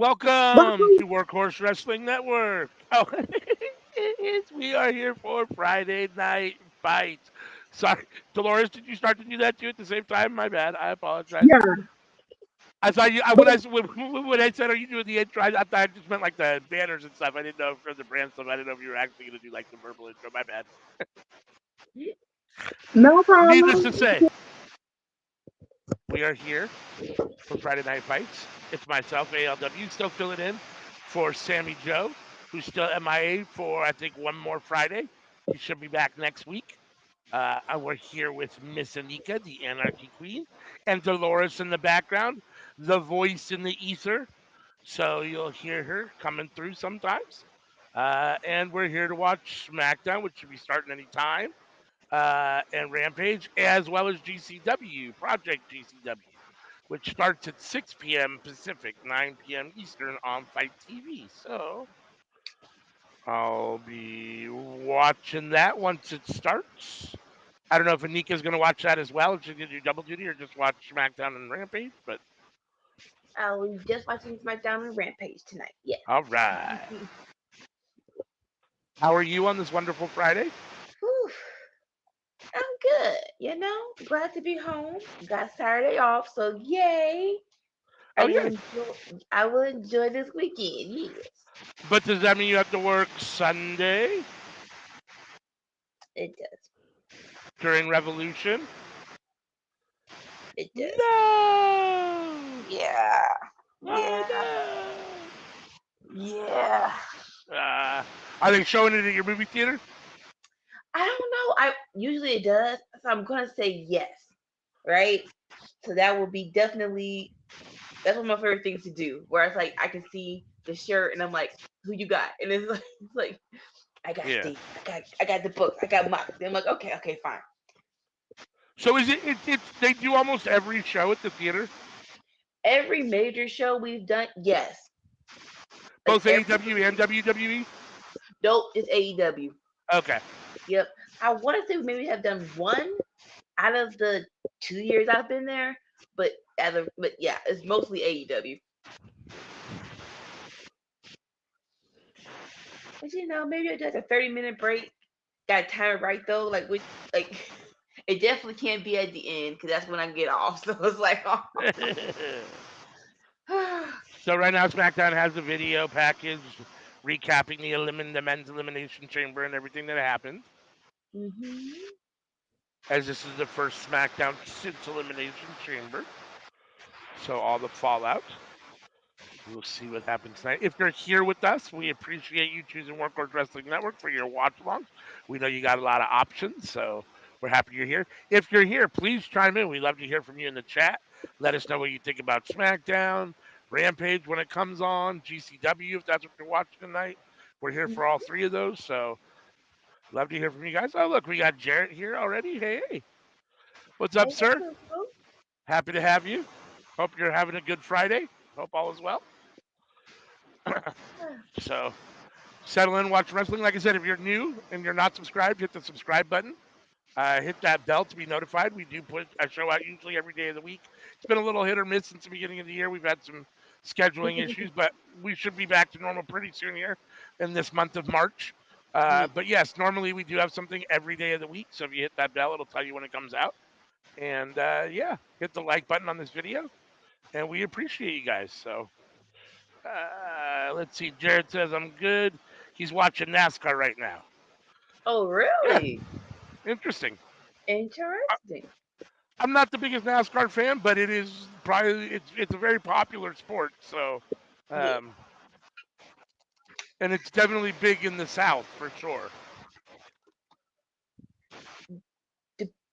Welcome to Workhorse Wrestling Network. Oh, we are here for Friday Night Fights. Sorry, Dolores, did you start to do that too at the same time? My bad. I apologize. Yeah, I thought you when I said, "Are you doing the intro?" I thought I just meant like the banners and stuff. I didn't know for the brand stuff. I didn't know if you were actually going to do like the verbal intro. My bad. no Needless problem. to say, we are here for Friday Night Fights. It's myself, ALW, still filling in for Sammy Joe, who's still MIA for, I think, one more Friday. He should be back next week. We're here with Miss Anika, the Anarchy Queen, and Dolores in the background, the voice in the ether. So you'll hear her coming through sometimes. And we're here to watch SmackDown, which should be starting any time, and Rampage, as well as GCW, Project GCW, which starts at 6 p.m. Pacific, 9 p.m. Eastern on Fight TV. So I'll be watching that once it starts. I don't know if Anika's going to watch that as well, if she's going to do double duty or just watch SmackDown and Rampage, but I was just watching SmackDown and Rampage tonight. Yes. all right. How are you on this wonderful Friday? Whew, I'm good. Glad to be home. Got Saturday off, so yay! I Oh, will yeah. enjoy. I will enjoy this weekend. Yes, But does that mean you have to work Sunday it does. during Revolution? It does. No! Yeah. Oh, Yeah. no! Yeah. Uh, are they showing it at your movie theater? I don't know. I usually it does, so I'm gonna say yes. Right. So that will be definitely that's one of my favorite things to do. Where it's like I can see the shirt and I'm like, who you got? And it's like, I got Yeah. Steve. I got the book. I got Mox. I'm like, okay, fine. So is it's they do almost every show at the theater, Every major show we've done, yes. Like both every AEW and WWE. nope, it's AEW. Okay. Yep. I want to say we maybe have done one out of the 2 years I've been there, but but yeah, it's mostly AEW. But maybe I do like a 30-minute break. Got to time it right though, like it definitely can't be at the end because that's when I get off. So it's like, oh. So right now SmackDown has a video package recapping the men's elimination chamber and everything that happened. hmm As this is the first SmackDown since Elimination Chamber, so all the fallout. We'll see what happens tonight. If you're here with us, we appreciate you choosing Workhorse Wrestling Network for your watch alongs. We know you got a lot of options, so we're happy you're here. If you're here, please chime in. We'd love to hear from you in the chat. Let us know what you think about SmackDown, Rampage when it comes on, GCW if that's what you're watching tonight. We're here for all three of those, so love to hear from you guys. Oh, look, we got Jarrett here already. Hey, what's up, Hey, sir? hello. Happy to have you. Hope you're having a good Friday. Hope all is well. So settle in, watch wrestling. Like I said, if you're new and you're not subscribed, hit the subscribe button. Hit that bell to be notified. We do put a show out usually every day of the week. It's been a little hit or miss since the beginning of the year. We've had some scheduling issues, but we should be back to normal pretty soon here in this month of March. Yeah. But yes, normally we do have something every day of the week. So if you hit that bell, it'll tell you when it comes out. And yeah, hit the like button on this video. And we appreciate you guys. So let's see. Jared says, I'm good. He's watching NASCAR right now. Oh, Yeah, really? interesting. I- Interesting. I'm not the biggest NASCAR fan, but it is probably it's a very popular sport. So, Yeah. um, and it's definitely big in the South for sure.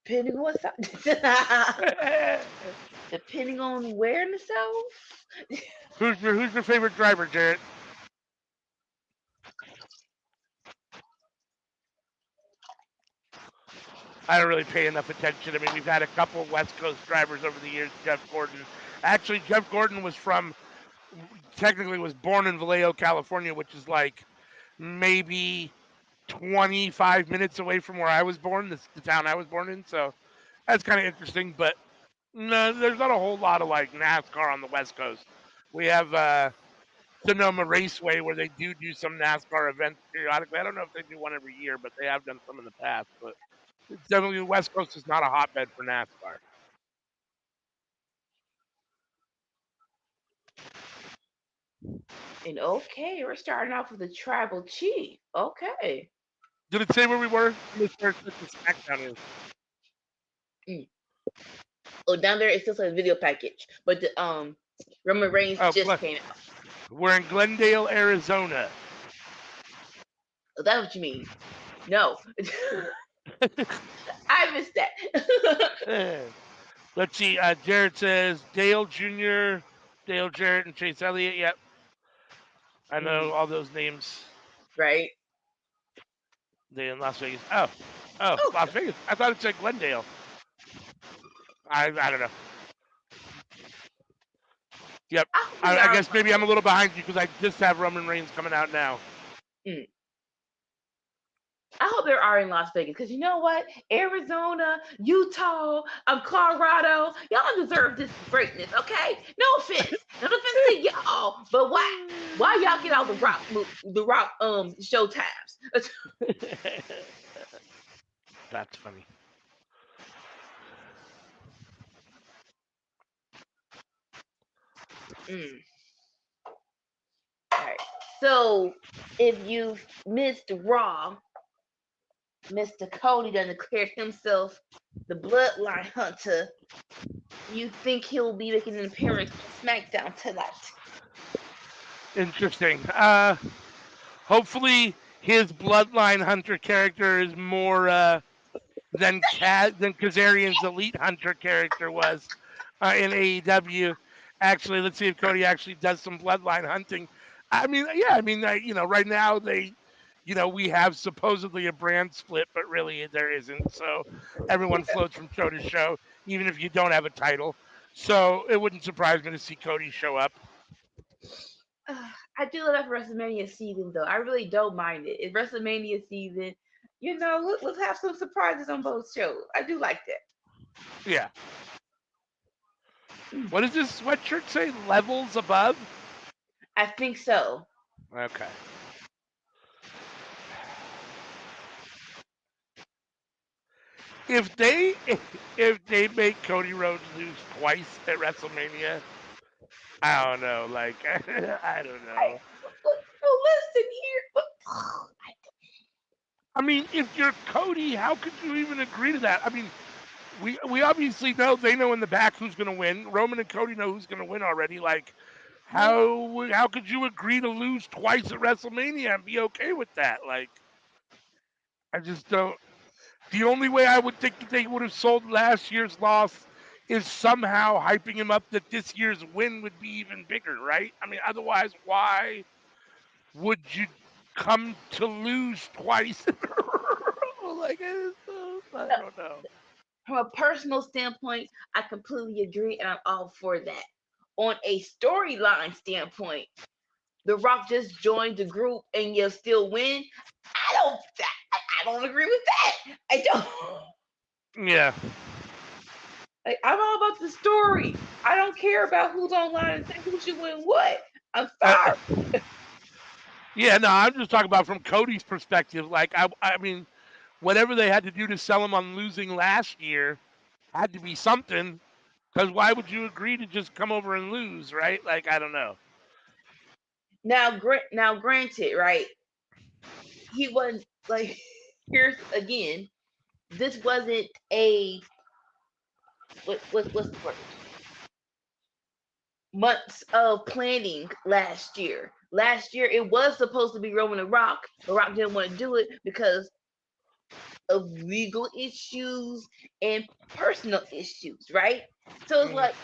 Depending on what depending on where in the south. who's your favorite driver, Jared? I don't really pay enough attention. I mean, we've had a couple West Coast drivers over the years. Jeff Gordon. Actually, Jeff Gordon was from technically was born in Vallejo, California, which is like maybe 25 minutes away from where I was born, the town I was born in. So that's kind of interesting. But no, there's not a whole lot of like NASCAR on the West Coast. We have Sonoma Raceway where they do some NASCAR events periodically. I don't know if they do one every year, but they have done some in the past. But it's definitely the West Coast is not a hotbed for NASCAR. And okay, we're starting off with the tribal chief. Okay. Did it say where we were? Let me search what the SmackDown is. Mm. Oh, down there it still says video package, but the Roman Reigns Oh, just came out. we're in Glendale, Arizona. Oh, that's what you mean. No, I missed that. Let's see. Jared says Dale Jr., Dale Jarrett, and Chase Elliott. Yep, I know all those names. Right. They in Las Vegas. Oh, Oh, Las Vegas. I thought it said Glendale. I don't know. Yep. I hope I guess maybe I'm a little behind you because I just have Roman Reigns coming out now. I hope there are in Las Vegas because you know what? Arizona, Utah, Colorado, y'all deserve this greatness. Okay, no offense to y'all, but why y'all get all the Rock show times? That's funny. All right. So if you missed Raw, Mr. Cody done declared himself the Bloodline Hunter. You think he'll be making an appearance on SmackDown tonight? Interesting. Hopefully his Bloodline Hunter character is more than Kazarian's Elite Hunter character was in AEW. Actually, let's see if Cody actually does some Bloodline hunting. I mean, yeah, I mean, right now we have supposedly a brand split, but really there isn't. So everyone floats from show to show, even if you don't have a title. So it wouldn't surprise me to see Cody show up. I do love that for WrestleMania season, though. I really don't mind it. It's WrestleMania season. Let's have some surprises on both shows. I do like that. Yeah. What does this sweatshirt say? Levels above? I think so. Okay. If they make Cody Rhodes lose twice at WrestleMania, I don't know. Like I don't know. Listen here. I mean, if you're Cody, how could you even agree to that? I mean, we obviously know they know in the back who's going to win. Roman and Cody know who's going to win already. Like, how could you agree to lose twice at WrestleMania and be okay with that? Like, I just don't. The only way I would think that they would have sold last year's loss is somehow hyping him up that this year's win would be even bigger, right? I mean, otherwise, why would you come to lose twice? Like, I don't know. From a personal standpoint, I completely agree, and I'm all for that. On a storyline standpoint, The Rock just joined the group and you'll still win. I don't agree with that. I don't. Yeah. Like, I'm all about the story. I don't care about who's online and say who should win what. I'm sorry. Yeah, no, I'm just talking about from Cody's perspective. Like, I mean, whatever they had to do to sell him on losing last year had to be something. Because why would you agree to just come over and lose, right? Like, I don't know. Now, granted, right? He wasn't like. Here's again. This wasn't a what's the word? Months of planning last year. Last year it was supposed to be Roman and Rock, but Rock didn't want to do it because of legal issues and personal issues, right? So it's like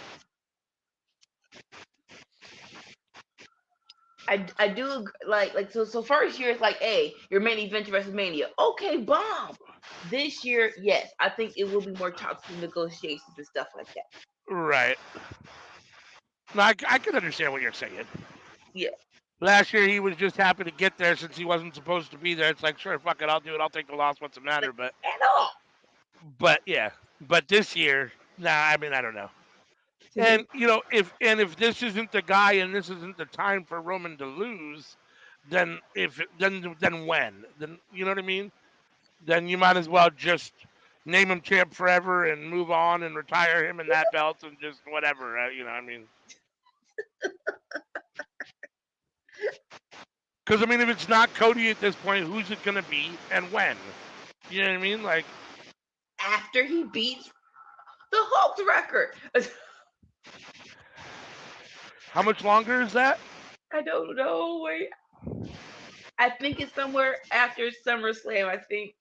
I do like so first year it's like, hey, your main event to WrestleMania. Okay, bomb. This year, yes, I think it will be more talks and negotiations and stuff like that. Right. No, I can understand what you're saying. Yeah. Last year he was just happy to get there since he wasn't supposed to be there. It's like, sure, fuck it, I'll do it. I'll take the loss. What's the matter? At all. But yeah. But this year, nah. I mean, I don't know. And if this isn't the guy and this isn't the time for Roman to lose, then when? Then you know what I mean? Then you might as well just name him champ forever and move on and retire him and that belt and just whatever. You know what I mean? Because I mean, if it's not Cody at this point, who's it gonna be and when? You know what I mean? Like After he beats the Hulk's record. how much longer is that? I don't know. Wait, I think it's somewhere after SummerSlam. I think.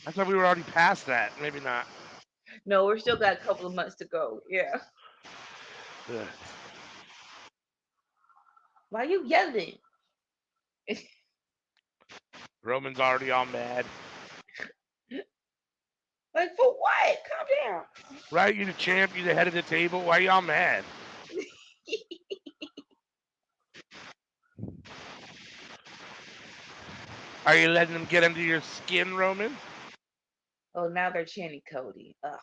I thought we were already past that. Maybe not. No, we're still got a couple of months to go. Yeah. Ugh. Why are you yelling? Roman's already all mad. Like for what? Calm down. Right? You're the champ. You're the head of the table. Why are y'all mad? Are you letting them get under your skin, Roman? Oh, now they're chanting Cody. Ugh.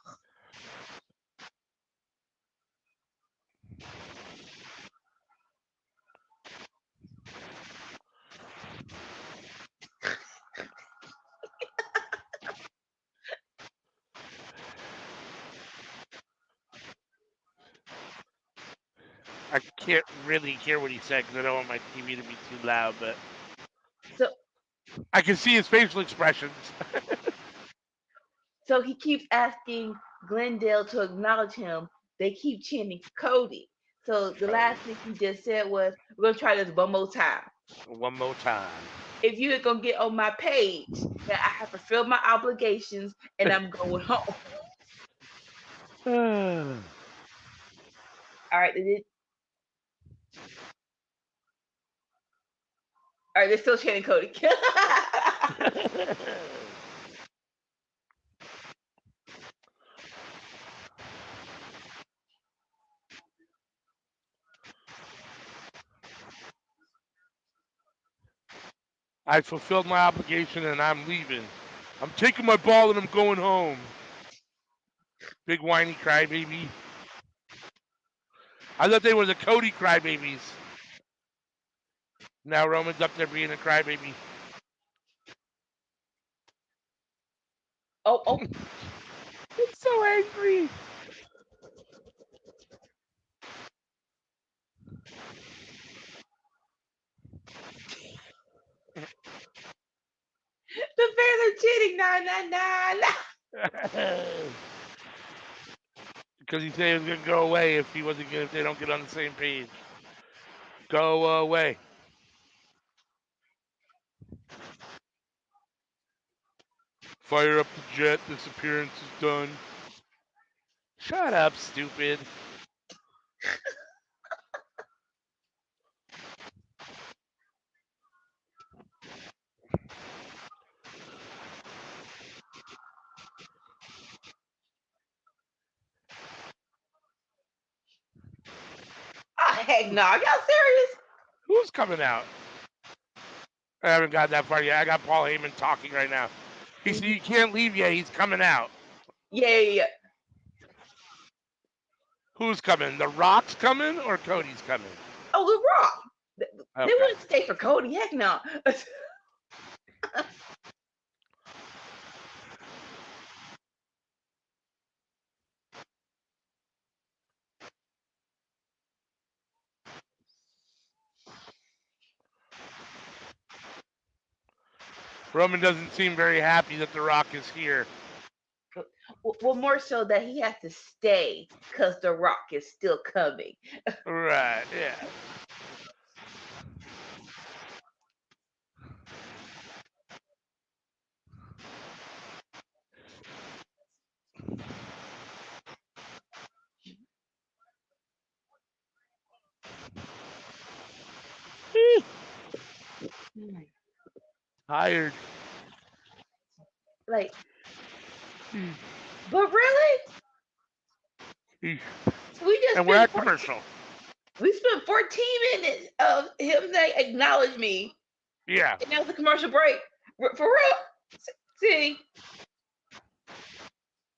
I can't really hear what he said because I don't want my TV to be too loud, but So, I can see his facial expressions. so he keeps asking Glendale to acknowledge him. They keep chanting Cody. So the last thing he just said was, "We're gonna try this one more time. One more time. If you're gonna get on my page, that I have fulfilled my obligations and I'm going home." All right, all right, they're still chanting Cody. I fulfilled my obligation and I'm leaving. I'm taking my ball and I'm going home. Big whiny crybaby. I thought they were the Cody crybabies. Now Roman's up there being a crybaby. Oh, It's so angry. the fans are cheating. Nah, nah, nah, nah. Because he said he was gonna go away if he wasn't gonna, if they don't get on the same page. Go away. Fire up the jet. This appearance is done. Shut up, stupid. Oh, heck no. Are y'all serious? Who's coming out? I haven't got that far yet. I got Paul Heyman talking right now. He said you can't leave yet. He's coming out. Yeah. Who's coming? The Rock's coming or Cody's coming? Oh, The Rock. They Okay. wouldn't stay for Cody. Heck no. Roman doesn't seem very happy that The Rock is here. Well, more so that he has to stay because The Rock is still coming. Right, yeah. Tired. Like, but really? And We just we're spent at commercial. we spent 14 minutes of him saying, "Acknowledge me." Yeah. And that was a commercial break. For real. See?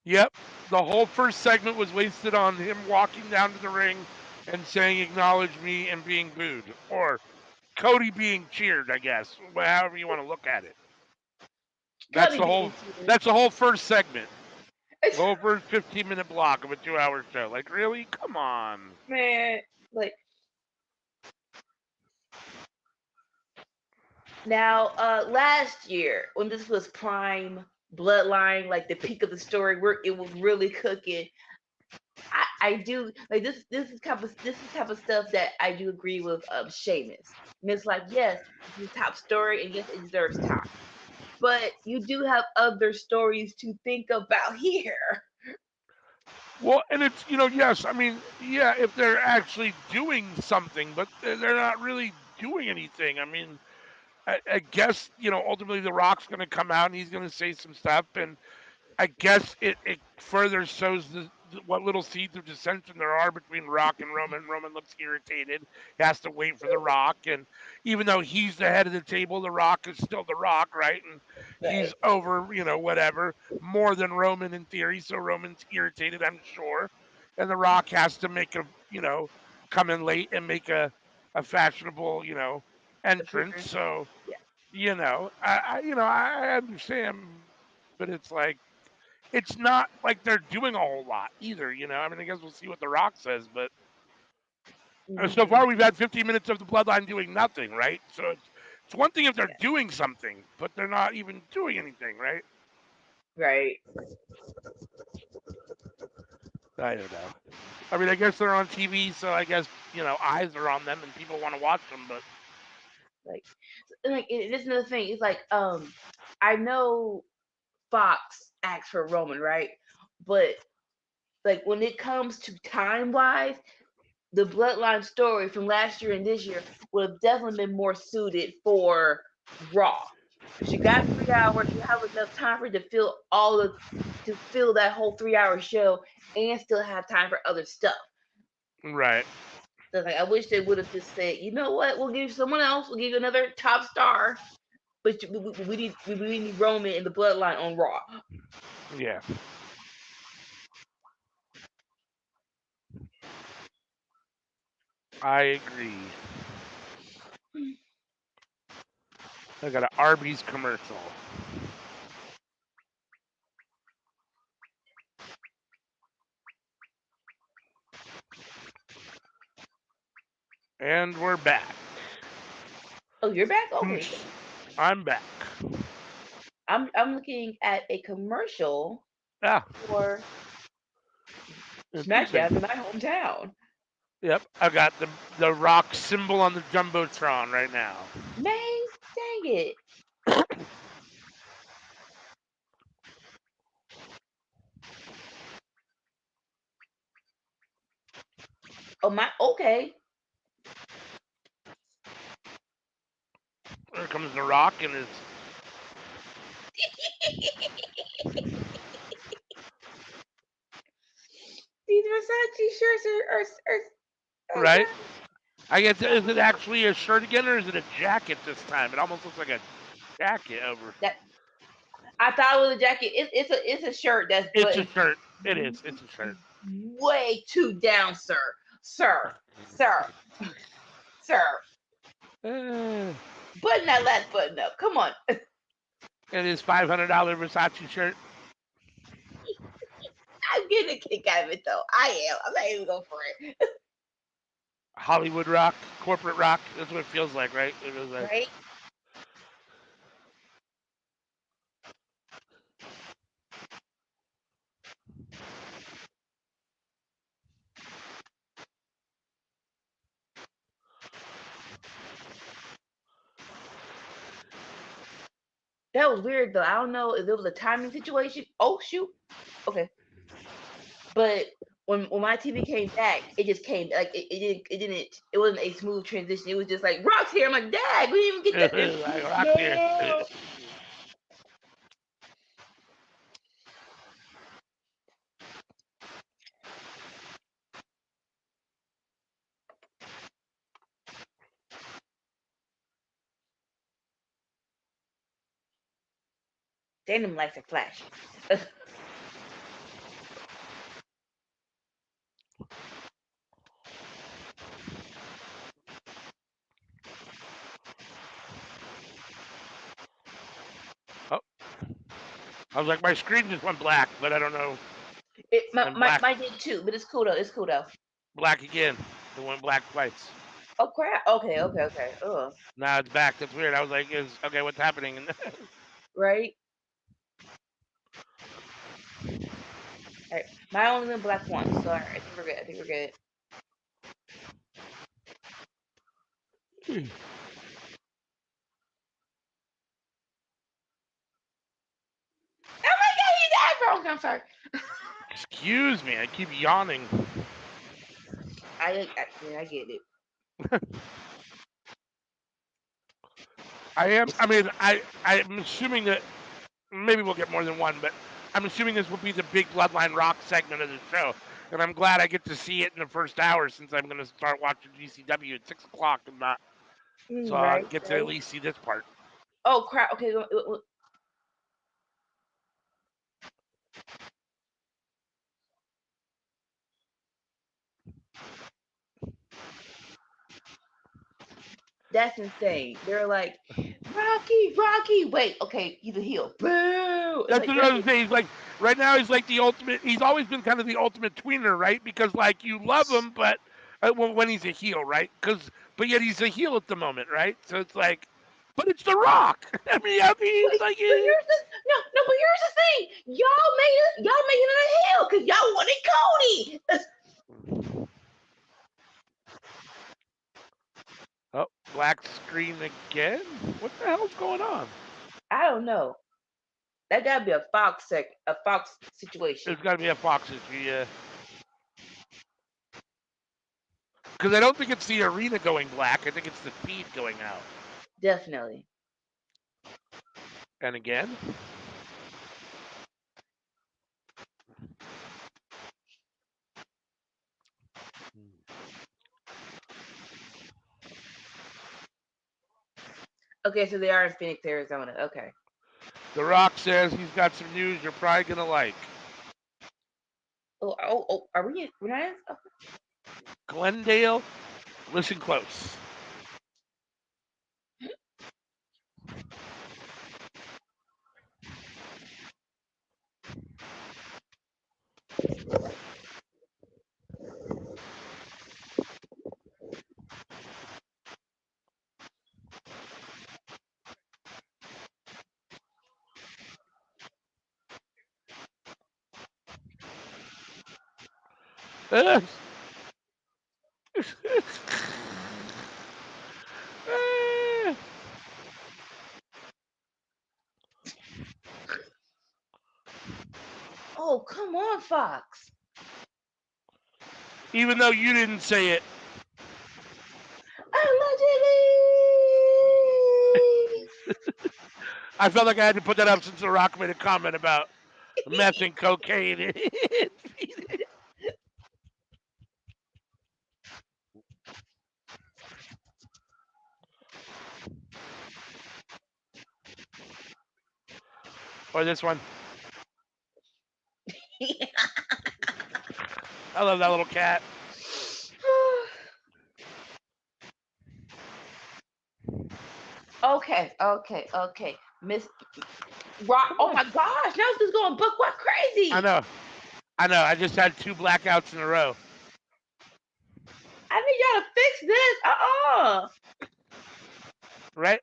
Yep. The whole first segment was wasted on him walking down to the ring and saying "acknowledge me" and being booed, or Cody being cheered. I guess, however you want to look at it. That's Cody the being whole. serious. That's the whole first segment. The whole first 15-minute block of a 2-hour show. Like, really? Come on. Man, like now, last year when this was prime bloodline, like the peak of the story, where it was really cooking. I do like this. This is type of stuff that I do agree with. Sheamus. And it's like, yes, this is top story, and yes, it deserves time. But you do have other stories to think about here. Well, and it's, yes, I mean, yeah, if they're actually doing something, but they're not really doing anything. I mean, I guess, ultimately The Rock's going to come out and he's going to say some stuff, and I guess it further shows what little seeds of dissension there are between Rock and Roman. Roman looks irritated. He has to wait for The Rock. And even though he's the head of the table, The Rock is still The Rock, right? And he's Right. over, whatever, more than Roman in theory. So Roman's irritated, I'm sure. And The Rock has to come in late and make a fashionable, entrance. Appearance. So, Yeah. I understand, but it's like, it's not like they're doing a whole lot either. I mean, I guess we'll see what The Rock says, but so far Hmm. we've had 15 minutes of the Bloodline doing nothing, right? So it's one thing if they're Yeah. doing something, but they're not even doing anything, right? Right. I don't know. I mean, I guess they're on TV, so I guess eyes are on them and people want to watch them, but Like, this is another thing. It's like, I know Fox acts for Roman, right? But like when it comes to time wise, the Bloodline story from last year and this year would have definitely been more suited for Raw. Because you got 3 hours, you have enough time for you to fill that whole 3 hour show and still have time for other stuff. right. So like I wish they would have just said, you know what, we'll give you someone else, we'll give you another top star, but we need Roman and the Bloodline on Raw. Yeah, I agree. I got an Arby's commercial, and we're back. Oh, you're back? Okay. I'm back. I'm looking at a commercial Yeah, for interesting. SmackDown in my hometown. Yep, I got the Rock symbol on the jumbotron right now. Man, dang it. Oh my, okay. There comes the Rock and his These Versace shirts are oh right. god. I guess is it actually a shirt again, or is it a jacket this time? It almost looks like a jacket over. That I thought it was a jacket. It's a shirt that's It's a buttoned shirt. It is. It's a shirt. way too down, sir. Sir. Sir. Sir. Uh, Button that last button up. Come on. it is $500 Versace shirt. I'm getting a kick out of it though. I am. I'm not even going for it. Hollywood rock, corporate rock. That's what it feels like, right? It was like Right? That was weird though. I don't know if it was a timing situation. Oh shoot. Okay. But when my TV came back, it just came like it wasn't a smooth transition. It was just like Rock's here. I'm like, Dad, we didn't even get that. like rock here. No. Denim lights are flashing. I was like, my screen just went black, but I don't know. It my, And my black, mine did too, but it's cool though. It's cool though. black again. It went black twice. Oh crap. Okay, okay, okay. Oh, Now it's back. That's weird. I was like, is okay, what's happening? right. All right. Mine only went black once, so all right, I think we're good. I think we're good. Oh my god, he's broke. I'm sorry. Excuse me, I keep yawning. Yeah, I get it. I am. I mean, I'm assuming that maybe we'll get more than one, but I'm assuming this will be the big Bloodline Rock segment of the show, and I'm glad I get to see it in the first hour since I'm going to start watching GCW at 6 o'clock and not, so I'll Right, get to at right. least see this part. Oh crap. Okay. That's insane. They're like, Rocky, Rocky. Wait, okay, he's a heel. Boo! It's That's like that's another thing. He's like right now he's like the ultimate. He's always been kind of the ultimate tweener, right? Because like you love him, but when he's a heel, right? Because but yet he's a heel at the moment, right? So it's like, but it's The Rock. I mean, Wait, like, but here's the no, but here's the thing. Y'all made it a heel because y'all wanted Cody. oh, black screen again. What the hell's going on? I don't know. That gotta be a Fox situation. There's got to be a Fox issue, yeah. Because I don't think it's the arena going black. I think it's the feed going out. Definitely. And again. Okay, so they are in Phoenix, Arizona. Okay. The Rock says he's got some news you're probably gonna like. Oh, are we in? We're not in? Oh. Glendale, listen close. Oh, come on, Fox. Even though you didn't say it, Allegedly. I felt like I had to put that up since The Rock made a comment about meth and cocaine. Or this one. I love that little cat. Okay. Miss Rock. Come Oh on. my gosh, now it's just going book what I crazy. know. I know. I just had two blackouts in a row. I need y'all to fix this.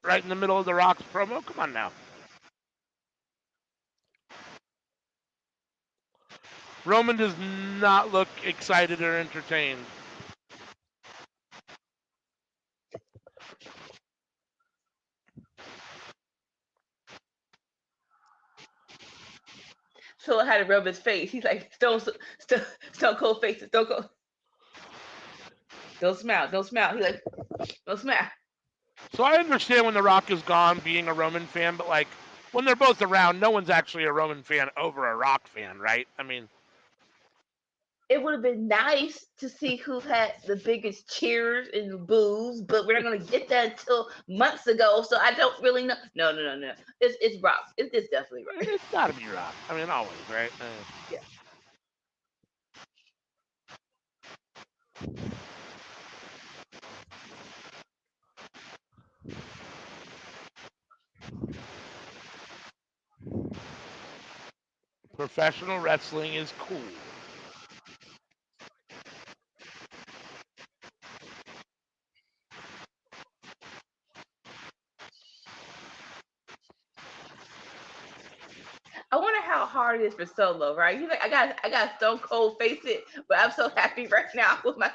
Right in the middle of The Rock's promo. Come on now. Roman does not look excited or entertained. So I had to rub his face. He's like Stone Cold faces. Stone Cold. Don't smile. Don't smile. He's like, don't smile. So I understand when The Rock is gone being a Roman fan, but like when they're both around, no one's actually a Roman fan over a Rock fan, right? I mean, It would have been nice to see who had the biggest cheers and boos, but we're not gonna get that until months ago. So I don't really know. No. It's Rock. It's definitely Rock. it's got to be Rock. I mean, always, right? Yeah. Professional wrestling is cool. I wonder how hard it is for Solo, right? He's like, I got Stone Cold face it, but I'm so happy right now with my.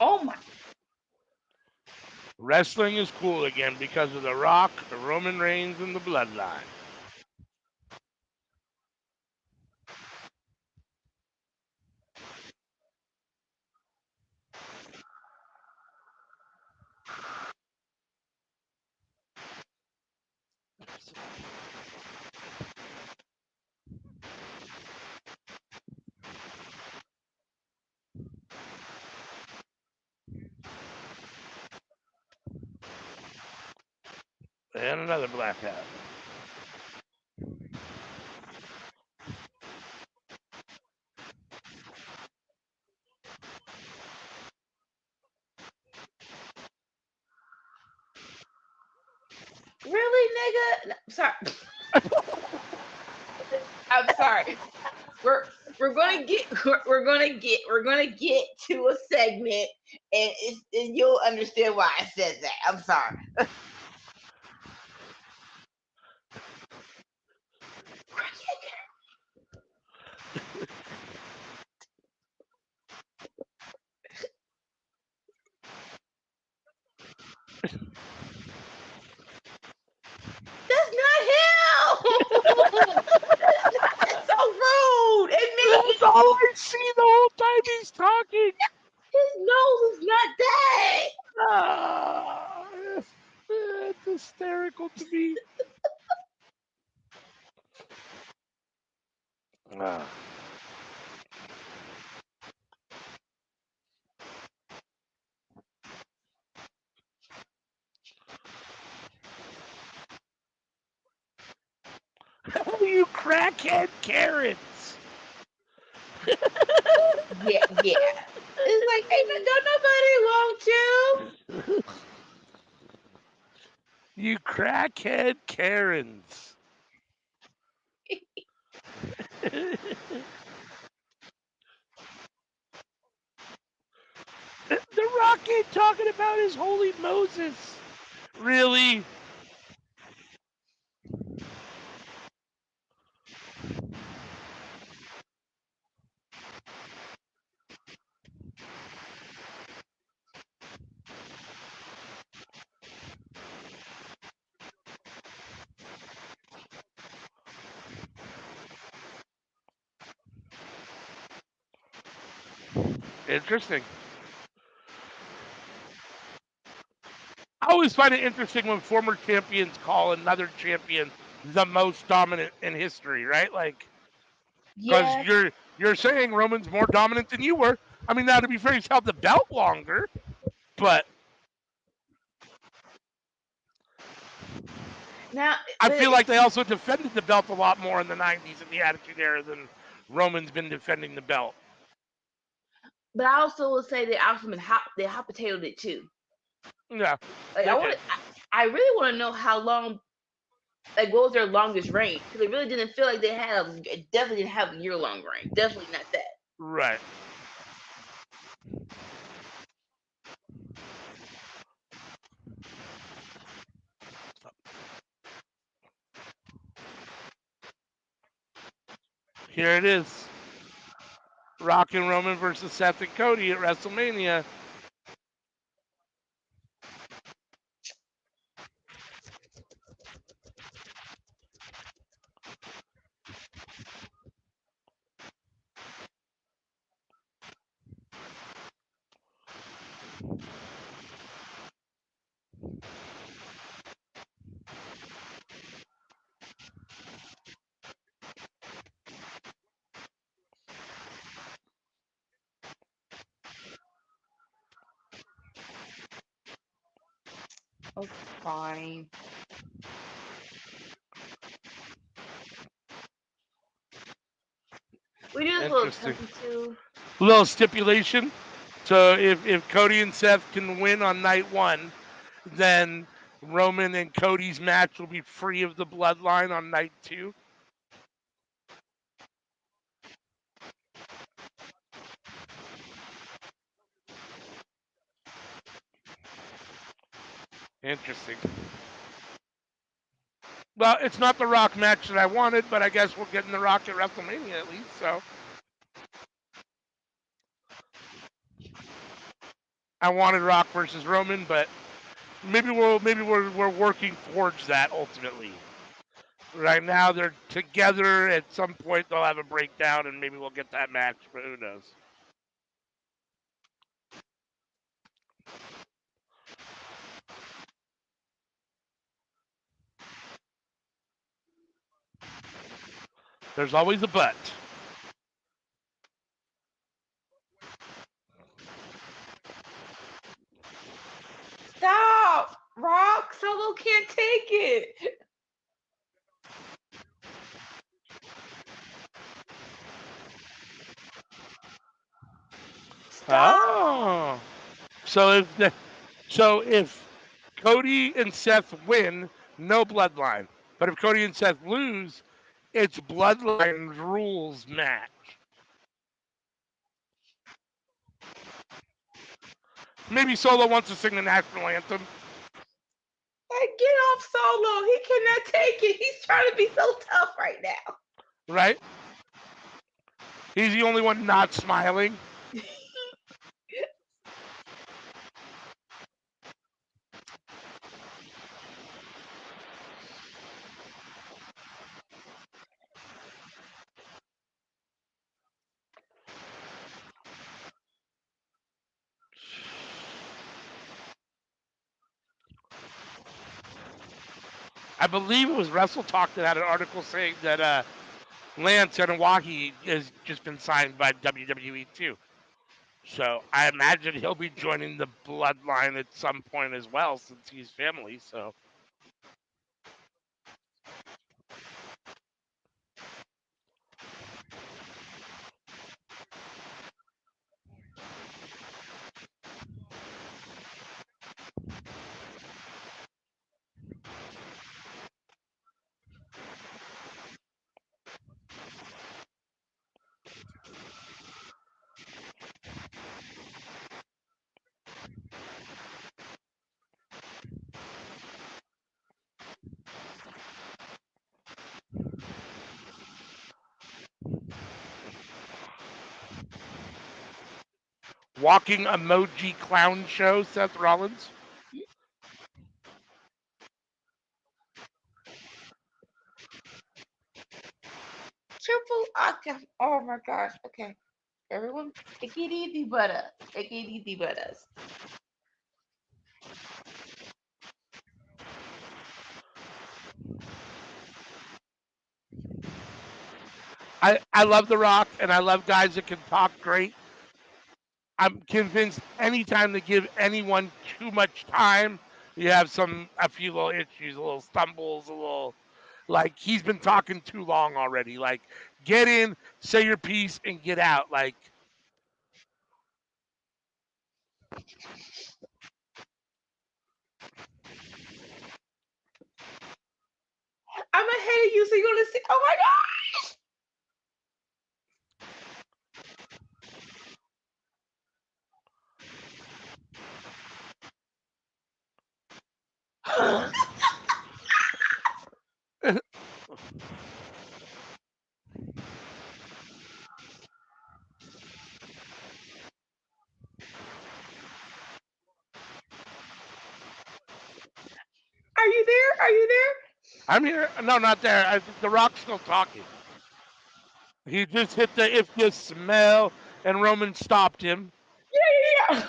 Oh my! Wrestling is cool again because of The Rock, the Roman Reigns, and the Bloodline. And another black hat. Really, nigga? No, sorry. I'm sorry. We're gonna get we're gonna get to a segment, and you'll understand why I said that. I'm sorry. That's not him. That's so rude and That's mean. all I see the whole time he's talking. His nose is not that. Ah, it's hysterical to me. Ah. You crackhead Karens. Yeah, yeah. It's like, hey, don't nobody want You crackhead Karens. The Rock ain't talking about his holy Moses. Really? Interesting. I always find it interesting when former champions call another champion the most dominant in history, right? Like, you. because Yeah. you're saying Roman's more dominant than you were. I mean, now to be fair, he's held the belt longer, but Now, I but feel like they also defended the belt a lot more in the '90s in the Attitude Era than Roman's been defending the belt. I also will say they also been hot potatoed it too. Yeah, Like they did. I really want to know how long, like what was their longest reign, because it really didn't feel like they had it definitely didn't have a year long reign. Definitely not that. Right. Here it is. Rock and Roman versus Seth and Cody at WrestleMania. Oh, fine. We do this little Interesting. tempting too. Little stipulation. So if Cody and Seth can win on night one, then Roman and Cody's match will be free of the bloodline on night two. Interesting. Well, it's not the Rock match that I wanted, but I guess we're getting the Rock at WrestleMania at least. So I wanted Rock versus Roman, but maybe we're working towards that ultimately. Right now they're together. At some point they'll have a breakdown, and maybe we'll get that match. But who knows? There's always a but. Stop! Rock Solo can't take it. Stop! Oh, so if Cody and Seth win, no bloodline. But if Cody and Seth lose, it's bloodline rules match. Maybe Solo wants to sing the national anthem, Hey, get off Solo. He cannot take it. He's trying to be so tough right now. right? He's the only one not smiling. I believe it was Wrestle Talk that had an article saying that Lance Anawahi has just been signed by WWE too. So I imagine he'll be joining the bloodline at some point as well, since he's family. So walking emoji clown show, Seth Rollins. Triple octave. Oh my gosh. Okay. Everyone, take it easy, but us. Take it easy, but us. I love The Rock, and I love guys that can talk great. I'm convinced anytime they give anyone too much time, you have a few little issues, a little stumbles, a little like he's been talking too long already. Like get in, say your piece, and get out. Like I'm ahead of you, so you're gonna see. Oh my god. Are you there? Are you there? I'm here. No, not there. The Rock's still talking. He just hit the if you smell, and Roman stopped him. Yeah, yeah, yeah.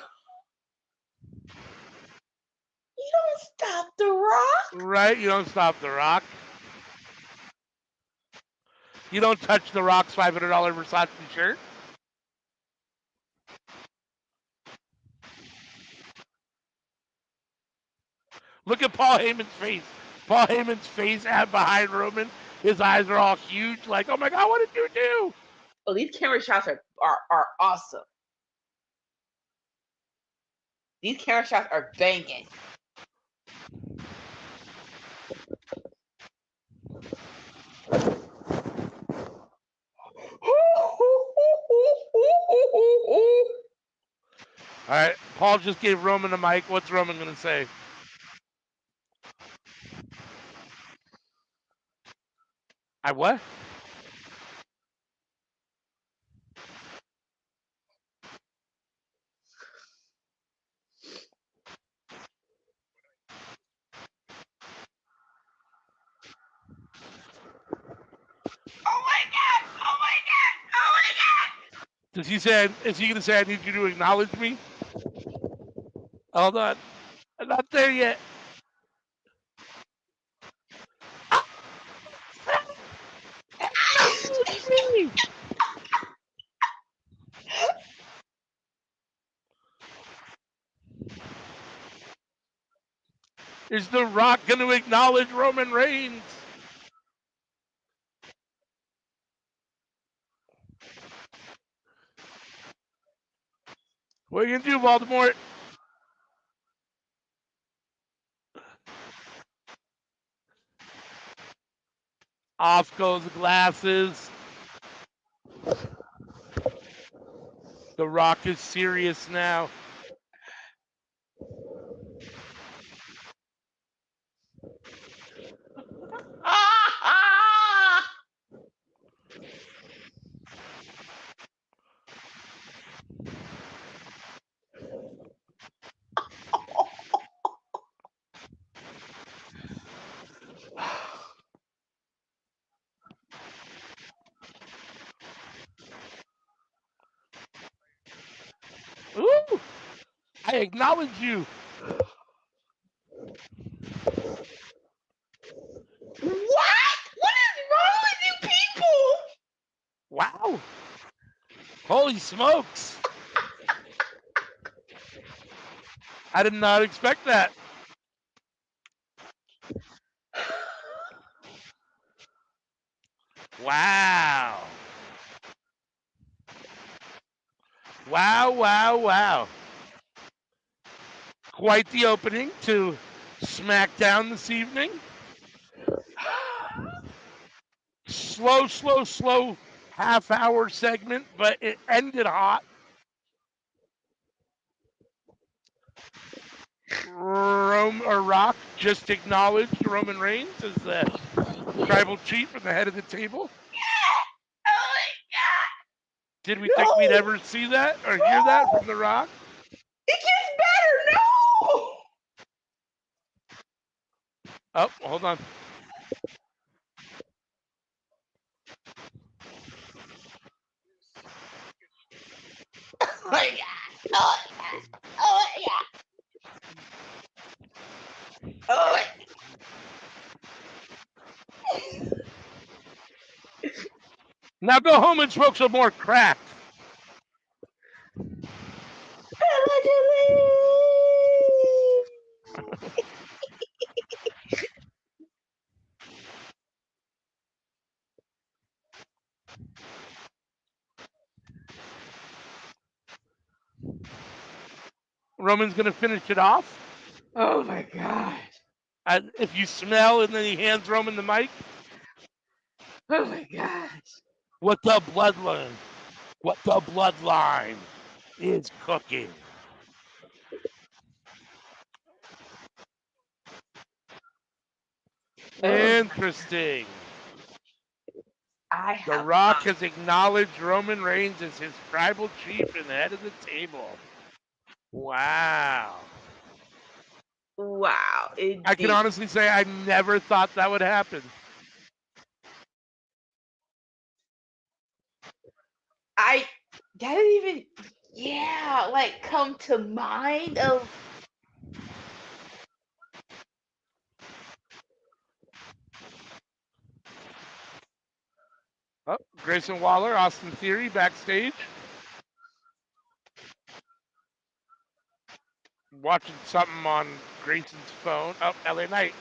You don't stop the rock. Right? You don't stop the Rock. You don't touch the Rock's $500 Versace shirt. Look at Paul Heyman's face. Paul Heyman's face behind Roman. His eyes are all huge, like, oh my God, what did you do? Oh, these camera shots are awesome. These camera shots are banging. All right, Paul just gave Roman the mic. What's Roman going to say? I what? Oh my God! Oh my God! Oh my God! Does he say? Is he going to say, I need you to acknowledge me? Hold on. I'm not there yet. Acknowledge me! Is The Rock going to acknowledge Roman Reigns? What are you going to do, Baltimore? Off goes the glasses. The Rock is serious now. Ooh, I acknowledge you. What? What is wrong with you people? Wow. Holy smokes. I did not expect that. Wow. Wow, wow, wow. Quite the opening to SmackDown this evening. Slow half-hour segment, but it ended hot. Rock just acknowledged Roman Reigns as the tribal chief and the head of the table. Oh my God! Did we think we'd ever see that or hear that from The Rock? It gets better. No. Oh, hold on. Oh my God! Oh my God! Oh my God! Oh my Now go home and smoke some more crack. Roman's going to finish it off. Oh my God! If you smell, and then he hands Roman the mic. Oh my gosh! What the bloodline is cooking. Interesting. The Rock has acknowledged Roman Reigns as his tribal chief and head of the table. Wow. Wow. I can honestly say I never thought that would happen. That didn't even, like come to mind of. Oh, Grayson Waller, Austin Theory backstage. Watching something on Grayson's phone. Oh, LA Knight.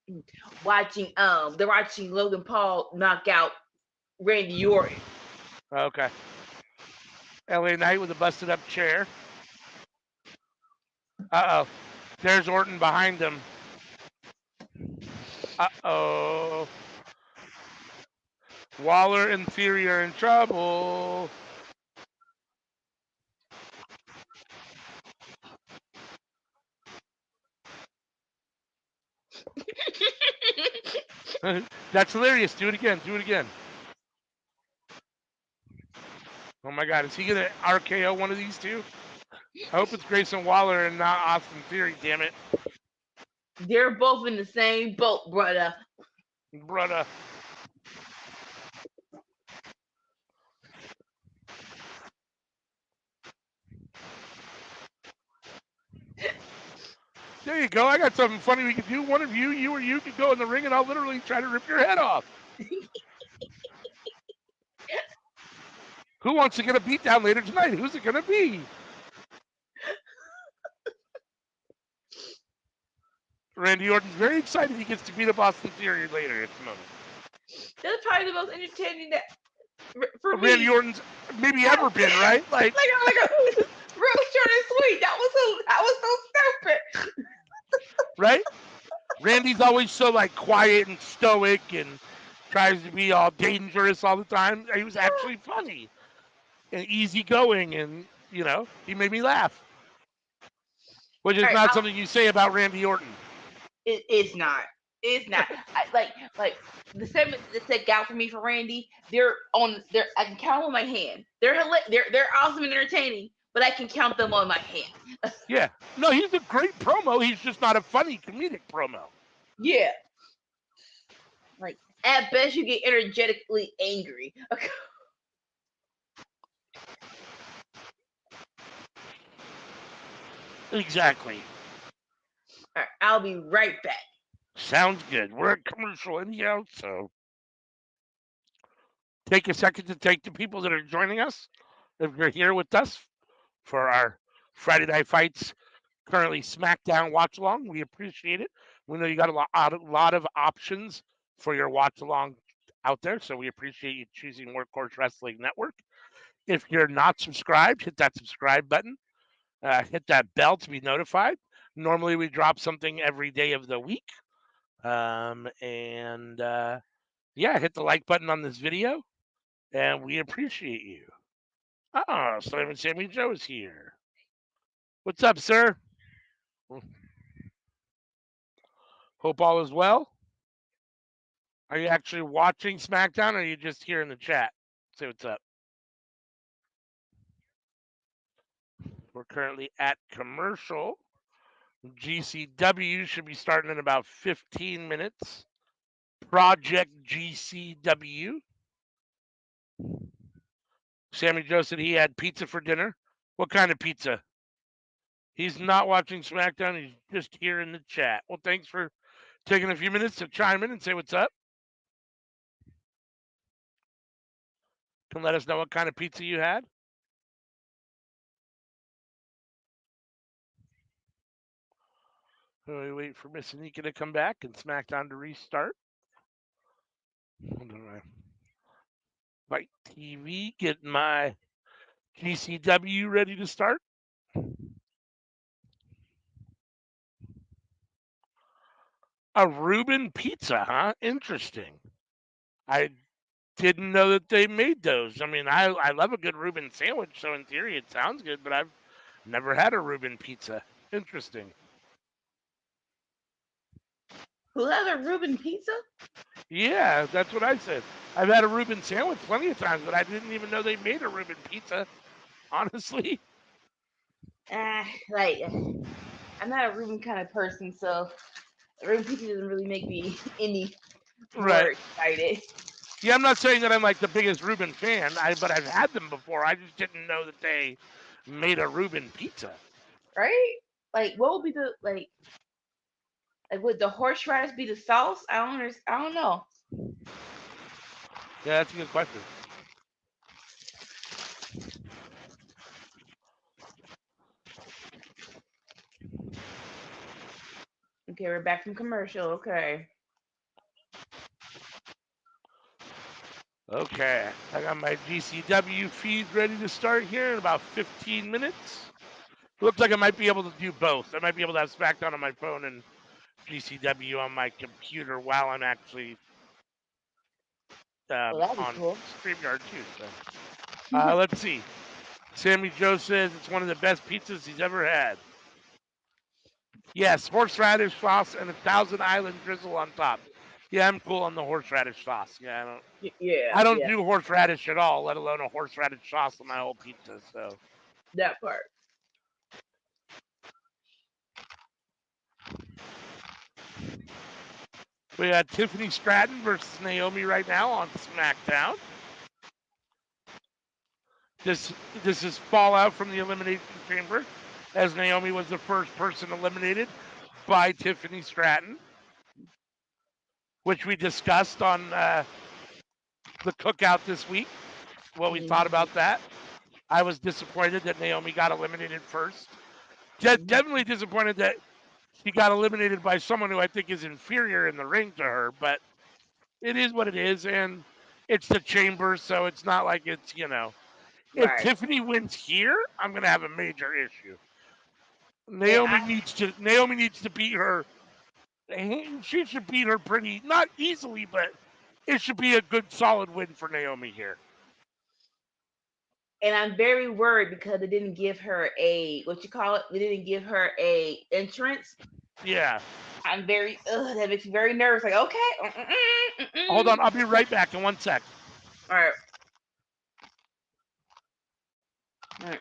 They're watching Logan Paul knock out Randy Orton. Okay. LA Knight with a busted up chair. Uh oh. There's Orton behind him. Uh oh. Waller and Theory are in trouble. That's hilarious. Do it again. Do it again. Oh my God. Is he going to RKO one of these two? I hope it's Grayson Waller and not Austin Theory, damn it. They're both in the same boat, brother. Brother. There you go. I got something funny we could do. One of you or you could go in the ring and I'll literally try to rip your head off. Who wants to get a beat down later tonight? Who's it going to be? Randy Orton's very excited he gets to beat up Austin Theory later at the moment. That's probably the most entertaining that for Randy me. Orton's maybe ever been, right? Like a real short and sweet. That was so stupid. Right? Randy's always so like quiet and stoic and tries to be all dangerous all the time. He was actually funny and easygoing, and he made me laugh, which is not something you say about Randy Orton. It's not. It's not. like the segments that stick out for me for Randy. They're I can count them on my hand. They're awesome and entertaining, but I can count them on my hand. Yeah. No, he's a great promo. He's just not a funny comedic promo. Yeah. Like at best, you get energetically angry. Exactly. All right, I'll be right back. Sounds good. We're at commercial anyhow, so take a second to thank the people that are joining us. If you're here with us for our Friday Night Fights, currently SmackDown watch along, we appreciate it. We know you got a lot of options for your watch along out there, so we appreciate you choosing Workhorse Wrestling Network. If you're not subscribed, hit that subscribe button. Hit that bell to be notified. Normally, we drop something every day of the week. And hit the like button on this video, and we appreciate you. Oh, Slam Sammy Joe is here. What's up, sir? Hope all is well. Are you actually watching SmackDown, or are you just here in the chat? Say what's up. We're currently at commercial. GCW should be starting in about 15 minutes. Project GCW. Sammy Joe said he had pizza for dinner. What kind of pizza? He's not watching SmackDown. He's just here in the chat. Well, thanks for taking a few minutes to chime in and say what's up. Can let us know what kind of pizza you had. We wait for Miss Anika to come back and SmackDown to restart. Fight TV, getting my GCW ready to start. A Reuben pizza, huh? Interesting. I didn't know that they made those. I mean, I love a good Reuben sandwich, so in theory it sounds good, but I've never had a Reuben pizza. Interesting. Who has a Reuben pizza? Yeah, that's what I said. I've had a Reuben sandwich plenty of times, but I didn't even know they made a Reuben pizza, honestly. I'm not a Reuben kind of person, so Reuben pizza doesn't really make me any more excited. Yeah, I'm not saying that I'm like the biggest Reuben fan, but I've had them before. I just didn't know that they made a Reuben pizza. Right? Like, what would be the like would the horseradish be the sauce? I don't know. Yeah, that's a good question. Okay, we're back from commercial. Okay. Okay, I got my GCW feed ready to start here in about 15 minutes. Looks like I might be able to do both. I might be able to have SmackDown on my phone and GCW on my computer while I'm actually Well, that'd be on cool. StreamYard too. So let's see. Sammy Joe says it's one of the best pizzas he's ever had. Yes, horseradish sauce and a Thousand Island drizzle on top. Yeah, I'm cool on the horseradish sauce. Yeah, Yeah, I don't yeah, do horseradish at all, let alone a horseradish sauce on my whole pizza. So that part. we got Tiffany Stratton versus Naomi right now on SmackDown. This this is fallout from the Elimination Chamber, as Naomi was the first person eliminated by Tiffany Stratton, which we discussed on the cookout this week. What we thought Hmm. about that. I was disappointed that Naomi got eliminated first. Hmm. Definitely disappointed that she got eliminated by someone who I think is inferior in the ring to her, but it is what it is, and it's the chamber, so it's not like it's, if Right. Tiffany wins here, I'm gonna have a major issue. And Naomi needs to beat her. She should beat her pretty not easily, but it should be a good solid win for Naomi here. I'm very worried because they didn't give her a what you call it. They didn't give her a entrance. Yeah. I'm very that makes me very nervous. Like okay, Hold on, I'll be right back in 1 sec. all right, all right.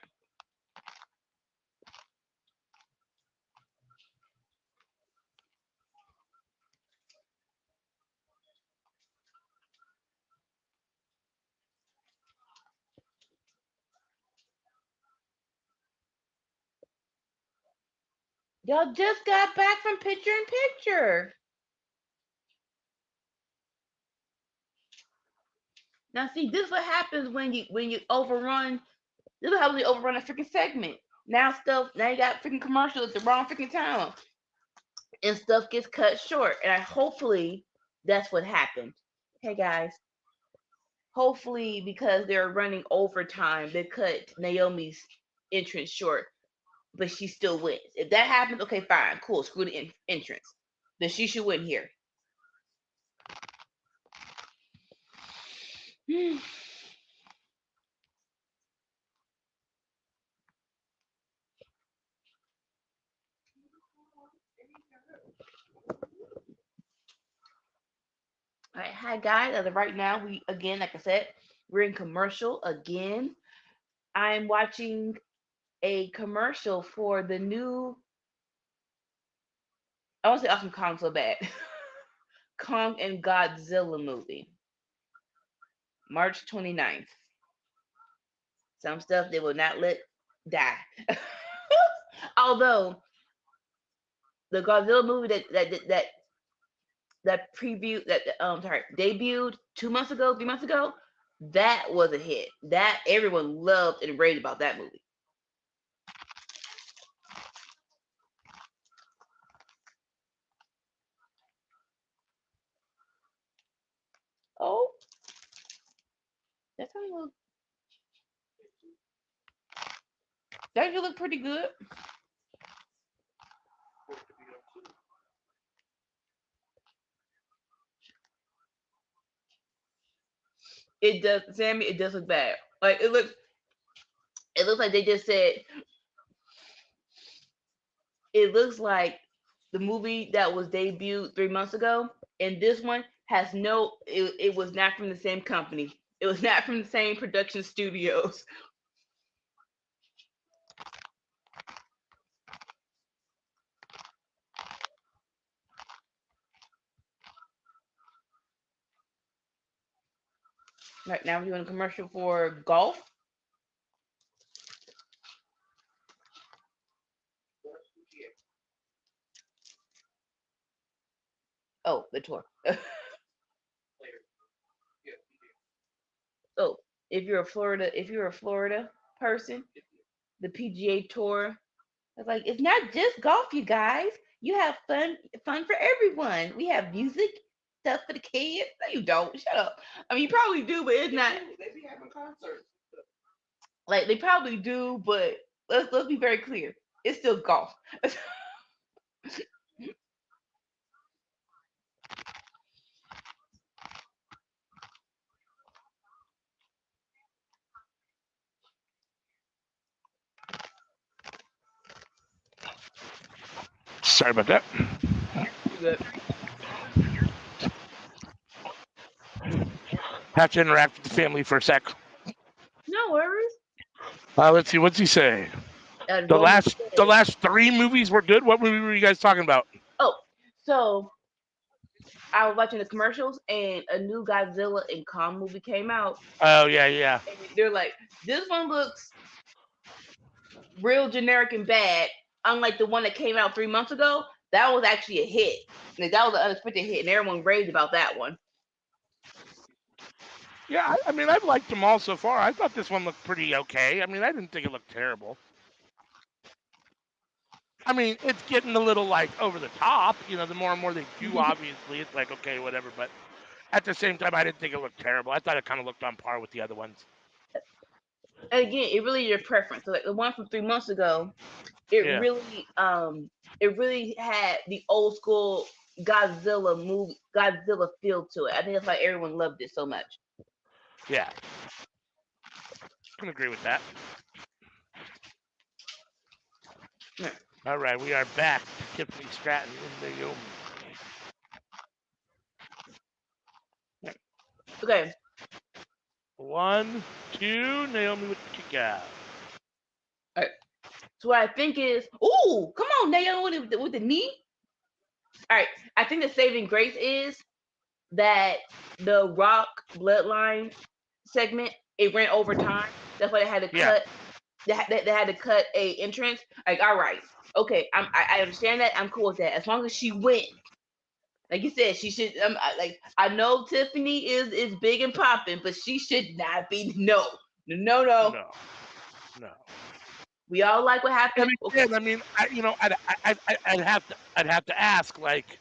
Y'all just got back from picture in picture. Now see, this is what happens when you overrun. This is what happens when you overrun a freaking segment. Now you got freaking commercial at the wrong freaking time, and stuff gets cut short. And hopefully that's what happened. Hey guys, hopefully because they're running overtime, they cut Naomi's entrance short, but she still wins. If that happens, okay, fine, cool. Screw the entrance. Then she should win here. All right, hi guys. As of right now, we again, like I said, we're in commercial again. I'm watching a commercial for the new. I want to say Awesome Kong so bad. Kong and Godzilla movie, March 29th. Some stuff they will not let die. Although the Godzilla movie that preview that sorry debuted 2 months ago, 3 months ago, that was a hit. That everyone loved and raved about that movie. Oh, that's gonna look. That you look pretty good. It does, Sammy. It does look bad. Like it looks. It looks like they just said. It looks like the movie that was debuted 3 months ago, and this one has no. It was not from the same company. It was not from the same production studios. Right now, we're doing a commercial for golf. Oh, the tour. So, if you're a Florida person, the PGA Tour. It's like it's not just golf, you guys. You have fun for everyone. We have music, stuff for the kids. No, you don't. Shut up. I mean, you probably do, but it's not. They be having concerts. Like they probably do, but let's be very clear. It's still golf. Sorry about that. Good. Have to interact with the family for a sec. No worries. Let's see. What's he say? The Roman last the says, last three movies were good. What movie were you guys talking about? oh, so I was watching the commercials and a new Godzilla and Kong movie came out, Oh yeah. and they're like, this one looks real generic and bad, unlike the one that came out 3 months ago. That was actually a hit. Like, that was an unexpected hit, and everyone raved about that one. Yeah, I mean, I've liked them all so far. I thought this one looked pretty okay. I mean, I didn't think it looked terrible. I mean, it's getting a little like over the top. You know, the more and more they do, obviously, it's like okay, whatever. But at the same time, I didn't think it looked terrible. I thought it kind of looked on par with the other ones. And again, it really your preference. So like the one from 3 months ago, Yeah, it really had the old school Godzilla feel to it. I think that's why everyone loved it so much. yeah, I can agree with that. Yeah. All right, we are back to Tiffany Stratton in Naomi. Okay, 1, 2, Naomi with the kick out. all right. So what I think is, ooh, come on, Naomi with the knee. All right, I think the saving grace is that the Rock Bloodline segment it ran over time. That's why they had to Yeah, cut. They had to cut a entrance. Like, all right, okay, I understand that. I'm cool with that. As long as she wins, like you said, she should. I know Tiffany is big and popping, but she should not be. No. no. We all like what And happened. Okay, again, I mean, I'd have to ask, like,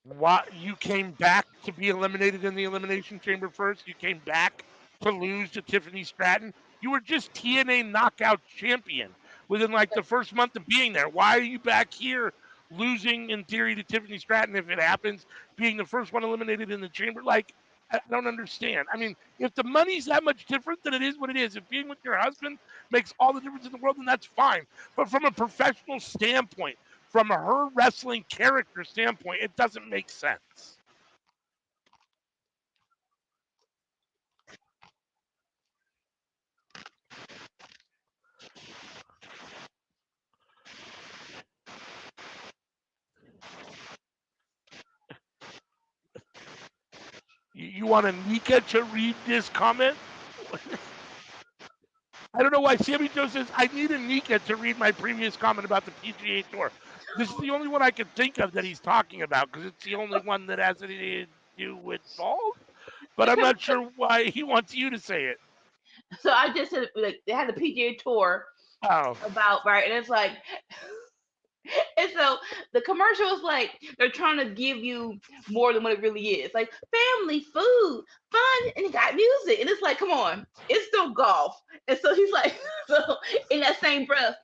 why you came back to be eliminated in the Elimination Chamber first? You came back to lose to Tiffany Stratton. You were just TNA Knockout Champion within like the first month of being there. Why are you back here losing in theory to Tiffany Stratton if it happens, being the first one eliminated in the chamber? Like, I don't understand. I mean, if the money's that much different, then it is what it is. If being with your husband makes all the difference in the world, then that's fine. But from a professional standpoint, from her wrestling character standpoint, it doesn't make sense. You want Nika to read this comment? I don't know why Sammy Joe says, I need Nika to read my previous comment about the PGA Tour. This is the only one I can think of that he's talking about because it's the only one that has anything to do with balls. But I'm not sure why he wants you to say it. so I just said like they had the PGA Tour Oh, about right, and it's like, and so the commercial is like they're trying to give you more than what it really is, like family, food, fun, and it got music, and it's like, come on, it's still golf, and so he's like, so in that same breath,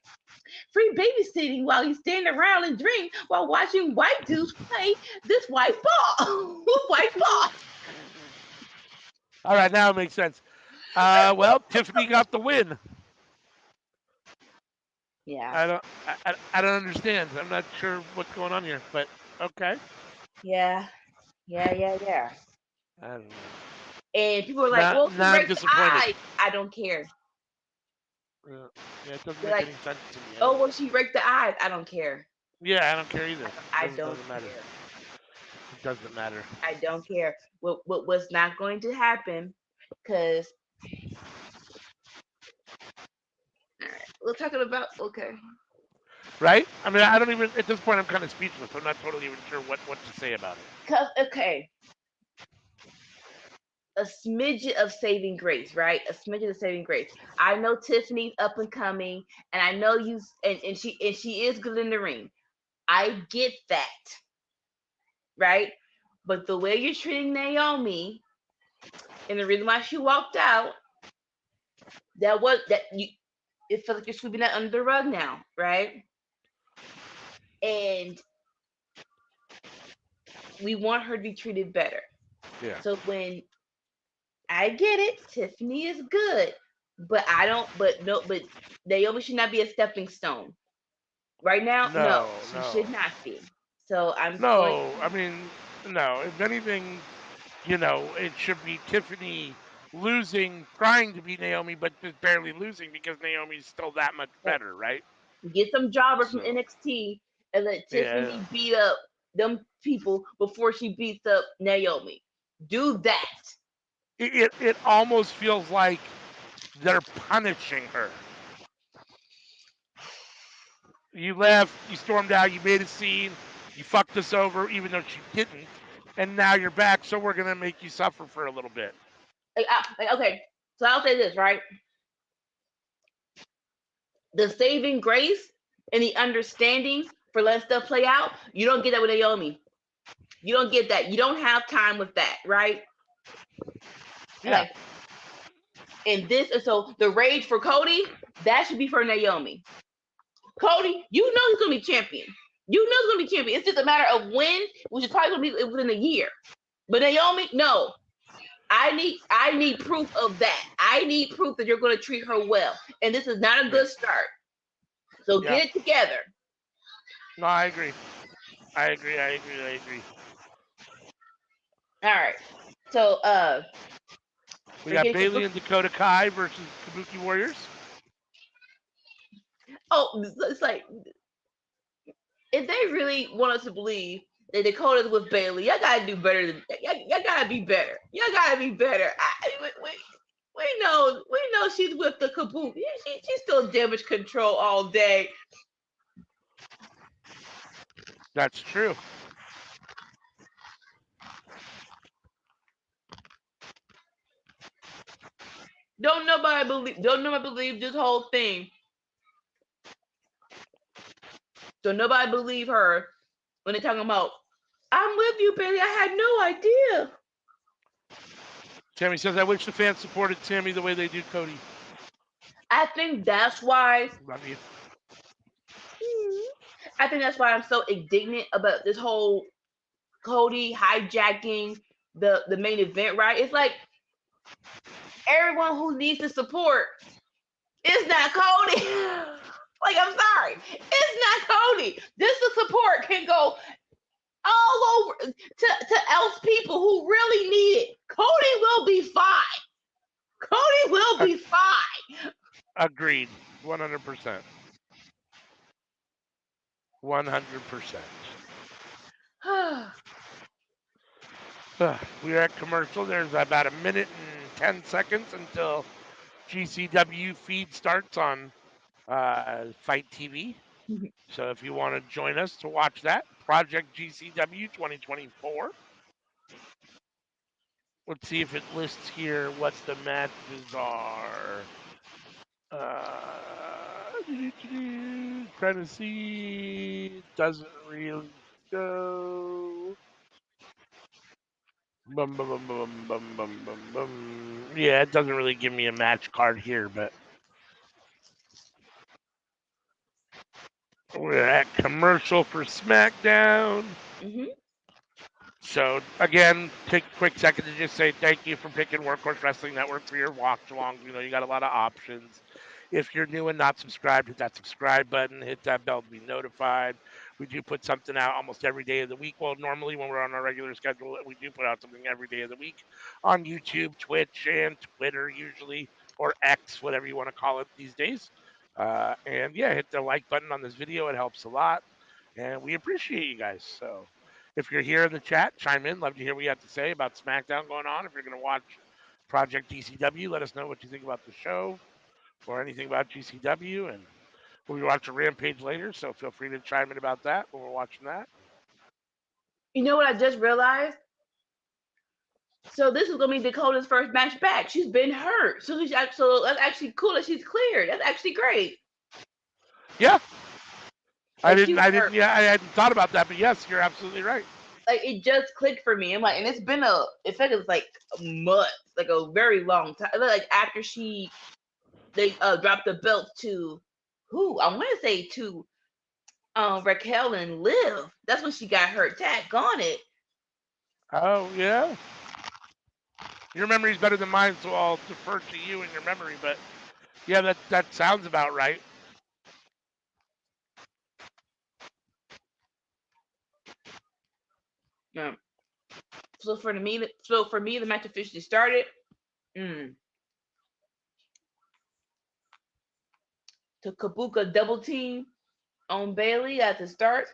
free babysitting while you stand around and drink while watching white dudes play this white ball, white ball. all right. Now it makes sense. Well, Tiffany got the win. Yeah, I don't understand. I'm not sure what's going on here, but okay. yeah, yeah. I don't know. And people are like, well, she Not raked the disappointed. eyes. I don't care. Yeah, it doesn't They're make like, any sense to me. oh, well, she raked the eyes. I don't care. Yeah, I don't care either. I It don't doesn't matter. care. It doesn't matter. I don't care. What's not going to happen? Because all right, we're talking about okay. Right? I mean, I don't even at this point. I'm kind of speechless. I'm not totally even sure what to say about it. Cause okay, a smidget of saving grace, right? A smidget of saving grace. I know Tiffany's up and coming, and I know you, and she is good in the ring. I get that, right? But the way you're treating Naomi and the reason why she walked out, that was that you. It feels like you're sweeping that under the rug now, right? And we want her to be treated better. Yeah. So when I get it, Tiffany is good, but I don't. But no, but Naomi should not be a stepping stone right now. No, No, she should no. not be. So I'm going. No, I mean, no. If anything, it should be Tiffany losing, trying to beat Naomi, but just barely losing because Naomi's still that much better, right? Get some jobbers from So, NXT and let yeah. Tiffany beat up them people before she beats up Naomi. Do that. It almost feels like they're punishing her. You left, you stormed out, you made a scene, you fucked us over, even though she didn't, and now you're back, so we're gonna make you suffer for a little bit. Okay, so I'll say this, right? The saving grace and the understanding for letting stuff play out, you don't get that with Naomi. You don't get that. You don't have time with that, right? Yeah, Okay. And this, and so the rage for Cody, that should be for Naomi. Cody, you know he's gonna be champion. You know he's gonna be champion. It's just a matter of when, which is probably gonna be within a year. But Naomi, no. I need proof of that. I need proof that you're gonna treat her well. And this is not a yeah, good start. So yeah. get it together. No, I agree. I agree. I agree. I agree. All right. So We got forget your Bailey book. and Dakota Kai versus Kabuki Warriors. Oh, it's like if they really want us to believe that Dakota's with Bailey, y'all gotta do better than y'all gotta be better. Y'all gotta be better. We know she's with the Kabuki. She's still damage control all day. That's true. Don't nobody believe this whole thing. Don't nobody believe her when they're talking about I'm with you, Bailey. I had no idea. Tammy says, I wish the fans supported Tammy the way they do Cody. I think that's why Love you. I think that's why I'm so indignant about this whole Cody hijacking the main event, right? It's like everyone who needs the support is not Cody. Like, I'm sorry, it's not Cody. This the support can go all over to else people who really need it. Cody will be fine. Cody will be fine. Agreed. 100%. 100%. We are at commercial. There's about a minute and 10 seconds until GCW feed starts on Fight TV. So if you want to join us to watch that, Project GCW 2024. Let's see if it lists here what the matches are. Trying to see. Doesn't really show. Bum, bum, bum, bum, bum, bum, bum, bum. Yeah, it doesn't really give me a match card here, but we're at commercial for SmackDown. Mm-hmm. So again, take a quick second to just say thank you for picking Workhorse Wrestling Network for your watch-alongs. You got a lot of options. If you're new and not subscribed, hit that subscribe button, hit that bell to be notified. We do put something out almost every day of the week. Well, normally when we're on our regular schedule, we do put out something every day of the week on YouTube, Twitch, and Twitter usually, or X, whatever you want to call it these days. And yeah, hit the like button on this video. It helps a lot. And we appreciate you guys. So if you're here in the chat, chime in. Love to hear what you have to say about SmackDown going on. If you're going to watch Project DCW, let us know what you think about the show or anything about GCW. And we'll be watching Rampage later, so feel free to chime in about that when we're watching that. You know what I just realized? So this is gonna be Dakota's first match back. She's been hurt, so so that's actually cool that she's cleared. That's actually great. Yeah. I Like didn't. she I hurt. didn't. Yeah, I hadn't thought about that, but yes, you're absolutely right. Like it just clicked for me. I'm like, and it's been it felt like it was like months, like a very long time. Like after they dropped the belt to who I want to say to Raquel and Liv. That's when she got hurt. Tag on it. Oh yeah. Your memory's better than mine, so I'll defer to you and your memory. But yeah, that sounds about right. Yeah. So for me, the match officially started. Mm. To Kabuka double team on Bailey at the start.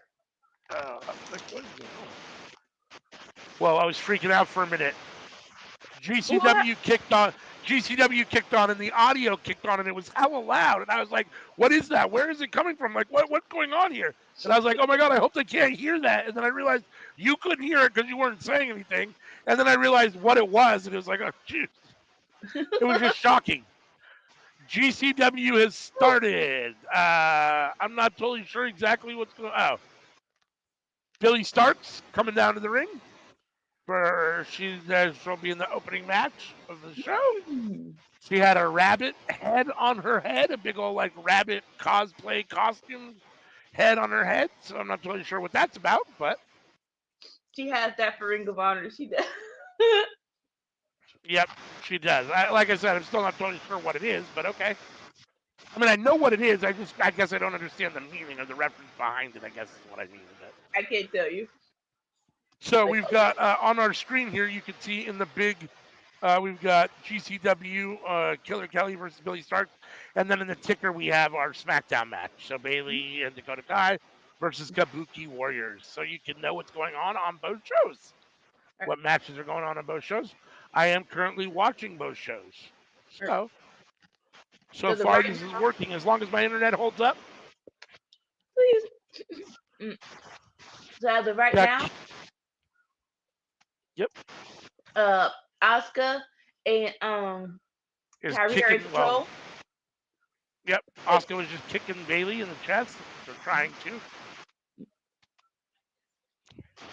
Well, I was freaking out for a minute. What? GCW kicked on. GCW kicked on, and the audio kicked on, and it was hella loud. And I was like, "What is that? Where is it coming from? Like, what's going on here?" And I was like, "Oh my god, I hope they can't hear that." And then I realized you couldn't hear it because you weren't saying anything. And then I realized what it was, and it was like, "Oh, jeez." It was just shocking. GCW has started. I'm not totally sure exactly what's going on. Oh, Billy Starks coming down to the ring. She'll be in the opening match of the show. She had a rabbit head on her head, a big old like rabbit cosplay costume head on her head. So I'm not totally sure what that's about, but She has that for Ring of Honor. She does. yep, she does. Like I said, I'm still not totally sure what it is, but okay. I mean, I know what it is. I guess I don't understand the meaning or the reference behind it. I guess is what I mean. But I can't tell you. so Like, we've got on our screen here, you can see in the big, we've got GCW Killer Kelly versus Billy Starks, and then in the ticker we have our SmackDown match. So Bailey and Dakota Kai versus Kabuki Warriors. So you can know what's going on both shows. What matches are going on both shows? I am currently watching both shows. So the far right this is working as long as my internet holds up. please. So as of right now, Yep. Asuka and Is Kyrie are in kicking well. control. Yep. Asuka was just kicking Bailey in the chest. They're trying to.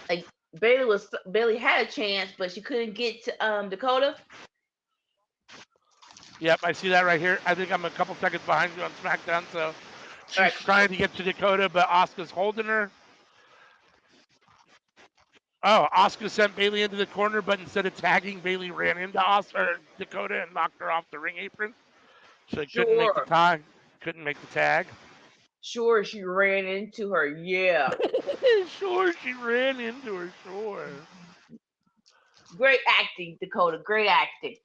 Like Bailey had a chance, but she couldn't get to Dakota. Yep, I see that right here. I think I'm a couple seconds behind you on SmackDown, so she's trying to get to Dakota, but Asuka's holding her. Oh, Asuka sent Bailey into the corner, but instead of tagging, Bailey ran into Dakota and knocked her off the ring apron. So he couldn't make the tag. Couldn't make the tag. Sure, she ran into her. Yeah. Sure, she ran into her. Sure. Great acting, Dakota. Great acting.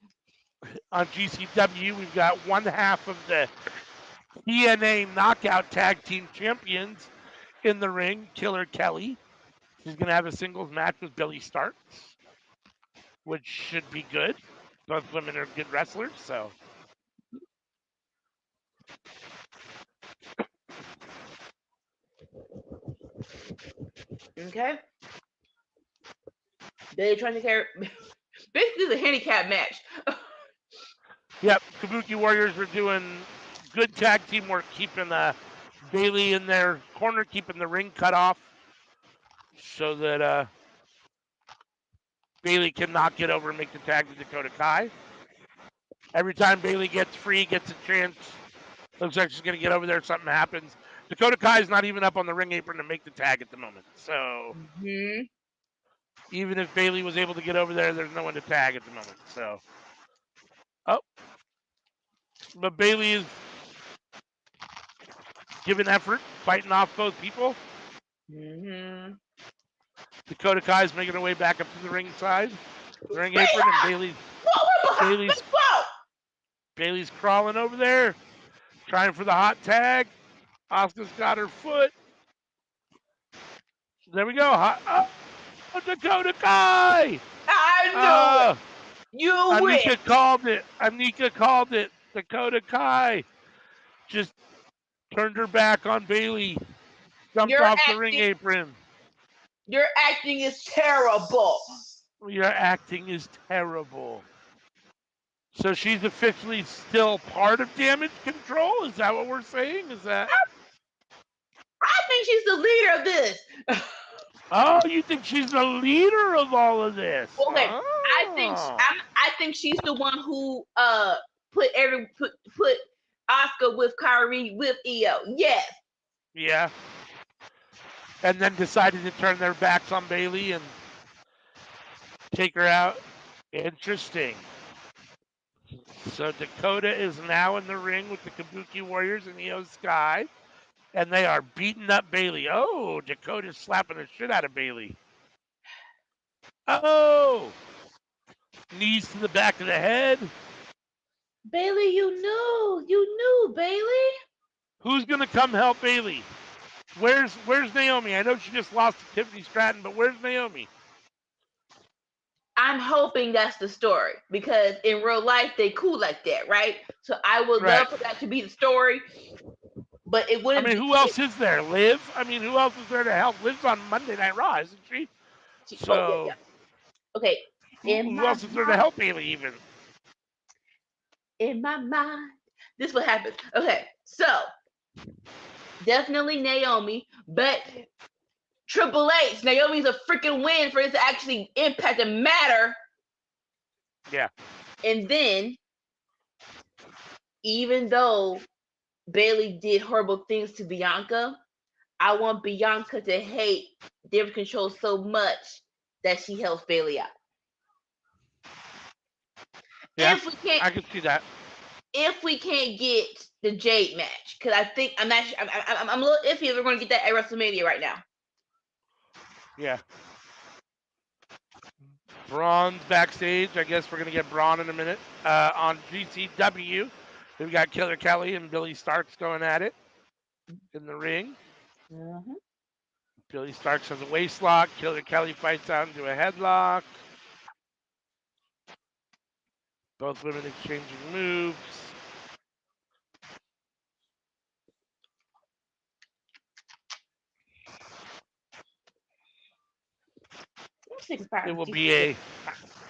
On GCW, we've got one half of the TNA Knockout Tag Team Champions in the ring, Killer Kelly. She's going to have a singles match with Billy Starks, which should be good. Both women are good wrestlers, so. Okay. They trying to carry. Basically, the handicap match. Yep, Kabuki Warriors are doing good tag team work, keeping Bailey in their corner, keeping the ring cut off so that Bailey cannot get over and make the tag to Dakota Kai. Every time Bailey gets free, gets a chance, looks like she's going to get over there, something happens. Dakota Kai is not even up on the ring apron to make the tag at the moment. So even if Bailey was able to get over there, there's no one to tag at the moment. So, but Bailey is giving effort, fighting off both people. Dakota Kai is making her way back up to the ring side, the ring apron, and Bailey's crawling over there, trying for the hot tag. Asuka's got her foot. There we go. Dakota Kai! I knew it. You Anika win. called it. Anika called it. Dakota Kai just turned her back on Bailey. Jumped off the ring apron. Your acting is terrible. Your acting is terrible. So she's officially still part of Damage Control? Is that what we're saying? Is that? I think she's the leader of this. Oh, you think she's the leader of all of this? Okay, Oh. I think she's the one who put Oscar with Kyrie with Io. Yes. Yeah. And then decided to turn their backs on Bailey and take her out. Interesting. So Dakota is now in the ring with the Kabuki Warriors and Io Sky, and they are beating up Bailey. Oh, Dakota's slapping the shit out of Bailey. Oh, knees to the back of the head. Bailey, you knew, Bailey. Who's gonna come help Bailey? Where's Naomi? I know she just lost to Tiffany Stratton, but where's Naomi? I'm hoping that's the story because in real life they cool like that, right? So I would Right. love for that to be the story, but it I wouldn't mean, be. who else is there? Liv? I mean, who else is there to help? Liv's on Monday Night Raw, isn't she? Oh yeah, So yeah. Okay. who else is there to help Bailey even? In my mind, this what happens. Okay, so definitely Naomi, but Triple H, Naomi's a freaking win for it to actually impact and matter. Yeah. And then, even though Bailey did horrible things to Bianca, I want Bianca to hate Damage Control so much that she helps Bailey out. Yeah, If we can't, I can see that. if we can't get the Jade match, because I think I'm not, I'm a little iffy if we're going to get that at WrestleMania right now. Yeah. Braun's backstage. I guess we're gonna get Braun in a minute. On GCW, we've got Killer Kelly and Billy Starks going at it in the ring. Mm-hmm. Billy Starks has a waist lock. Killer Kelly fights out into a headlock. Both women exchanging moves. It will be a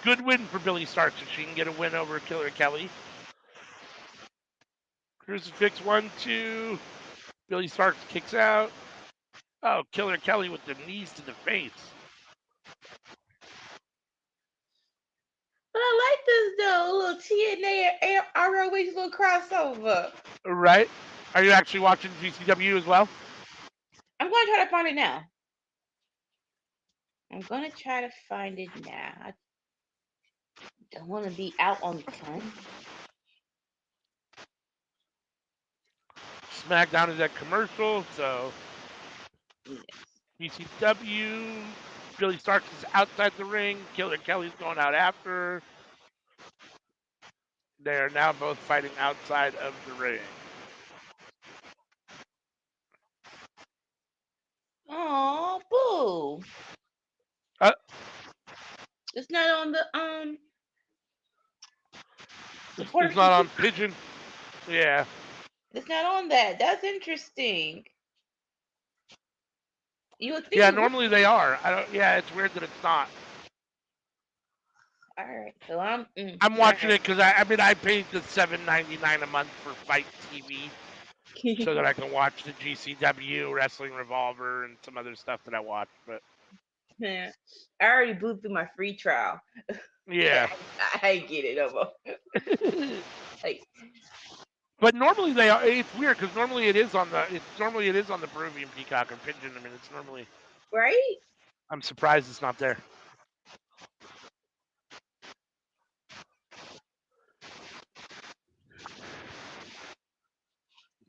good win for Billy Starks if she can get a win over Killer Kelly. Crucifix 1, 2. Billy Starks kicks out. Oh, Killer Kelly with the knees to the face. But I like this though, a little TNA ROH little crossover. Right? Are you actually watching GCW as well? I'm gonna try to find it now. I'm gonna try to find it now. I don't want to be out on the time. SmackDown is at commercial, so Yes. GCW. Billy Starks is outside the ring. Killer Kelly's going out after. They are now both fighting outside of the ring. Oh, boo! Uh, It's not on the it's not on Pigeon. Yeah. It's not on that. That's interesting. You would think Yeah, it would. normally they are. I don't. Yeah, it's weird that it's not. All right, so I'm. I'm All watching it because I paid the $7.99 a month for Fight TV so that I can watch the GCW, Wrestling Revolver, and some other stuff that I watch. But Man, I already blew through my free trial. yeah. I get it, no more. Like, But normally they are. It's weird because normally it is on the. Normally it is on the Peruvian Peacock or Pigeon. I mean, it's normally. right? I'm surprised it's not there.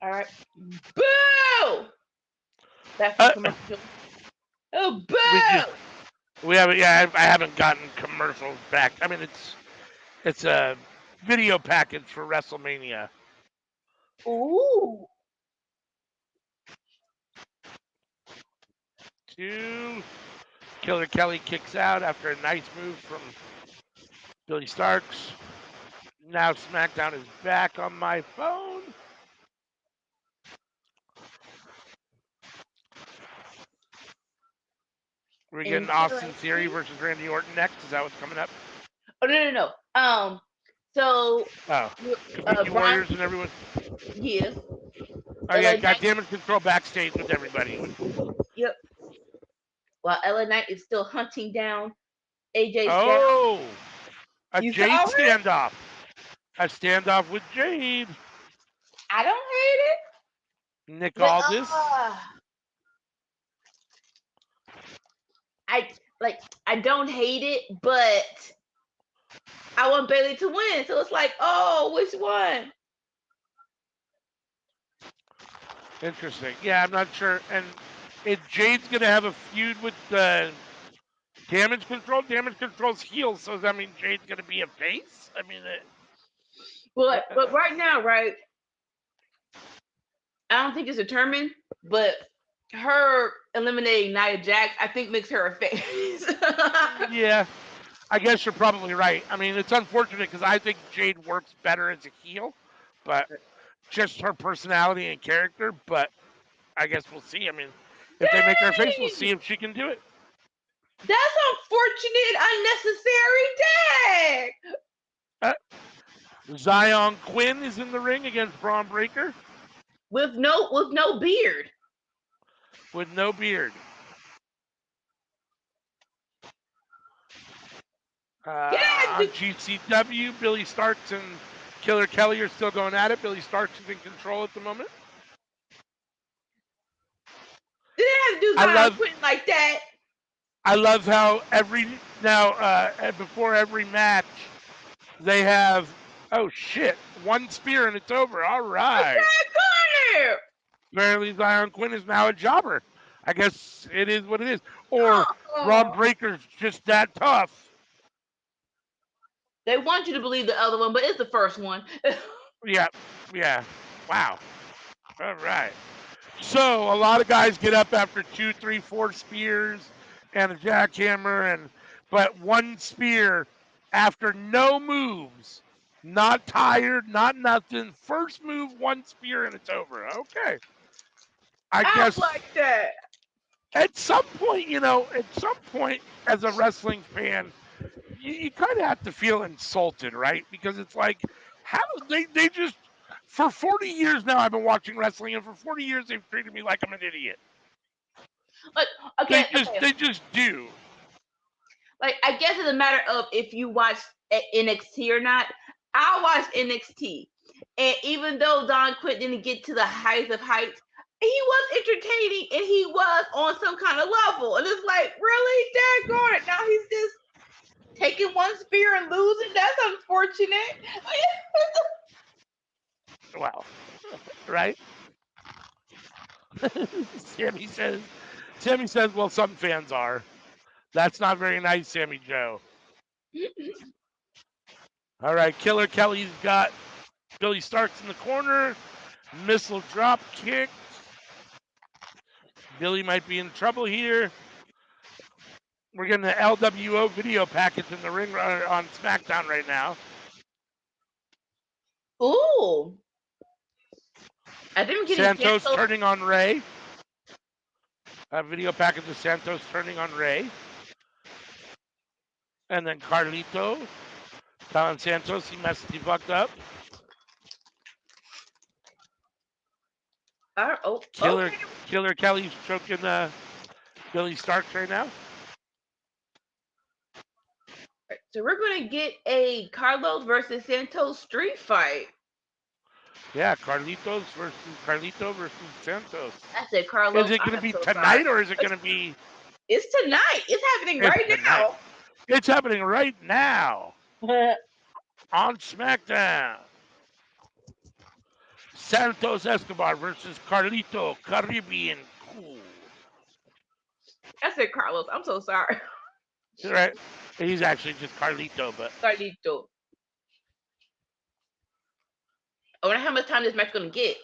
All right. Boo! That's the commercial. Oh, boo! We haven't. Yeah, I haven't gotten commercials back. I mean, it's a video package for WrestleMania. Ooh. 2. Killer Kelly kicks out after a nice move from Billy Starks. Now SmackDown is back on my phone. We're getting Austin Theory versus Randy Orton next. Is that what's coming up? Oh no. So Kabuki Warriors and everyone. Yes. Oh yeah, LA got Knight, damage control backstage with everybody. yep. While LA Knight is still hunting down AJ Styles. Oh, a You saw Jade it? standoff. A standoff with Jade. I don't hate it. Nick But Aldis. I don't hate it, but I want Bailey to win. So it's like, oh, which one? Interesting. Yeah, I'm not sure. And if Jade's gonna have a feud with Damage Control, Damage Control's heels. So does that mean Jade's gonna be a face? I mean, But right now, right? I don't think it's determined, but her eliminating Nia Jax, I think makes her a face. yeah. I guess you're probably right. I mean, it's unfortunate because I think Jade works better as a heel, but just her personality and character. But I guess we'll see. I mean, if they make her a face, we'll Dang! see if she can do it. That's unfortunate, unnecessary. Dang! Zion Quinn is in the ring against Braun Breaker With no beard. with no beard. On GCW, Billy Starks and Killer Kelly are still going at it. Billy Starks is in control at the moment. They didn't have to do Zion Quinn like that. I love how before every match they have one spear and it's over. All right. Apparently Zion Quinn is now a jobber. I guess it is what it is. Or Braun Breaker's just that tough. They want you to believe the other one, but it's the first one. Yeah. Wow. All right. So a lot of guys get up after 2, 3, 4 spears and a jackhammer, but one spear after no moves, not tired, not nothing. First move, one spear, and it's over. Okay. I guess like that. At some point, as a wrestling fan, you kind of have to feel insulted, right? Because it's like, how they just for 40 years now I've been watching wrestling, and for 40 years they've treated me like I'm an idiot. They just do. Like, I guess it's a matter of if you watch NXT or not. I watched NXT, and even though Don Quinn didn't get to the heights of heights, he was entertaining and he was on some kind of level. And it's like, really, daggone it! Now he's just taking one spear and losing. That's unfortunate. Wow, right? Sammy says, well, some fans are. That's not very nice, Sammy Joe. All right, Killer Kelly's got Billy Starks in the corner. Missile drop kick. Billy might be in trouble here. We're getting the LWO video package in the ring on SmackDown right now. Ooh. I think we're getting Santos turning on Ray. A video package of Santos turning on Ray. And then Carlito telling Santos he fucked up. Killer Kelly's choking Billy Starks right now. So we're going to get a Carlos versus Santos street fight. Yeah, Carlito versus Santos. I said Carlos. Is it going to be tonight or is it going to be? It's tonight. It's happening right now. It's happening right now on SmackDown. Santos Escobar versus Carlito Caribbean Cool. I said Carlos. I'm so sorry. Right. He's actually just Carlito, but Carlito. I wonder how much time this match gonna get.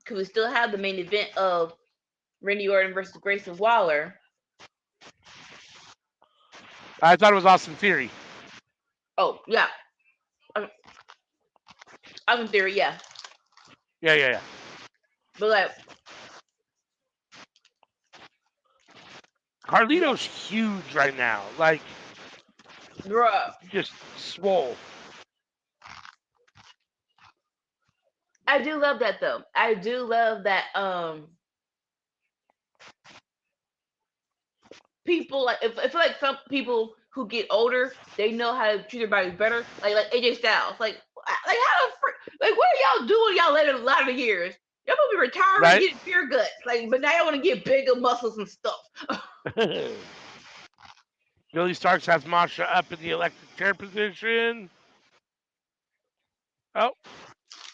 Cause we still have the main event of Randy Orton versus Grayson Waller. I thought it was Austin Theory. Oh yeah, Austin Theory, yeah. Yeah. But like, Carlito's huge right now. Like, bruh, just swole. I do love that though. I do love that people like if I feel like some people who get older, they know how to treat their bodies better. Like AJ Styles. Like how the like what are y'all doing y'all later a lot of years? Y'all supposed to be retiring and Right? getting pure guts. Like but now y'all want to get bigger muscles and stuff. Billy Starks has Masha up in the electric chair position. Oh,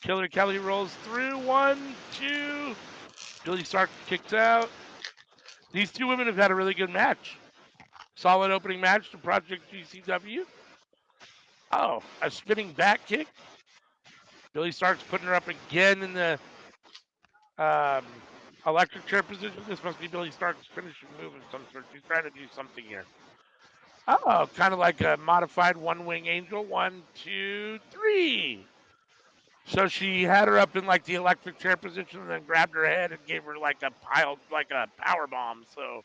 Killer Kelly rolls through. 1, 2. Billy Starks kicks out. These two women have had a really good match. Solid opening match to Project GCW. Oh, a spinning back kick. Billy Starks putting her up again in the electric chair position. This must be Billy Starks' finishing move of some sort. She's trying to do something here. Oh, kind of like a modified one wing angel. 1, 2, 3. So she had her up in like the electric chair position and then grabbed her head and gave her like a power bomb. So,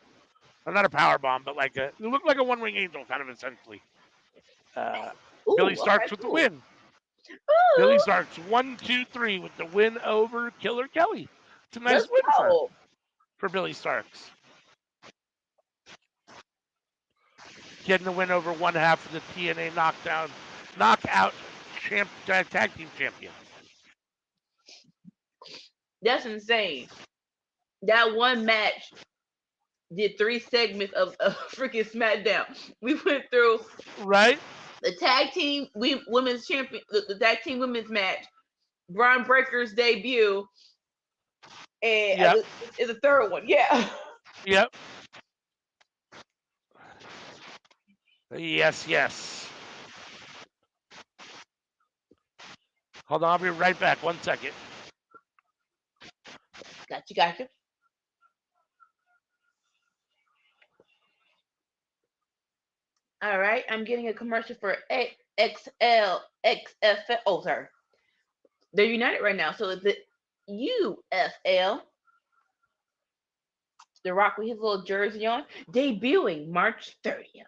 or not a power bomb, but it looked like a one wing angel, kind of essentially. Uh, Billy Ooh, okay, Starks with the cool. win. Billy Ooh, Starks 1, 2, 3 with the win over Killer Kelly. It's a nice let's win go. for Billy Starks. Getting the win over one half of the TNA knockout tag team champions. That's insane. That one match did 3 segments of freaking SmackDown. We went through Right? the tag team women's champion, the tag team women's match, Braun Breaker's debut, and Yep. is the third one. Yeah. Yep. Yes, yes. Hold on, I'll be right back. 1 second. Gotcha. All right, I'm getting a commercial for XFL. Oh, sorry. They're united right now, so it's the UFL. The Rock with his little jersey on, debuting March 30th.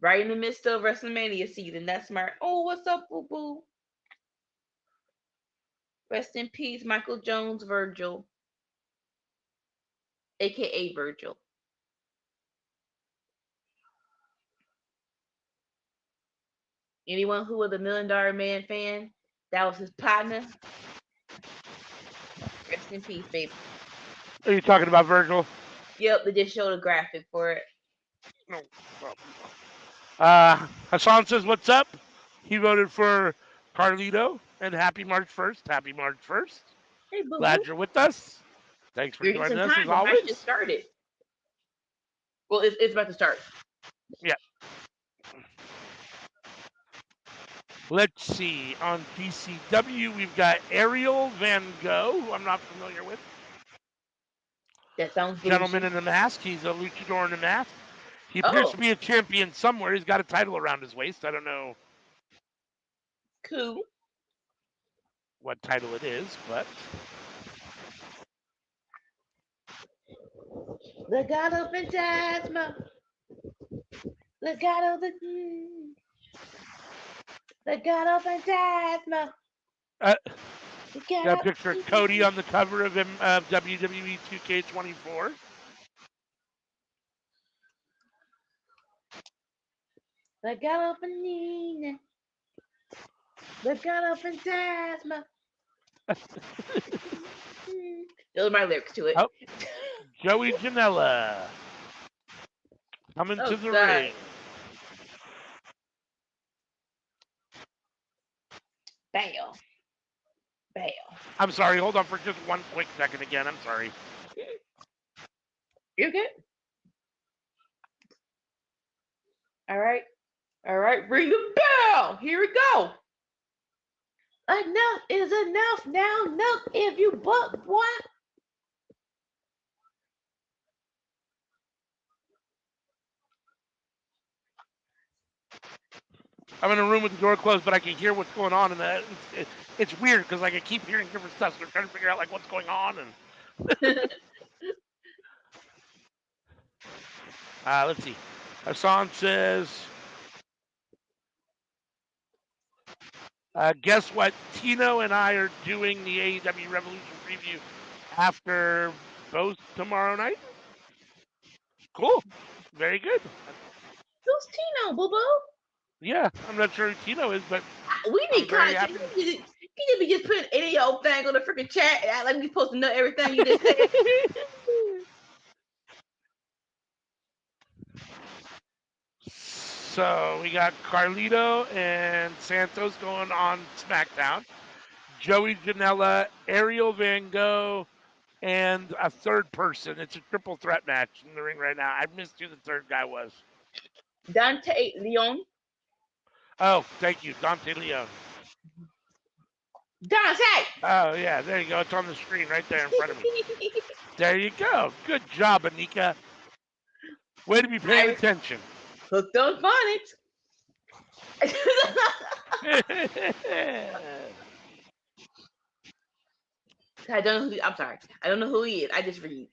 Right in the midst of WrestleMania season. That's smart. Oh, what's up, boo boo? Rest in peace, Michael Jones Virgil, aka Virgil. Anyone who was a $1 Million Man fan, that was his partner. Rest in peace, baby. Are you talking about Virgil? Yep, they just showed a graphic for it. No Hassan says, "What's up?" He voted for Carlito, and happy March 1st. Happy March 1st. Hey, boo boo. Glad you're with us. Thanks for You're just joining in us as time. The match just always. started. Well, it's about to start. Yeah. Let's see. On DCW, we've got Ariel Van Gogh, who I'm not familiar with. That sounds Gentleman bougie. in the mask. He's a luchador in the mask. He appears Oh, to be a champion somewhere. He's got a title around his waist. I don't know cool. what title it is, but The God of Phantasma. The God of the God of Phantasma. uh, The God got a of picture of Cody on the cover of WWE 2K24. the God of Panini. The God of Phantasma. Those are my lyrics to it. Oh, Joey Janela coming Oh, to the sorry. ring. Bam. Bam. I'm sorry. Hold on for just one quick second again. I'm sorry. You're good. All right. All right. Ring the bell. Here we go. Enough is enough now. Enough if you buck, boy. I'm in a room with the door closed, but I can hear what's going on, and it's weird because I keep hearing different stuff. So I'm trying to figure out what's going on. And let's see. Hassan says, Guess what? Tino and I are doing the AEW Revolution preview after both tomorrow night. Cool. Very good. Who's Tino, boo boo? Yeah, I'm not sure who Tino is, but We I'm need very content. happy. You need to be just putting any old thing on the freaking chat and act like we supposed to know everything you just said. So we got Carlito and Santos going on SmackDown. Joey Janela, Ariel Van Gogh, and a third person. It's a triple threat match in the ring right now. I missed who the third guy was. Dante Leon. Oh, thank you, Dante Leon. Dante! Oh, yeah, there you go. It's on the screen right there in front of me. There you go. Good job, Anika. Way to be paying attention. Hooked on phonics. I don't know who. I'm sorry. I don't know who he is. I just read.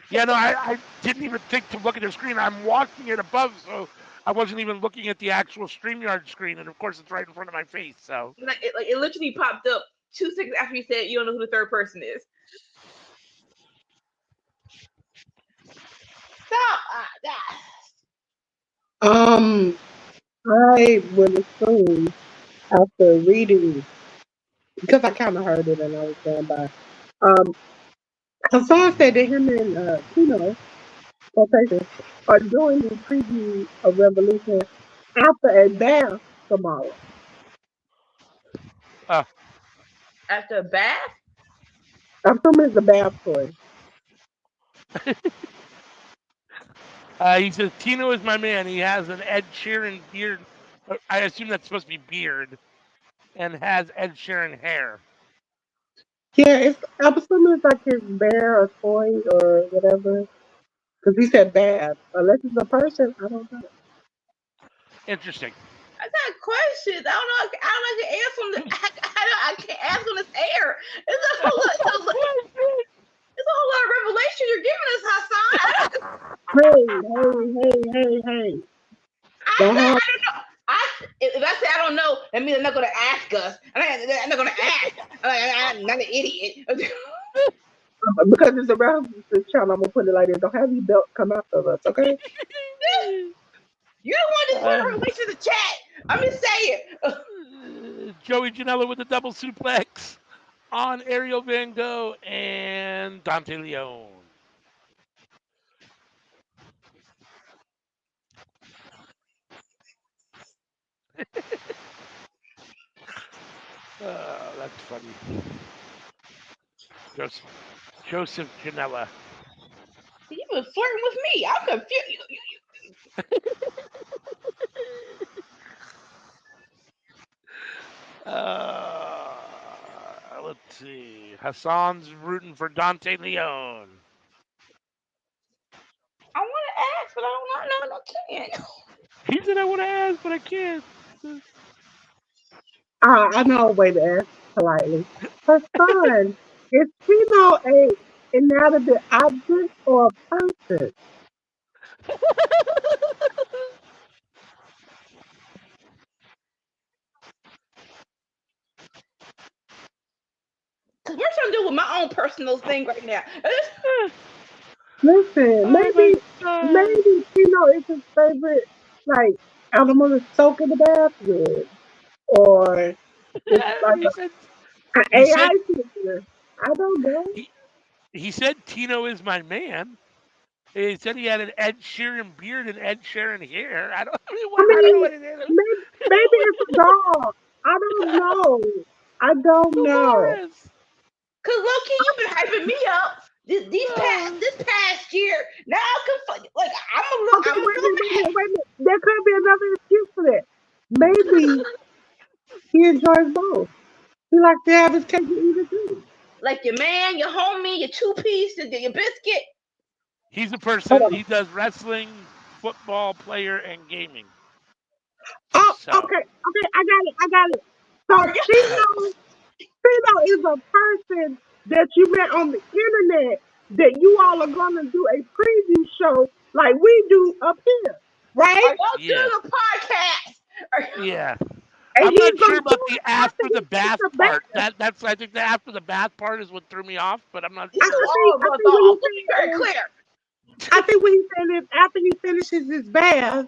Yeah, no, I didn't even think to look at the screen. I'm watching it above, so I wasn't even looking at the actual StreamYard screen. And of course, it's right in front of my face. So it literally popped up 2 seconds after you said you don't know who the third person is. Stop! I would assume after reading, because I kind of heard it and I was going by. Hassan said that him and Tino are doing the preview of Revolution after a bath tomorrow. After a bath? I'm assuming it's a bath story. he says Tino is my man. He has an Ed Sheeran beard. I assume that's supposed to be beard, and has Ed Sheeran hair. Yeah, I'm assuming it's like his bear or toy or whatever. Because he said bath. Unless it's a person, I don't know. Interesting. I got questions. I don't know. I don't know if I can answer on the. I can't ask on this air. It's a whole lot. It's a whole lot of revelation you're giving us, Hey. Hassan. I don't know. If I say I don't know, that means they're not going to ask us. I'm not going to ask. I'm not an idiot. Because it's a reference channel, I'm gonna put it like this. Don't have you belt come after us, okay? You don't want to put a relation to the chat. I'm just saying. Joey Janela with the double suplex on Ariel Van Gogh and Dante Leon. That's funny. Joseph Janela. You been flirting with me. I'm confused. Let's see. Hassan's rooting for Dante Leon. I want to ask, but I don't know. I can't. He said I want to ask, but I can't. I know a way to ask politely. Hassan, is Tino a inanimate object or a person? Because we're trying to do with my own personal thing right now. Listen, maybe Tino is his favorite like animal to soak in the bath with. Or it's like an AI figure. I don't know. He said Tino is my man. He said he had an Ed Sheeran beard and Ed Sheeran hair. I don't know what it is. Maybe it's a dog. I don't know. I don't know. Because low-key, you've been hyping me up this past year. Now I'm like Wait a minute. There could be another excuse for that. Maybe he enjoys both. He likes to have his cake and eat it too. Like your man, your homie, your two-piece, your biscuit. He's a person. He does wrestling, football player, and gaming. Oh, so. Okay. I got it. So Tino is a person that you met on the internet that you all are gonna do a preview show like we do up here, right? Are y'all doing a podcast? Yeah. And I'm not he's sure gonna about do the it after after the he takes bath a part. bath. That's I think the after the bath part is what threw me off, but I'm not This sure. is all I about think what thought. he's Let's be very saying is, clear. I think what he's saying is after he finishes his bath,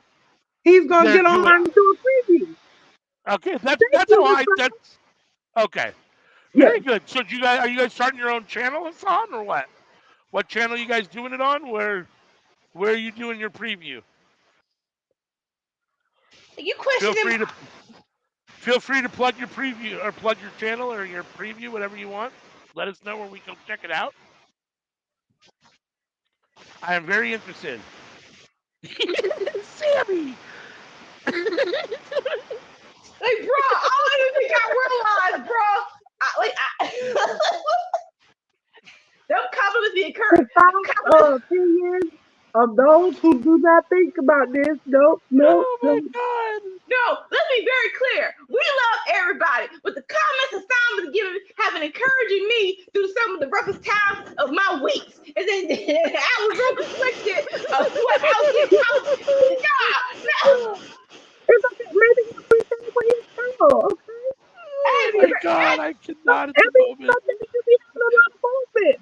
he's gonna They're get doing online and do a preview. okay. Thank That's you, how I. Hassan. That's okay. Yeah. Very good. So are you guys starting your own channel, Hassan, or what? What channel are you guys doing it on? Where are you doing your preview? You question him. Feel free to plug your preview or plug your channel or your preview, whatever you want. Let us know where we can check it out. I am very interested. Sammy! Like, bro, I don't even think I realized, bro. Them compliments be encouraged. Without opinions of those who do not think about this, nope. Oh my God! No, let's be very clear. We love everybody, but the comments and sound giving have been encouraging me through some of the roughest times of my weeks. And then I was real conflicted of what I was getting. No. It's okay. Maybe you appreciate what he's saying, okay? Oh my God! I cannot at the moment. Something you be having a lot of movement.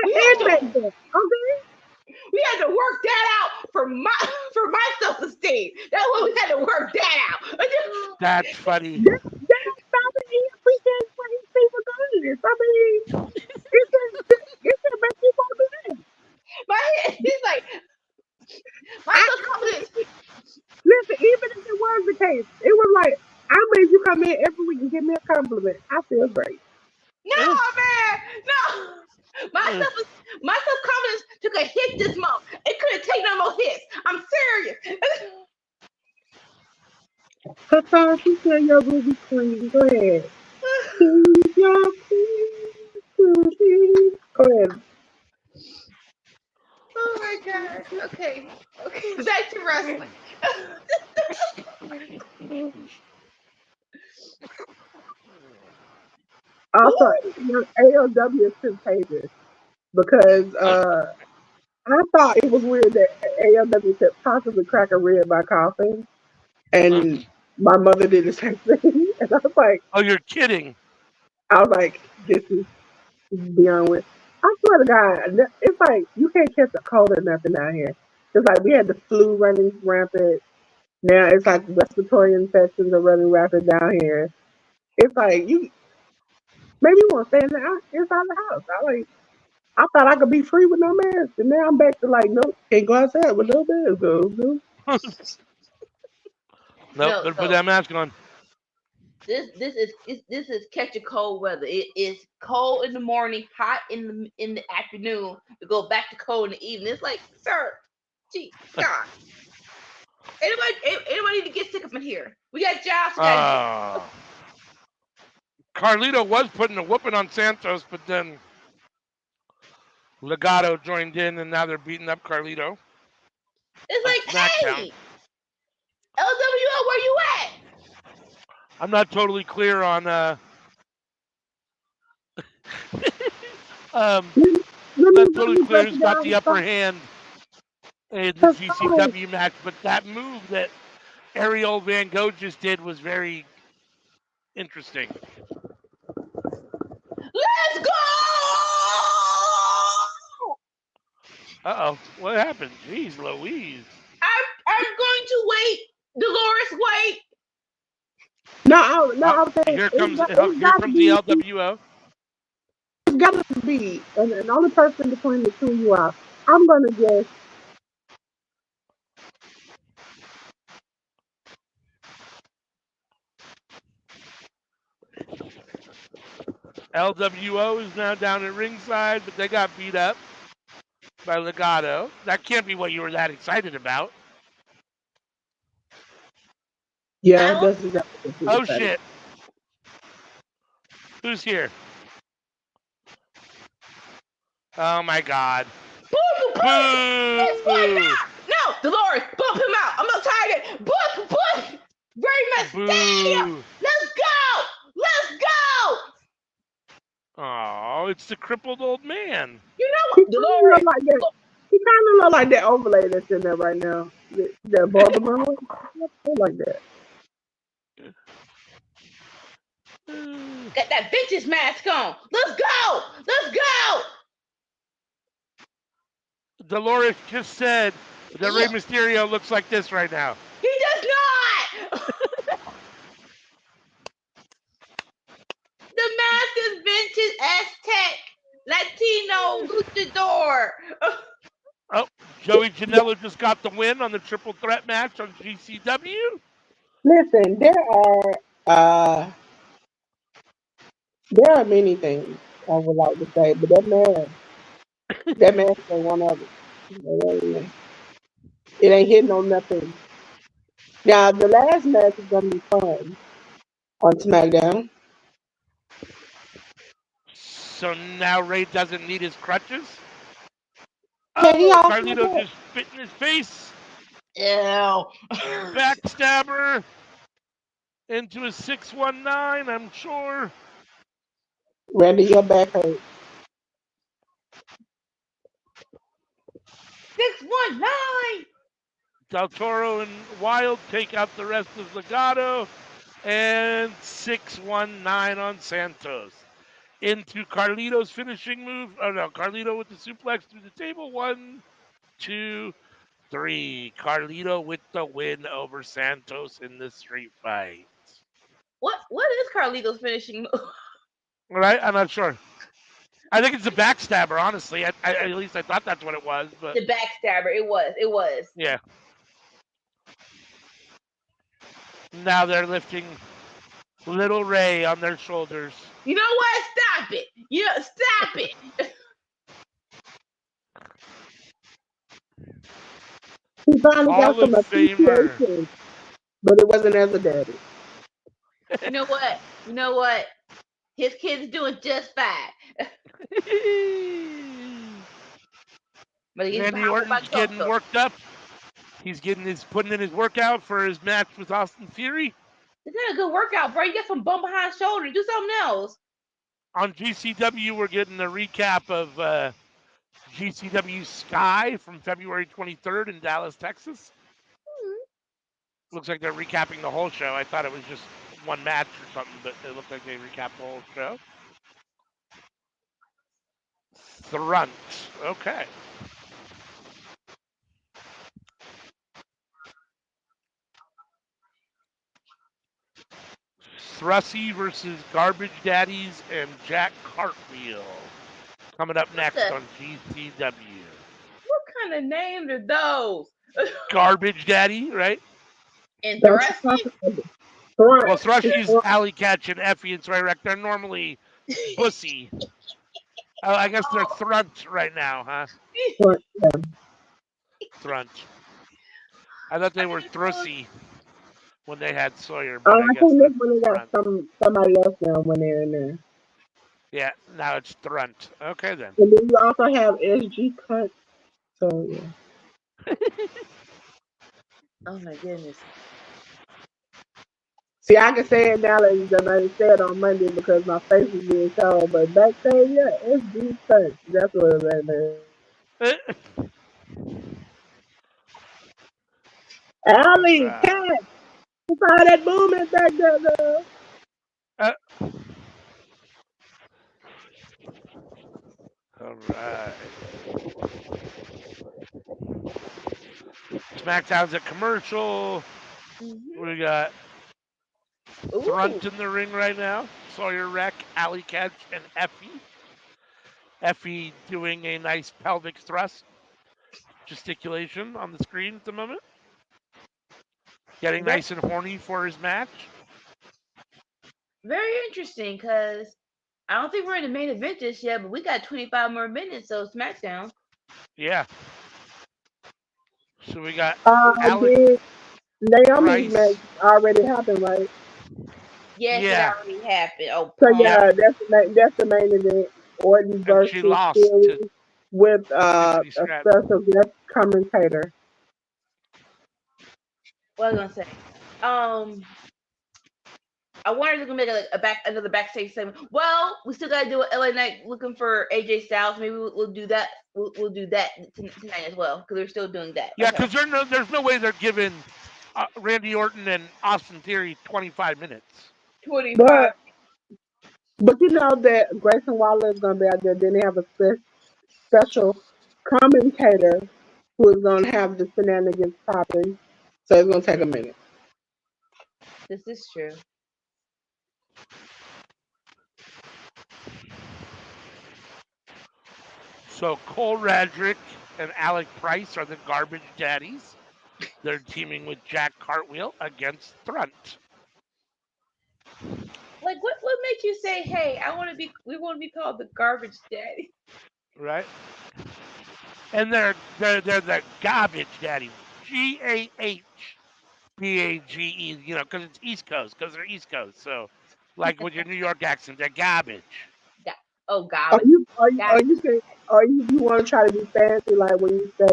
we had to Okay? we had to work that out for my self-esteem. That's what we had to work that out. That's funny. That's something he appreciates what he sees regardless. I mean, it's just make you want to do He's like my self-confidence. Listen, even if it was the case, it was like, I made you come in every week and give me a compliment. I feel great. No, man, no. My self-confidence took a hit this month. It couldn't take no more hits. I'm serious. Hassan, you tell your Ruby Queen. Go ahead. Keep your queen. Go ahead. Oh my God. Okay. Back to wrestling. Also, AOW is 2 pages because I thought it was weird that AOW could possibly crack a rib by coughing, and my mother did the same thing, and Oh, you're kidding! I was like, this is beyond with. I swear to God, it's like you can't catch a cold or nothing out here. It's like we had the flu running rampant. Now it's like respiratory infections are running rapid down here. It's like you maybe you want to stay inside the house. I thought I could be free with no mask, and now I'm back to like, nope, can't go outside with no mask. Nope, better put that mask on. This is catch a cold weather. It is cold in the morning, hot in the afternoon, to go back to cold in the evening. It's like, sir, gee, God. Anybody need to get sick up in here? We got jobs. Carlito was putting a whooping on Santos, but then Legato joined in, and now they're beating up Carlito. It's like, Smackdown. hey, LWO, where you at? I'm not totally clear on not totally clear who's got the upper hand in the GCW match, but that move that Ariel Van Gogh just did was very interesting. Let's go! Uh-oh, what happened? Jeez Louise. I'm going to wait. Dolores, wait. No, I'm saying here comes the LWO. It's got to be, and the only person between the two of you are, I'm gonna guess. LWO is now down at ringside, but they got beat up by Legato. That can't be what you were that excited about. Yeah, that's exactly. Oh shit! Who's here? Oh my God! Boo! No, Dolores, bump him out. I'm not tired of it. Bump. Very Mysterio. Let's go. Oh, it's the crippled old man. You know what, Dolores? He kind of look like that overlay that's in there right now. That Baltimore like that. Got that vintage mask on. Let's go. Let's go. Dolores just said that Rey Mysterio looks like this right now. He does not. The mask is vintage Aztec, Latino, luchador. Oh, Joey Janela just got the win on the triple threat match on GCW. Listen, there are many things I would like to say, but that man is one of it. It ain't hitting on nothing. Now the last match is gonna be fun on SmackDown. So now Ray doesn't need his crutches. Can he Oh, also Carlito just spit in his face. Ew. Backstabber into a 619, I'm sure. Randy, your back hurt. 619. Del Toro and Wild take out the rest of Legado. And 619 on Santos. Into Carlito's finishing move. Oh no, Carlito with the suplex through the table. 1, 2, 3. Carlito with the win over Santos in the street fight. What is Carlito's finishing move? All right, I'm not sure. I think it's a backstabber, honestly. At least I thought that's what it was. But The backstabber. It was. Yeah. Now they're lifting little Ray on their shoulders. You know what? Stop it. Stop it. He finally got Hall some of Famer. appreciation, but it wasn't as a daddy. You know what? His kid's doing just fine. But Randy Orton's getting worked up. He's putting in his workout for his match with Austin Theory. It's not a good workout, bro. You got some bum behind shoulder. Do something else. On GCW, we're getting a recap of GCW Sky from February 23rd in Dallas, Texas. Looks like they're recapping the whole show. I thought it was just one match or something, but it looked like they recapped the whole show. Thrunt. Okay. Thrussie versus Garbage Daddies and Jack Cartwheel. Coming up next on GCW. What kind of names are those? Garbage Daddy, right? And Thrussie? Well, Thrussie's Alley Catch and Effie and Soyrek. They're normally Bussy. I guess they're Thrunt right now, huh? Thrunt. I thought they were Thrussy when they had Sawyer, but I guess think this one got somebody else now when they're in there. Yeah, now it's Thrunt. Okay, then. And then you also have SG Cut. So, yeah. Oh, my goodness. See, I can say it now than I said on Monday because my face is being cold. But backstage, yeah, SG Cut. That's what it was, man. Allie, Cat. You saw that movement back there, girl. All right. SmackDown's a commercial. We got Thrunt in the ring right now. Sawyer Wreck, Alley Catch, and Effie. Effie doing a nice pelvic thrust gesticulation on the screen at the moment. Getting nice and horny for his match. Very interesting, because I don't think we're in the main event just yet, but we got 25 more minutes, so SmackDown. Yeah. So we got Naomi's match already happened, right? Yes, it already happened. Oh, so yeah, that's the main event. Orton versus Theory with a special guest commentator. What was I gonna say? I wonder if they're gonna make another backstage segment. Well, we still gotta do an LA Knight looking for AJ Styles. Maybe we'll do that. We'll do that tonight as well because they're still doing that. Yeah, because there's no way they're giving Randy Orton and Austin Theory 25 minutes. 25. But you know that Grayson Waller is gonna be out there. Then they have a special commentator who is gonna have the shenanigans popping. So it's gonna take a minute. This is true. So Cole Radrick and Alec Price are the garbage daddies. They're teaming with Jack Cartwheel against Thrunt. Like, what makes you say, "Hey, we want to be called the garbage daddy"? Right? And they're the garbage daddies. GAHBAGE. You know, because it's East Coast, because they're East Coast. So, like with your New York accent, they're garbage. Oh, Are garbage. you are you are Garbage. you say are you want to try to be fancy like when you say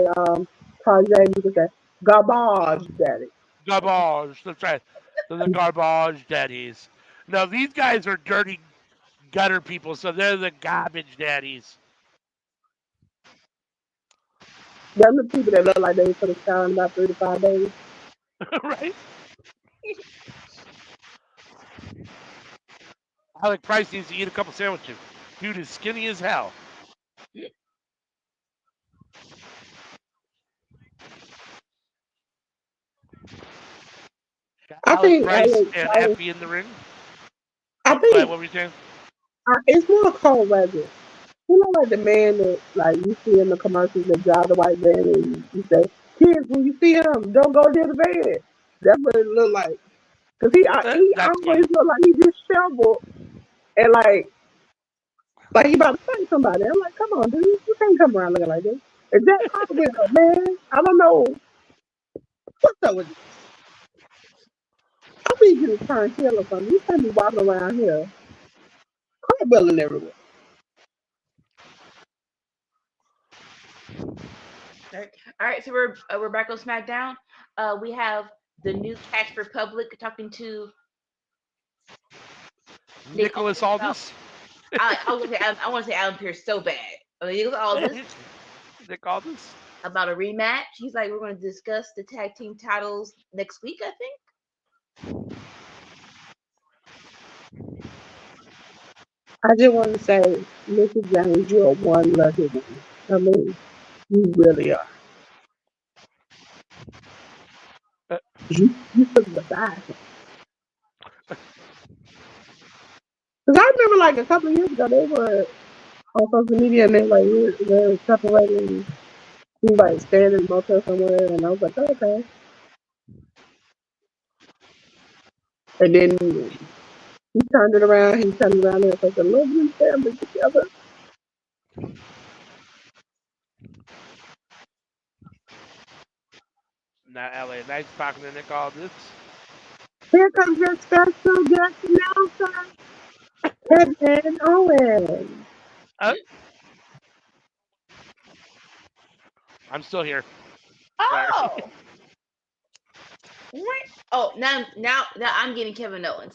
Tajay, you can say garbage daddy. Garbage. That's right. They're the garbage daddies. No, these guys are dirty gutter people, so they're the garbage daddies. Them the people that look like they put a shower in about 3 to 5 days. Right? Alec Price needs to eat a couple sandwiches. Dude is skinny as hell. I Alec think Price Alex and Price, Effie in the ring. I Oh, go ahead. think What were you saying? it's more cold weather. You know, like the man that like you see in the commercials that drive the white van and you say, kids, when you see him, don't go near the van. That's what it look like. Cause he That's always funny. look like he disheveled and like he about to fight somebody. I'm like, come on, dude, you can't come around looking like this. Is that Cartwheel, man? I don't know what's up with this. I need you to turn heel or something. You can't be walking around here cartwheeling everywhere. All right, so we're back on SmackDown. We have the new Cash Republic talking to Nicholas about. Aldis. I want to say Alan Pierce so bad. I mean, all this Nick Aldis. about a rematch. He's like, we're going to discuss the tag team titles next week, I think. I just want to say, Mickey James, you're one lucky one. I mean, you really are. Uh, You took the side. Because I remember like a couple of years ago, they were on social media and they like, we're separating. He like staying in a motel somewhere, and I was like, oh, okay. And then he turned it around. He turned it around and it's like a lovely family together. Now, LA Knights talking to Nick Aldis. Here comes your special guest announcer, Kevin Owens. Uh, I'm still here. Sorry. Oh, what? Oh, now I'm getting Kevin Owens.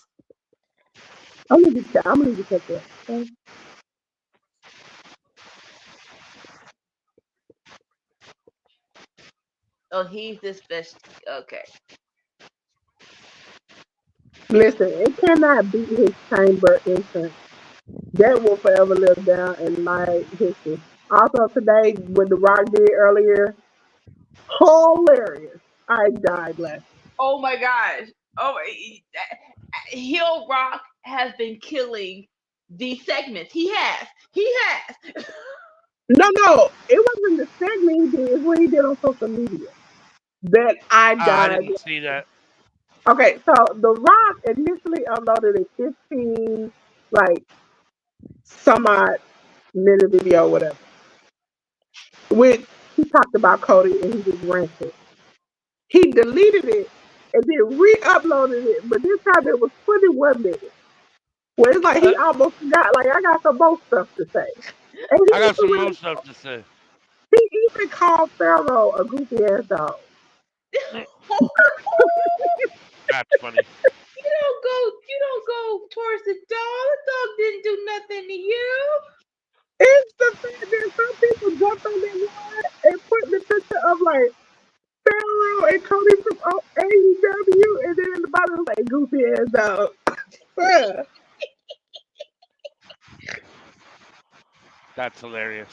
I'm gonna get check that. Okay? Oh, he's this best. Okay. Listen, it cannot beat his chamber entrance. That will forever live down in my history. Also today, what The Rock did earlier, hilarious. I died laughing. Oh my gosh. Oh, Heel Rock has been killing these segments. He has. He has. No, it wasn't the segment he did. It's what he did on social media that I I died. didn't see that. Okay, so The Rock initially uploaded a 15, like, some odd minute video, or whatever, which he talked about Cody and he just ranted. He deleted it and then re-uploaded it, but this time it was 21 minutes. Where it's like he Uh, almost forgot, like, I got some more stuff to say. And I got some more stuff to say. he even called Pharaoh a goofy ass dog. That's funny. You don't go towards the dog. The dog didn't do nothing to you. It's the fact that some people jumped on that line and put the picture of like Pharaoh and Cody from AEW, and then in the bottom was like goofy ass dog. Bruh. That's hilarious.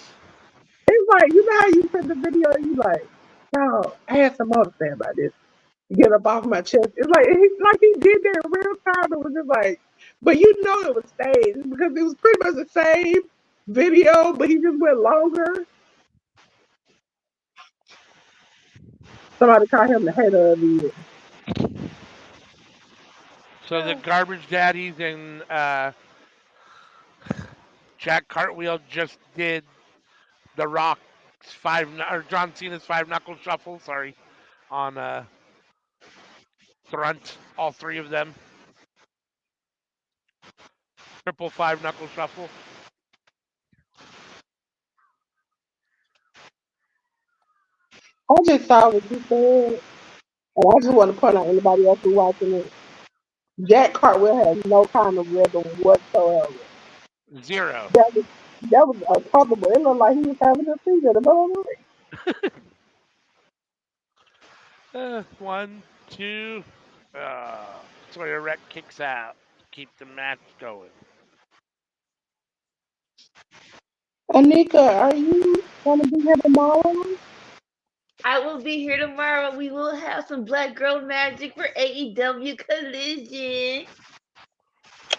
It's like, you know how you send the video and you like, no, I had some more to say about this. Get up off my chest. It's like he did that in real time. It was just like, but you know it was staged because it was pretty much the same video, but he just went longer. Somebody called him the hater of the year. So the Garbage Daddies and Jack Cartwheel just did the Rock's or John Cena's five knuckle shuffle. Sorry, on Thrunt, all three of them. Triple five knuckle shuffle. I just saw what you said, and I just want to point out anybody else who's watching it. Jack Cartwheel has no kind of rhythm whatsoever. Zero. That was uncomfortable. It looked like he was having a seizure. The middle of the One, two. Sawyer Wreck kicks out to keep the match going. Anika, are you gonna be here tomorrow? I will be here tomorrow. We will have some Black Girl Magic for AEW Collision.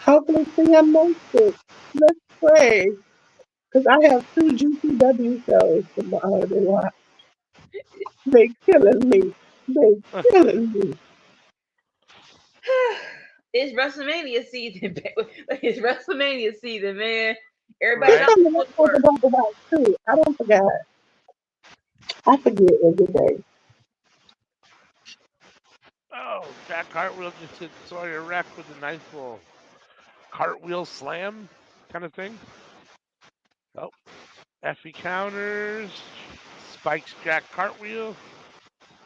Hopefully see him next week. Let's pray. Because I have two GCW shows tomorrow to watch. They killing me. They killing me. It's WrestleMania season. It's WrestleMania season, man. Everybody's It's Right? off something to else to work. talk about too. I don't forget. I forget every day. Oh, Jack Cartwheel just hit Sawyer Wreck with a nice little cartwheel slam kind of thing. Oh, Effie counters. Spikes Jack Cartwheel.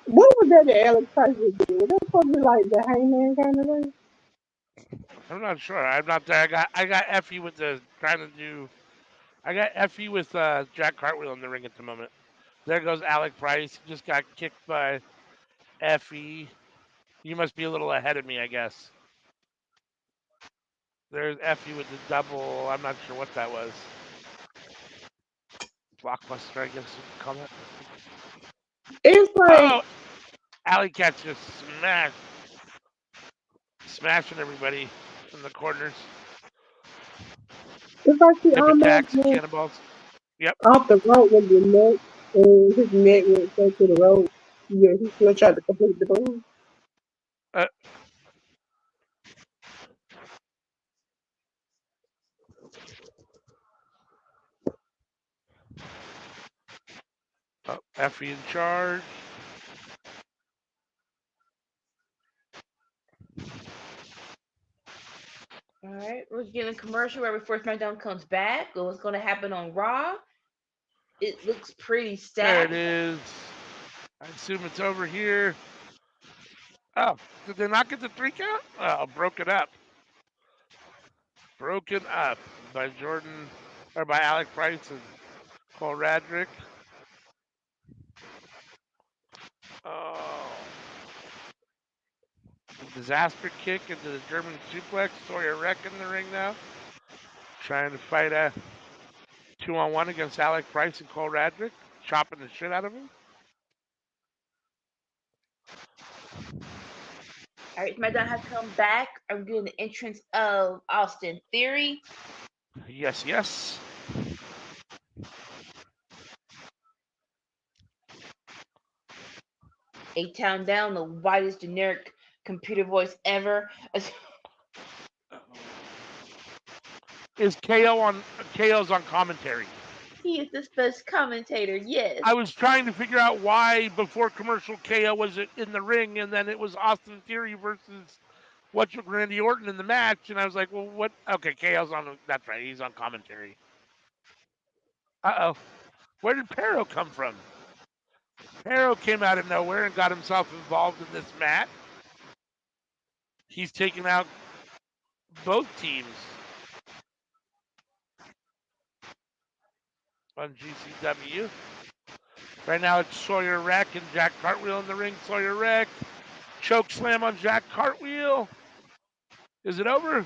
What was that Alex Price was doing? Was that supposed to be like the hangman kind of thing? I'm not sure. I'm not there. I got Effie with the trying to do. I got Effie with Jack Cartwheel in the ring at the moment. There goes Alec Price. He just got kicked by Effie. You must be a little ahead of me, I guess. There's Effie with the double. I'm not sure what that was. Blockbuster, I guess you could call it. It's like Oh, Alley Cat just smashing everybody from the corners. he Hip almost attacks, went cannonballs. Yep. off the rope with the neck, and his neck went straight to the rope. Yeah, he still tried to complete the move. Uh, Effie in charge. All right, we're getting a commercial right before SmackDown comes back. What's going to happen on Raw? It looks pretty There it stacked. is. I assume it's over here. Oh, did they not get the 3 count? Oh, broken up. Broken up by Jordan, or by Alec Price and Cole Radrick. Oh. Disaster kick into the German suplex. Sawyer Wreck in the ring now. Trying to fight a 2-on-1 against Alec Price and Cole Radrick. Chopping the shit out of him. All right, SmackDown has come back. I'm getting the entrance of Austin Theory. Yes, yes. A-Town Down, the widest generic computer voice ever. Is KO's on commentary? He is the special commentator, yes. I was trying to figure out why before commercial KO was in the ring and then it was Austin Theory versus Randy Orton in the match, and I was like, well, what? Okay, KO's on. That's right, he's on commentary. Uh oh, where did Perro come from? Perro came out of nowhere and got himself involved in this match. He's taken out both teams on GCW. Right now it's Sawyer Wreck and Jack Cartwheel in the ring. Sawyer Wreck, choke slam on Jack Cartwheel. Is it over?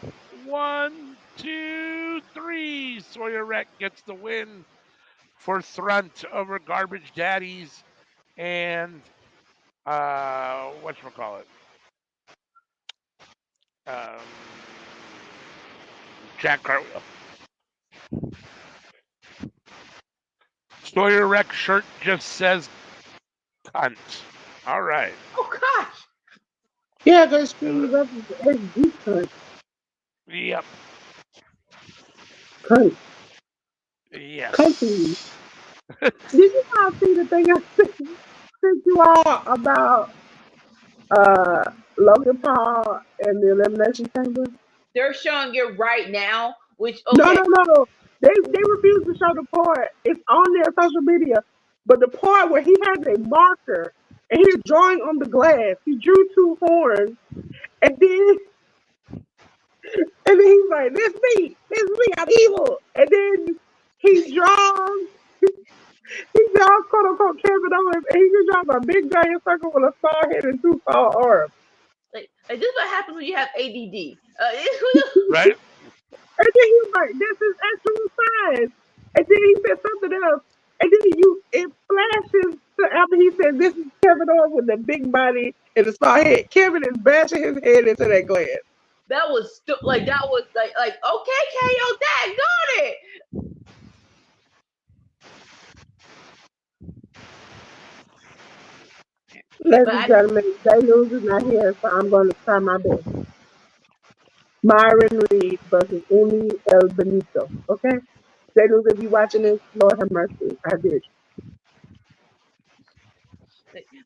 1, 2, 2, 3. Sawyer Wreck gets the win for Thrunt over Garbage Daddies and whatchamacallit? Um, Jack Cartwheel. Sawyer Wreck shirt just says cunt. All right. Oh gosh. Yeah, because she represents SD cunt. Yep. Cunt. Country. Yes. Did you all see the thing I sent you all about uh Logan Paul and the Elimination Chamber? They're showing it right now, which No, okay. no, no. They refuse to show the part. It's on their social media. But the part where he has a marker and he's drawing on the glass, he drew two horns, and then he's like, this me, I'm evil. And then he draws, quote unquote Kevin Owens, and he just draws a big giant circle with a star head and two small arms. Like this is what happens when you have ADD. Right? And then he was like, this is actual size. And then he said something else. And then it flashes to after he said, this is Kevin Owens with the big body and the star head. Kevin is bashing his head into that glass. that was like okay, KO, dang, got it. Ladies and gentlemen, Jay News is not here, so I'm going to try my best. Myron Reed versus Umi El Benito. Okay? Jay News, if you're watching this, Lord have mercy. I did.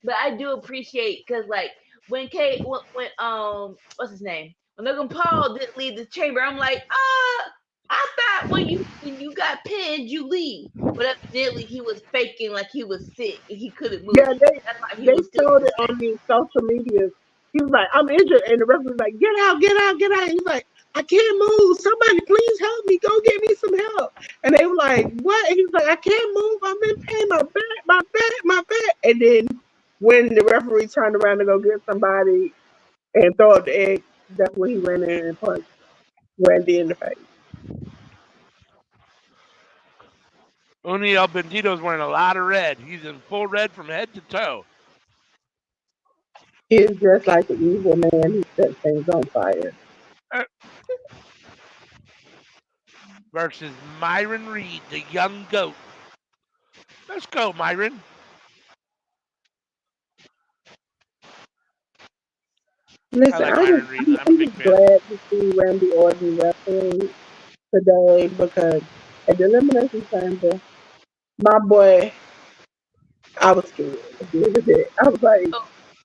But I do appreciate because like when what's his name? When Logan Paul didn't leave the chamber, I'm like, I thought when you got pinned, you leave. But evidently he was faking like he was sick and he couldn't move. Yeah, That's why he they was still showed it on these social medias. He was like, I'm injured. And the ref was like, get out, get out, get out. He's like, I can't move. Somebody please help me. Go get me some help. And they were like, what? And he's like, I can't move. I'm in pain. My back, my back, my back. And then when the referee turned around to go get somebody and throw up the egg, that's when he ran in and punched Randy in the face. Uni El Bandito's wearing a lot of red. He's in full red from head to toe. He is just like the evil man who set things on fire. Versus Myron Reed, the young goat. Let's go, Myron. Listen, I'm just glad to see Randy Orton wrestling today because at the Elimination Chamber, my boy, I was scared. I was like,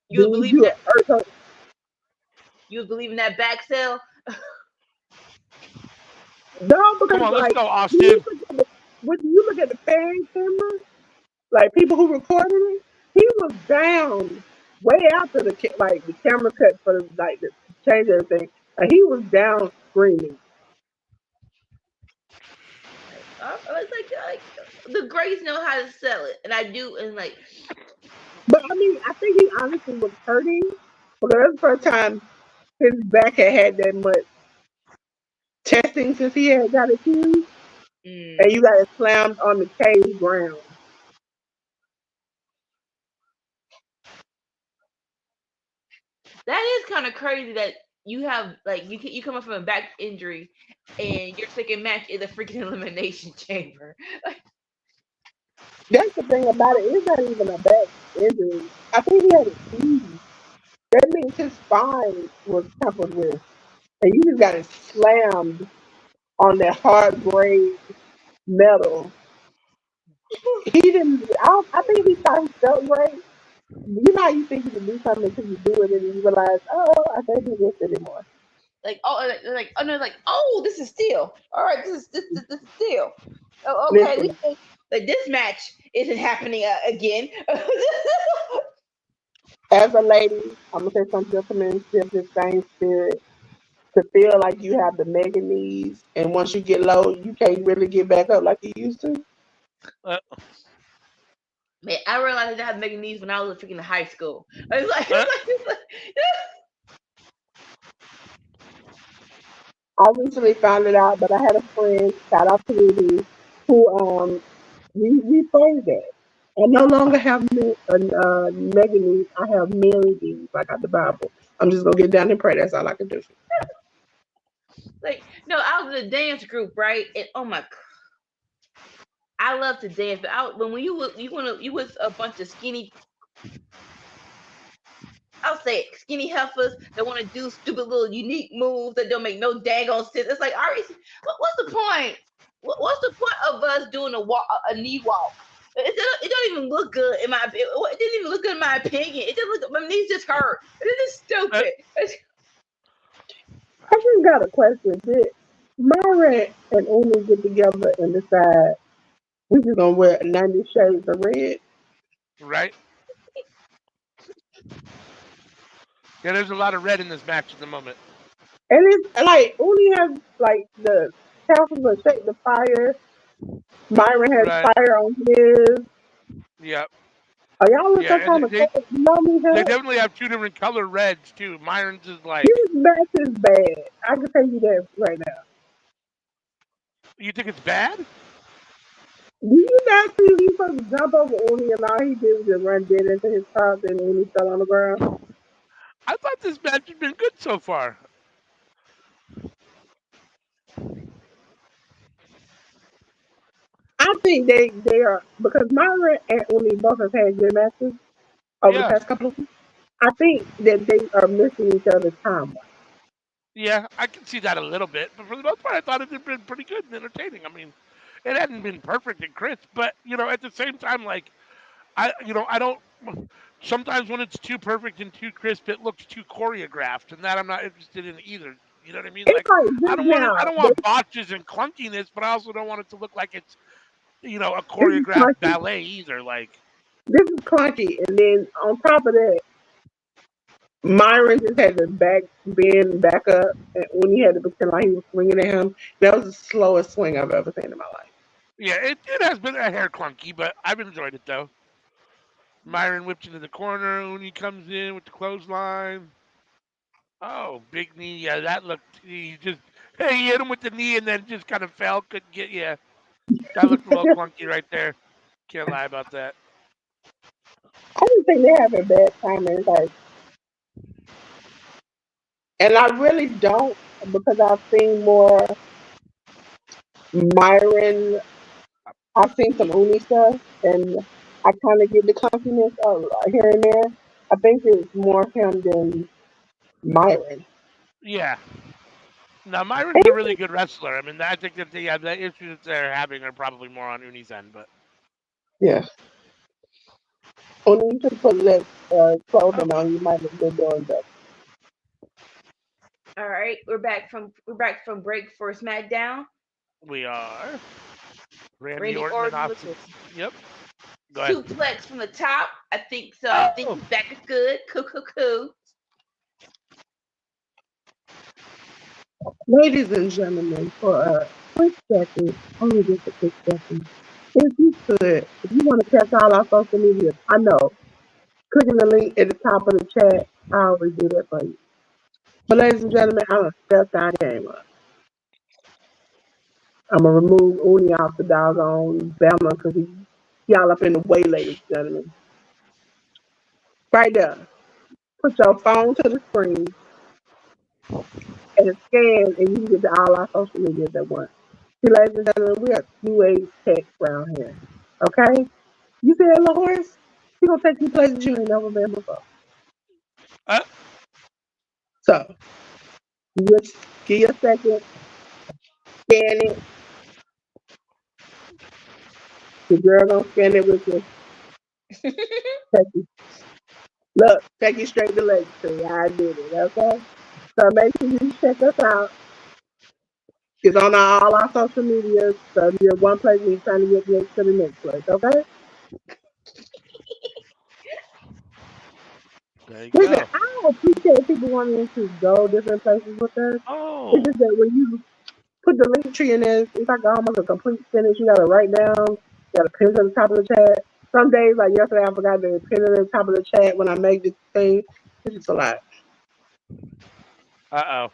you believe that? You believe in that back sell? No, because come on, like, let's go, Austin. When you look at the fan camera, like people who recorded it, he was down way after the camera cut for the change everything, and he was down screaming. I was like the Grays know how to sell it, and I do, and like. But I mean, I think he honestly was hurting because that's the first time his back had that much testing since he had got accused, and you got it slammed on the cage ground. That is kind of crazy that you have like you come up from a back injury, and your second match is a freaking elimination chamber. That's the thing about it. It's not even a back injury. I think he had a sneeze. That means his spine was tampered with, and you just got it slammed on that hard grade metal. He didn't. I think he thought he felt great. You know how you think you can do something until you do it, and then you realize, oh, I can't do this anymore. Like oh, this is steel. All right, this is steel. Oh, okay. Listen, Like this match isn't happening again. as a lady, I'm gonna say some gentlemen have the same spirit to feel like you have the mega knees, and once you get low, you can't really get back up like you used to. Man, I realized I didn't have mega knees when I was freaking in high school. I was like I recently found it out, but I had a friend, shout out to Ruby, who we played that. I no longer have Megan Eve. I have Mary Eve. I got the Bible. I'm just gonna get down and pray. That's all I can do. Like, no, I was in a dance group, right? And oh my, I love to dance, but when you was a bunch of skinny, I'll say it, skinny heifers that want to do stupid little unique moves that don't make no daggone sense. It's like, Ari, what's the point? What's the point of us doing a knee walk? It don't even look good in my opinion. It didn't even look good in my opinion. It didn't look. My knees just hurt. It is stupid. I just got a question. Did Myra and Umi get together and decide we just gonna wear 90 shades of red? Right? Yeah, there's a lot of red in this match at the moment. And it's like Uni has like the council of shake the fire. Myron has Right. fire on his. Yep. Are y'all in some Yeah, kind of color? You know me they here? definitely have two different color reds too. Myron's is like. His match is bad. I can tell you that right now. You think it's bad? Do you not see he's supposed to jump over Uni and all he did was just run dead into his top and Uni fell on the ground? I thought this match had been good so far. I think they are because Myra and Uni both have had good matches over the Yeah. past couple of weeks. I think that they are missing each other's timeline. Yeah, I can see that a little bit, but for the most part, I thought it had been pretty good and entertaining. I mean, it hadn't been perfect and crisp, but at the same time, like I don't. Sometimes when it's too perfect and too crisp, it looks too choreographed, and that I'm not interested in either. You know what I mean? It's Like like I this don't want it. now. I don't want botches and clunkiness, but I also don't want it to look like it's a This is choreographed clunky. ballet either. Like This is clunky, and then on top of that, Myron just had to bend back up, and when he had to pretend like he was swinging at him, that was the slowest swing I've ever seen in my life. yeah, it has been a hair clunky, but I've enjoyed it though. Myron whips into the corner when he comes in with the clothesline. Oh, big knee. Yeah, that looked. He just he hit him with the knee and then just kind of fell. Couldn't get. Yeah, that looked a little clunky right there. Can't lie about that. I just think they're having bad timing, like, and I really don't because I've seen more Myron. I've seen some Uni stuff, and I kind of get the clunkiness of here and there. I think it's more him than Myron. Yeah. Now Myron's a really good wrestler. I mean, I think that the issues that they're having are probably more on Uni's end, but Yeah. Only you should put less clothing on, you might have been doing better. All right, we're back from break for SmackDown. we are Randy Randy Orton and Orton Austin. looks Yep. Go ahead. suplex from the top. I think so. I think his back is good. Cool. Ladies and gentlemen, for a quick second, only just a quick second, if you could, if you want to check out our social media, I know, clicking the link at the top of the chat, I always do that for you. But ladies and gentlemen, I'm going to step our game up. I'm going to remove Uni off the doggone Bama because y'all up in the way, ladies and gentlemen. Right there. Put your phone to the screen and scan, and you can get to all our social medias at once. See, ladies and gentlemen, we are two-way text around here. Okay? You see that little horse? He gonna take you places you ain't never been before. So, just give you a second, scan it. The girl gonna scan it with you. Take you. Look, take you straight to Legacy. I did it, okay? So make sure you check us out. It's on all our social medias. So if you're one place, we're trying to get you to the next place, okay? There you Listen, go. I don't appreciate people wanting to go different places with us. Oh. It's just that when you put the link tree in there, it's like almost a complete sentence. You gotta write down, you gotta pin it at the top of the chat. Some days, like yesterday, I forgot to pin it at the top of the chat when I made this thing. It's just a lot. Uh-oh.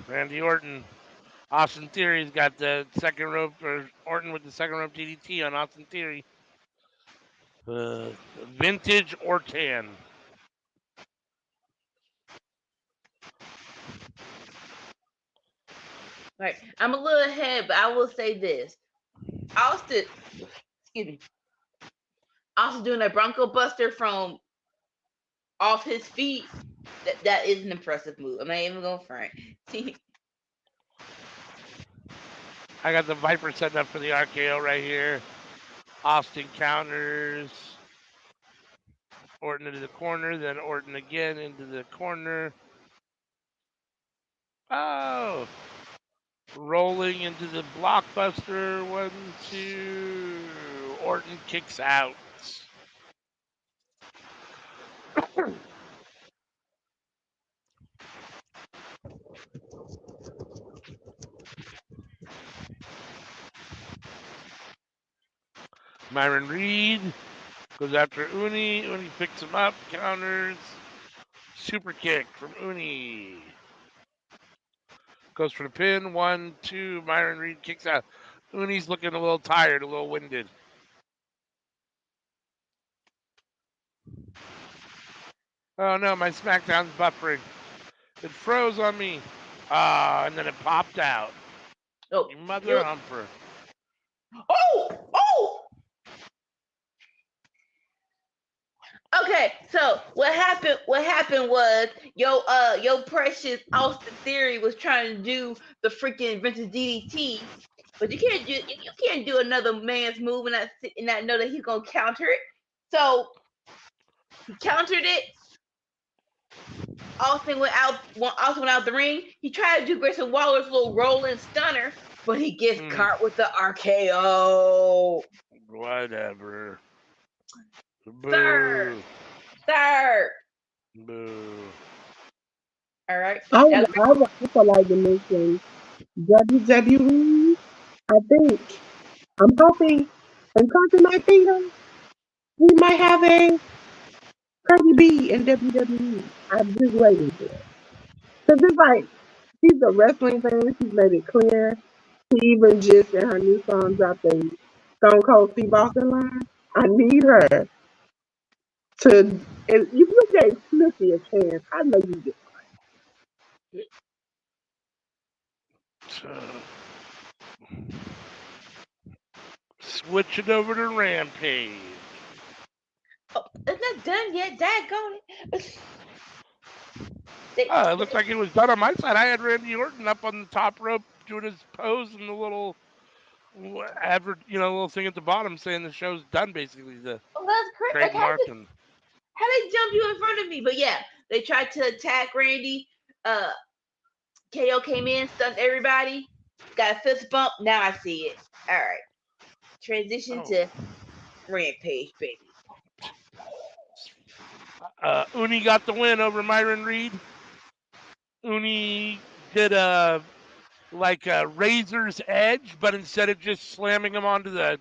Randy Orton. Austin Theory's got the second rope, or Orton with the second rope DDT on Austin Theory. Vintage Orton. Right. I'm a little ahead, but I will say this. Austin, excuse me. Austin doing a Bronco Buster from off his feet. That is an impressive move. I'm not even going front. I got the Viper setting up for the RKO right here. Austin counters. Orton into the corner, then Orton again into the corner. Oh! Rolling into the blockbuster. 1, 2. Orton kicks out. Myron Reed goes after Uni. Uni picks him up, counters. Super kick from Uni. Goes for the pin. 1, 2. Myron Reed kicks out. Uni's looking a little tired, a little winded. Oh no, my Smackdown's buffering. It froze on me. And then it popped out. Oh, You mother humper. Oh! Okay, so what happened? What happened was your precious Austin Theory was trying to do the freaking vintage DDT, but you can't do another man's move and not know that he's gonna counter it. So he countered it. Austin went out the ring. He tried to do Grayson Waller's little rolling stunner, but he gets caught with the RKO. Whatever. Boo. Third. Boo. All right. I would like to mention WWE. I'm hoping, and crossing my fingers, we might have a Cardi B in WWE. I'm just waiting for it. Because it's like, she's a wrestling fan. She's made it clear. She even just in her new song dropped a Stone Cold Steve Austin line. I need her to, and if you gave Smithy a chance, I know you get. Switch it over to Rampage. Oh, it's not done yet. Daggone it. It looked like it was done on my side. I had Randy Orton up on the top rope doing his pose and the little little thing at the bottom saying the show's done, basically. The that's crazy. trademark Like, and how they jump you in front of me? But yeah, they tried to attack Randy. KO came in, stunned everybody. Got a fist bump. Now I see it. All right. Transition to Rampage, baby. Uni got the win over Myron Reed. Uni did a razor's edge, but instead of just slamming him onto the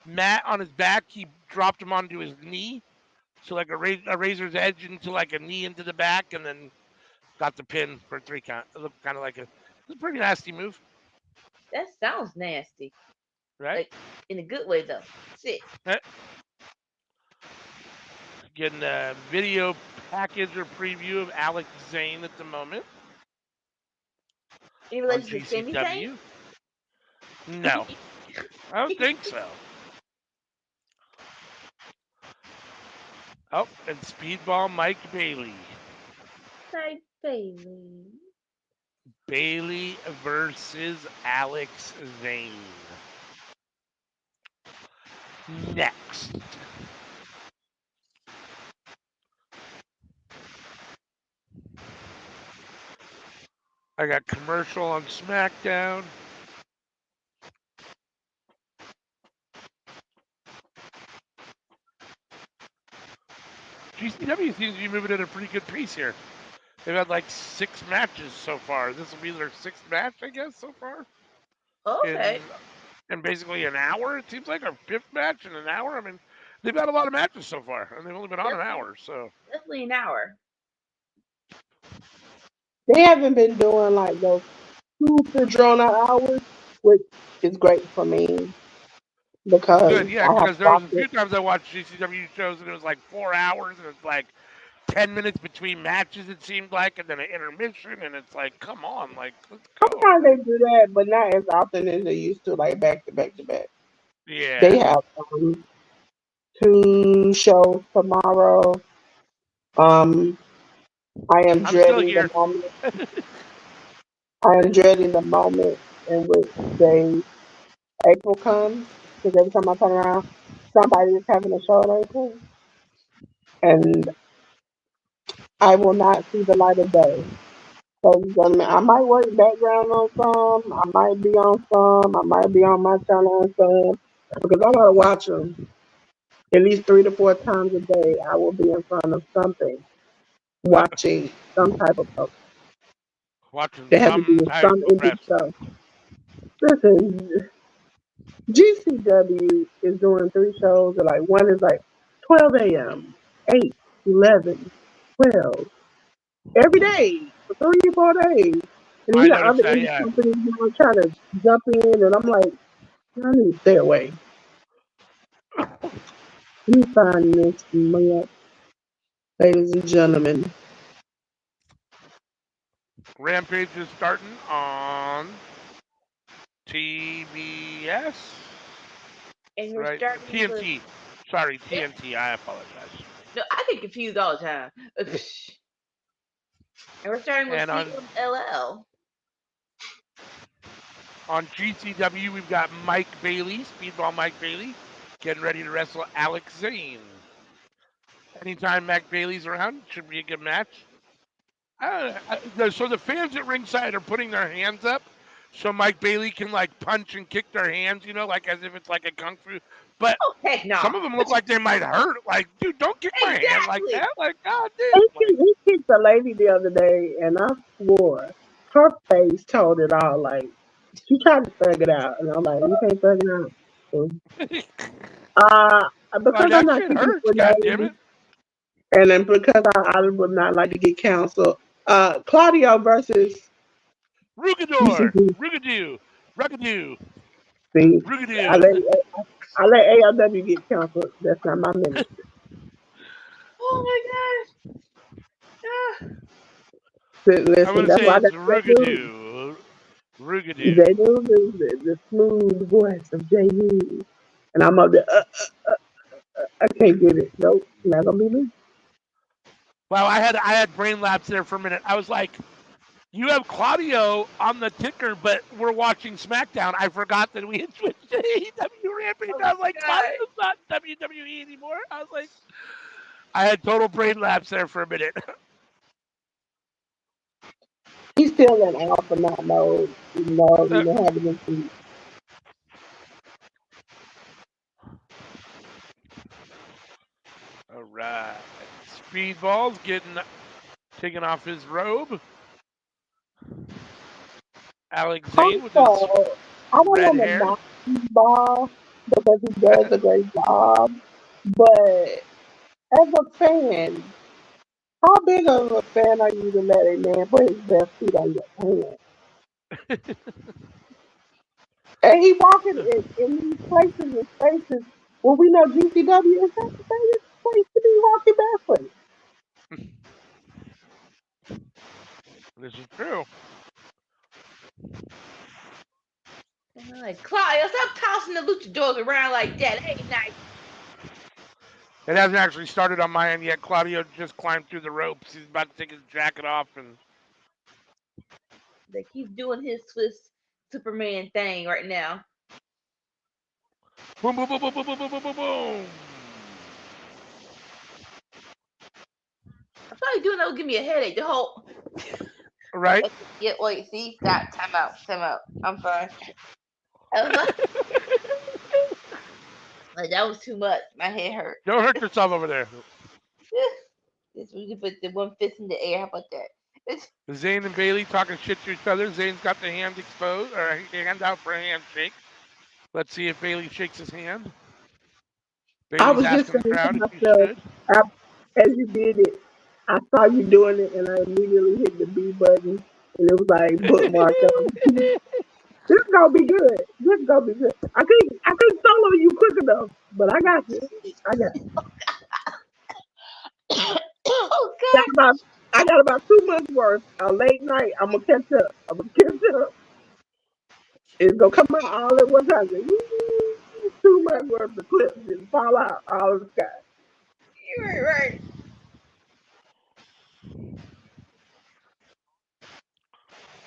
mat on his back, he dropped him onto his knee. So like a razor's edge into like a knee into the back, and then got the pin for 3 count. It looked kind of like it's a pretty nasty move. That sounds nasty. Right? Like, in a good way, though. Sick. Getting a video package or preview of Alex Zane at the moment. Any relation to Sami Zayn? No. I don't think so. Oh, and Speedball Mike Bailey. Mike Bailey. Bailey versus Alex Zane. Next. I got commercial on SmackDown. GCW seems to be moving at a pretty good pace here. They've had like 6 matches so far. This will be their 6th match, I guess, so far. Okay. In basically an hour, it seems like, our 5th match in an hour. I mean, they've had a lot of matches so far, and they've only been on an hour, so. Definitely an hour. They haven't been doing like those super drawn out hours, which is great for me because Good, yeah, I have because to there was watch a it. few times I watched GCW shows and it was like 4 hours and it's like 10 minutes between matches. It seemed like, and then an intermission, and it's like, come on, like let's go. Sometimes they Like, do that, but not as often as they used to, like back to back to back. They yeah, have two shows tomorrow. Um, I am I'm still dreading the here. moment. I am dreading the moment in which they April comes because every time I turn around, somebody is having a show in April, and I will not see the light of day. So you know what I mean? I might work background on some, I might be on some, I might be on my channel on some because I gotta watch them at least 3 to 4 times a day. I will be in front of something, watching some type of program. Watching There has to be some type some of indie wrestling. stuff. Listen, GCW is doing 3 shows. Like one is like 12 a.m., 8, 11, 12 every day for 3 or 4 days. And you I got noticed other that. indie Yeah, companies trying to jump in, and I'm like, I need to stay away. You find this month, ladies and gentlemen. Rampage is starting on TBS, And we're right? starting with TNT. Sorry, yeah. TNT. I apologize. No, I get confused all the time. And we're starting with And CMLL. on GCW, we've got Mike Bailey, Speedball Mike Bailey, getting ready to wrestle Alex Zane. Anytime Mike Bailey's around, should be a good match. So the fans at ringside are putting their hands up so Mike Bailey can like punch and kick their hands, like as if it's like a kung fu. But Oh heck no! some of them look like they might hurt. Like, dude, don't kick my hand like Exactly. that. Like, god He, damn. Like, he kicked a lady the other day, and I swore her face told it all. Like, she tried to thug it out, and I'm like, you can't thug it out. So, like because I'm that not shit kicking hurts. for God damn names, it. and then because I would not like to get canceled, Claudio versus Rugador, UCP. Rugadoo, Rugadoo, See, I Rugadoo. let I let ALW get canceled. That's not my ministry. Oh my gosh! Ah. I'm Listen, gonna that's say why it's they do. Rugadoo, Rugadoo. They do the smooth voice of JU, and I'm up there. I can't get it. Nope, not gonna be me. Wow, I had brain lapse there for a minute. I was like, you have Claudio on the ticker, but we're watching SmackDown. I forgot that we had switched to AEW Rampage. Oh I was like, god! Claudio's not WWE anymore. I was like, I had total brain lapse there for a minute. He's still in alpha not mode, even having his feet. All right, Speedball's getting taking off his robe. Alex Zane with his Also, I don't red want to hair. knock his ball because he does a great job, but as a fan, how big of a fan are you to let a man put his bare feet on your hand? And he walking in these places and spaces where we know GCW is not the safest place to be walking barefoot. This is true. And I'm like, Claudio, stop tossing the luchadors around like that. Hey, nice. It hasn't actually started on my end yet. Claudio just climbed through the ropes. He's about to take his jacket off and Like he's doing his Swiss Superman thing right now. boom, boom, boom, boom, boom, boom, boom, boom, boom, boom. I thought doing that would give me a headache. The whole Right? yeah, wait, see, stop, time out, time out. I'm fine. I was like, that was too much. My head hurt. Don't hurt yourself over there. This we can put the one fist in the air. How about that? Zane and Bailey talking shit to each other. Zane's got the hand exposed or hand out for a handshake. Let's see if Bailey shakes his hand. I Bailey's was just asking the saying to crowd if you myself, should. as you did it, I saw you doing it, and I immediately hit the B button, and it was like bookmark. This gonna be good. This gonna be good. I couldn't solo you quick enough, but I got you. I got. Oh Got God. about, I got about 2 months worth. A late night. I'm gonna catch up. I'm gonna catch up. It's gonna come out all at one time. 2 months worth of clips just fall out all in the sky. You're right.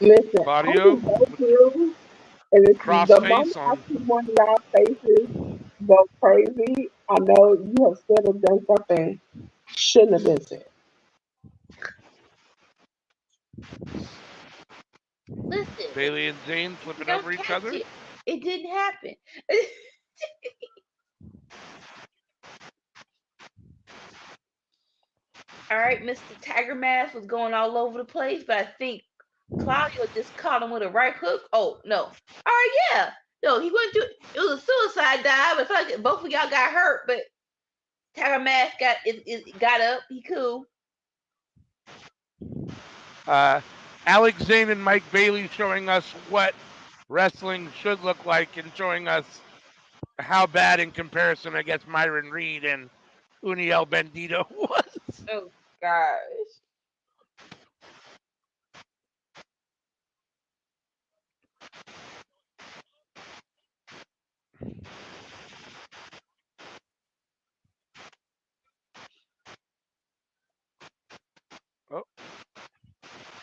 Listen, I Claudio can go through, and it's the crossface moment I on. see one of y'all faces go crazy, I know you have said or done something shouldn't have been said. Listen, Bailey and Zayn if you flipping don't over each catch other. it, it didn't happen. All right, Mr. Tiger Mask was going all over the place, but I think Claudio just caught him with a right hook. Oh no! All right, yeah. No, he went to. It was a suicide dive. I felt like both of y'all got hurt, but Tiger Mask got up. He cool. Alex Zane and Mike Bailey showing us what wrestling should look like and showing us how bad in comparison, I guess, Myron Reed and Uniel Bendito was. Oh gosh. Oh,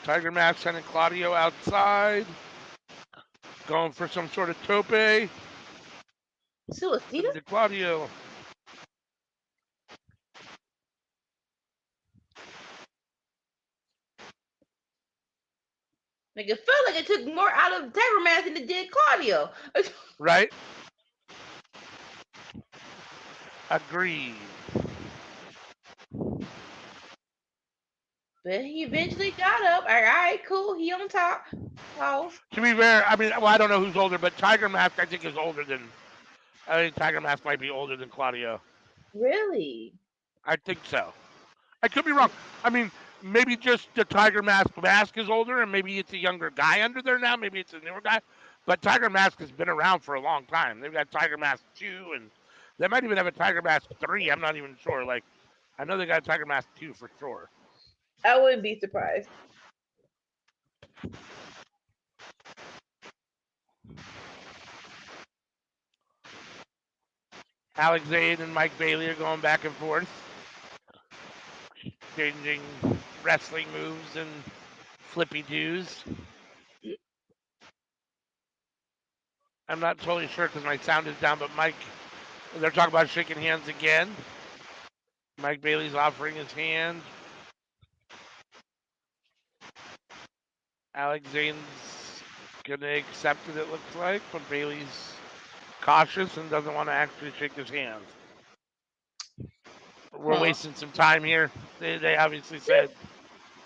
Tiger Mask sending Claudio outside, going for some sort of tope. Suicida? To Claudio. Like it felt like it took more out of Tiger Mask than it did Claudio. Right? Agreed. But he eventually got up. All right, cool. He on top. Pause. To be fair, I mean, well, I don't know who's older, but Tiger Mask, I think, is older than. I think Tiger Mask might be older than Claudio. Really? I think so. I could be wrong. I mean, maybe just the Tiger Mask is older, and maybe it's a younger guy under there now. Maybe it's a newer guy. But Tiger Mask has been around for a long time. They've got Tiger Mask 2, and they might even have a Tiger Mask 3. I'm not even sure. Like, I know they got a Tiger Mask 2 for sure. I wouldn't be surprised. Alex Zane and Mike Bailey are going back and forth, changing wrestling moves and flippy doos. I'm not totally sure because my sound is down, but Mike, they're talking about shaking hands again. Mike Bailey's offering his hand. Alex Zane's gonna accept it, it looks like, but Bailey's cautious and doesn't want to actually shake his hand. We're Huh. wasting some time here. They obviously said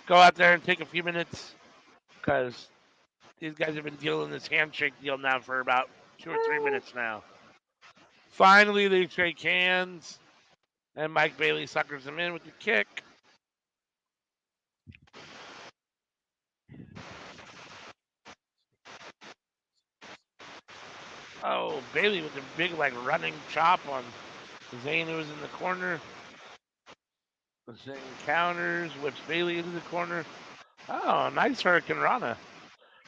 go out there and take a few minutes because these guys have been dealing this handshake deal now for about 2 or 3 minutes now. Finally, they shake hands, and Mike Bailey suckers him in with the kick. Oh, Bailey with a big, like, running chop on Zane, who was in the corner. Zane counters, whips Bailey into the corner. Oh, nice Hurricane Rana.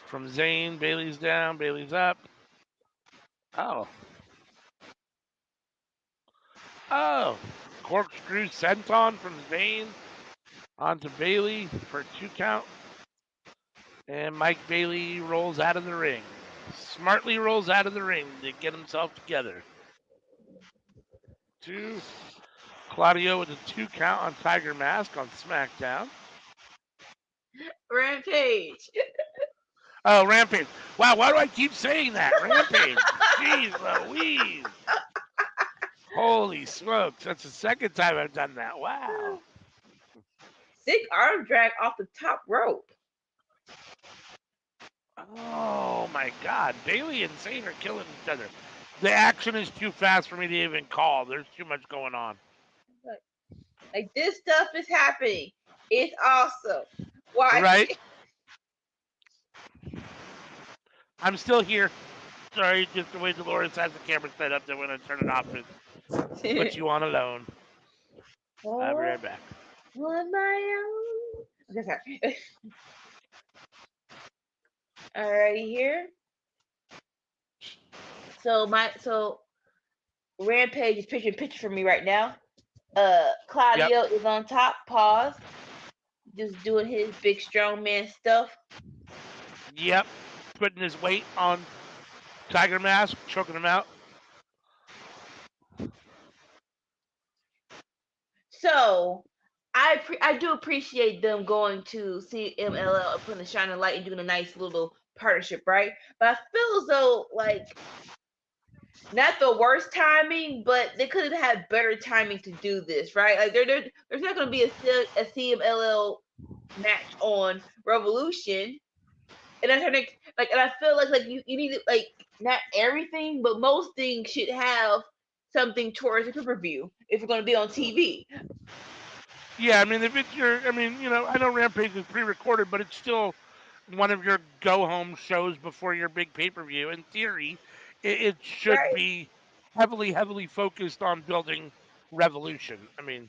From Zane, Bailey's down, Bailey's up. Oh. Oh. Corkscrew senton from Zane onto Bailey for a 2 count. And Mike Bailey rolls out of the ring. Smartly rolls out of the ring to get himself together. 2. Claudio with a 2 count on Tiger Mask on SmackDown. Rampage. Oh, Rampage. Wow, why do I keep saying that? Rampage. Jeez Louise. Holy smokes. That's the second time I've done that. Wow. Sick arm drag off the top rope. Oh, my God. Bailey and Zane are killing each other. The action is too fast for me to even call. There's too much going on. Like this stuff is happening. It's awesome. Watch Right? I'm still here. Sorry, just the way Dolores has the camera set up that when I turn it off, it puts it. you on alone. I'll be Oh, right back. on my own. Okay, sorry. Alrighty here. So Rampage is picture for me right now. Yep. Claudio is on top. Pause. Just doing his big strong man stuff. Yep. Putting his weight on Tiger Mask, choking him out. So I do appreciate them going to CMLL and putting a shining light and doing a nice little partnership, right? But I feel as though like not the worst timing, but they could have had better timing to do this, right? Like there's not going to be a CMLL match on Revolution, and that's like, and I feel like you need to, like not everything, but most things should have something towards the pay-per-view if you're going to be on TV. Yeah, I mean, if it's your, I mean, I know Rampage is pre-recorded, but it's still one of your go-home shows before your big pay-per-view. In theory, it should Right? be heavily focused on building Revolution. I mean,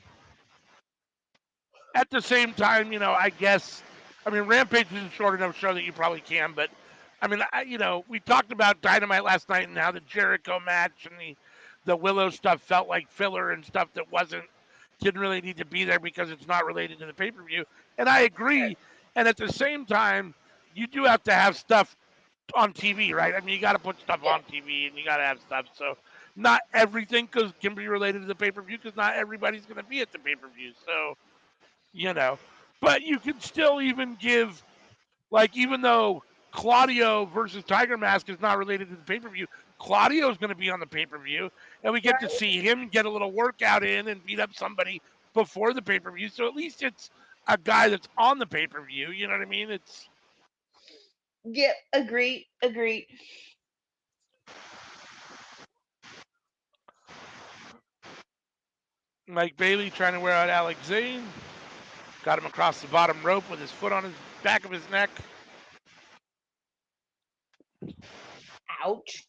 at the same time, I guess, I mean, Rampage is a short enough show that you probably can, but I mean, we talked about Dynamite last night and how the Jericho match and the Willow stuff felt like filler and stuff that didn't really need to be there because it's not related to the pay per view. And I agree. And at the same time, you do have to have stuff on TV, right? I mean, you got to put stuff Yeah. on TV and you got to have stuff. So not everything can be related to the pay per view because not everybody's going to be at the pay per view. So you know. But you can still even give, like, even though Claudio versus Tiger Mask is not related to the pay per view, Claudio's going to be on the pay per view, and we get to Right? see him get a little workout in and beat up somebody before the pay per view. So at least it's a guy that's on the pay per view. You know what I mean? It's Yep. Agreed. Agreed. Mike Bailey trying to wear out Alex Zane. Got him across the bottom rope with his foot on his back of his neck. Ouch.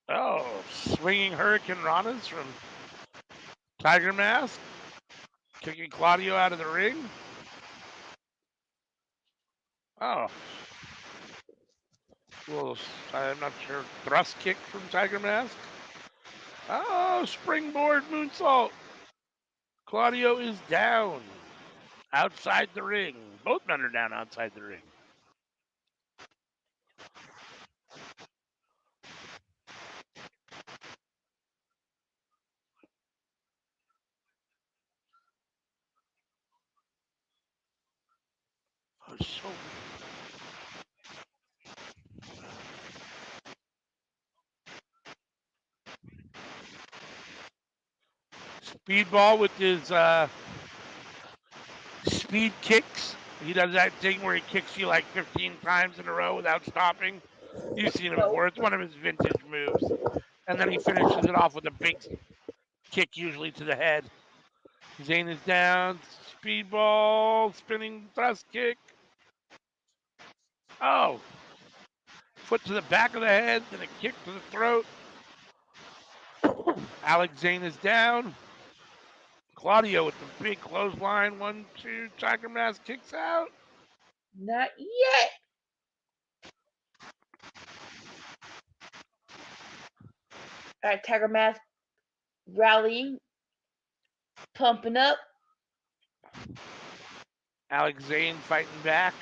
Oh, swinging Hurricane Ranas from Tiger Mask, kicking Claudio out of the ring. Oh, well, I'm not sure. Thrust kick from Tiger Mask. Oh, springboard moonsault. Claudio is down outside the ring. Both men are down outside the ring. Oh, so Speedball with his speed kicks. He does that thing where he kicks you like 15 times in a row without stopping. You've seen it No. before. It's one of his vintage moves. And then he finishes it off with a big kick, usually to the head. Zane is down. Speedball, spinning thrust kick. Oh, foot to the back of the head, then a kick to the throat. Alex Zane is down. Claudio with the big clothesline. 1, 2. Tiger Mask kicks out. Not yet. All right. Tiger Mask rallying, pumping up. Alex Zane fighting back.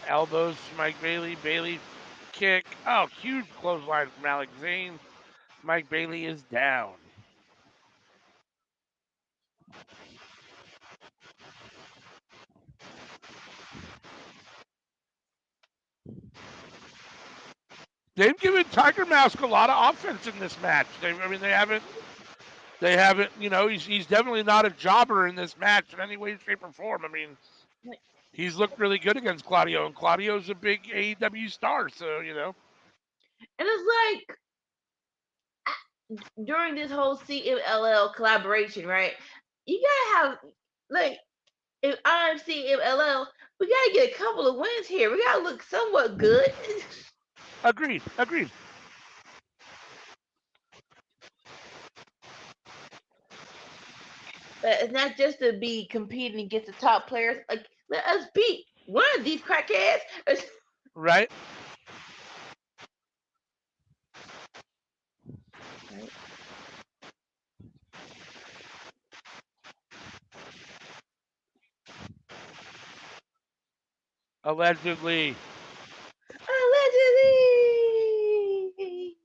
Elbows to Mike Bailey. Bailey kick. Oh, huge clothesline from Alex Zane. Mike Bailey is down. They've given Tiger Mask a lot of offense in this match. They haven't. He's definitely not a jobber in this match in any way, shape, or form. I mean, he's looked really good against Claudio, and Claudio's a big AEW star. So And it's like during this whole CMLL collaboration, right? You gotta have like if I'm CMLL, we gotta get a couple of wins here. We gotta look somewhat good. Agreed. It's not just to be competing against the top players. Like let us beat one of these crackheads. Right. Right. Allegedly. Allegedly.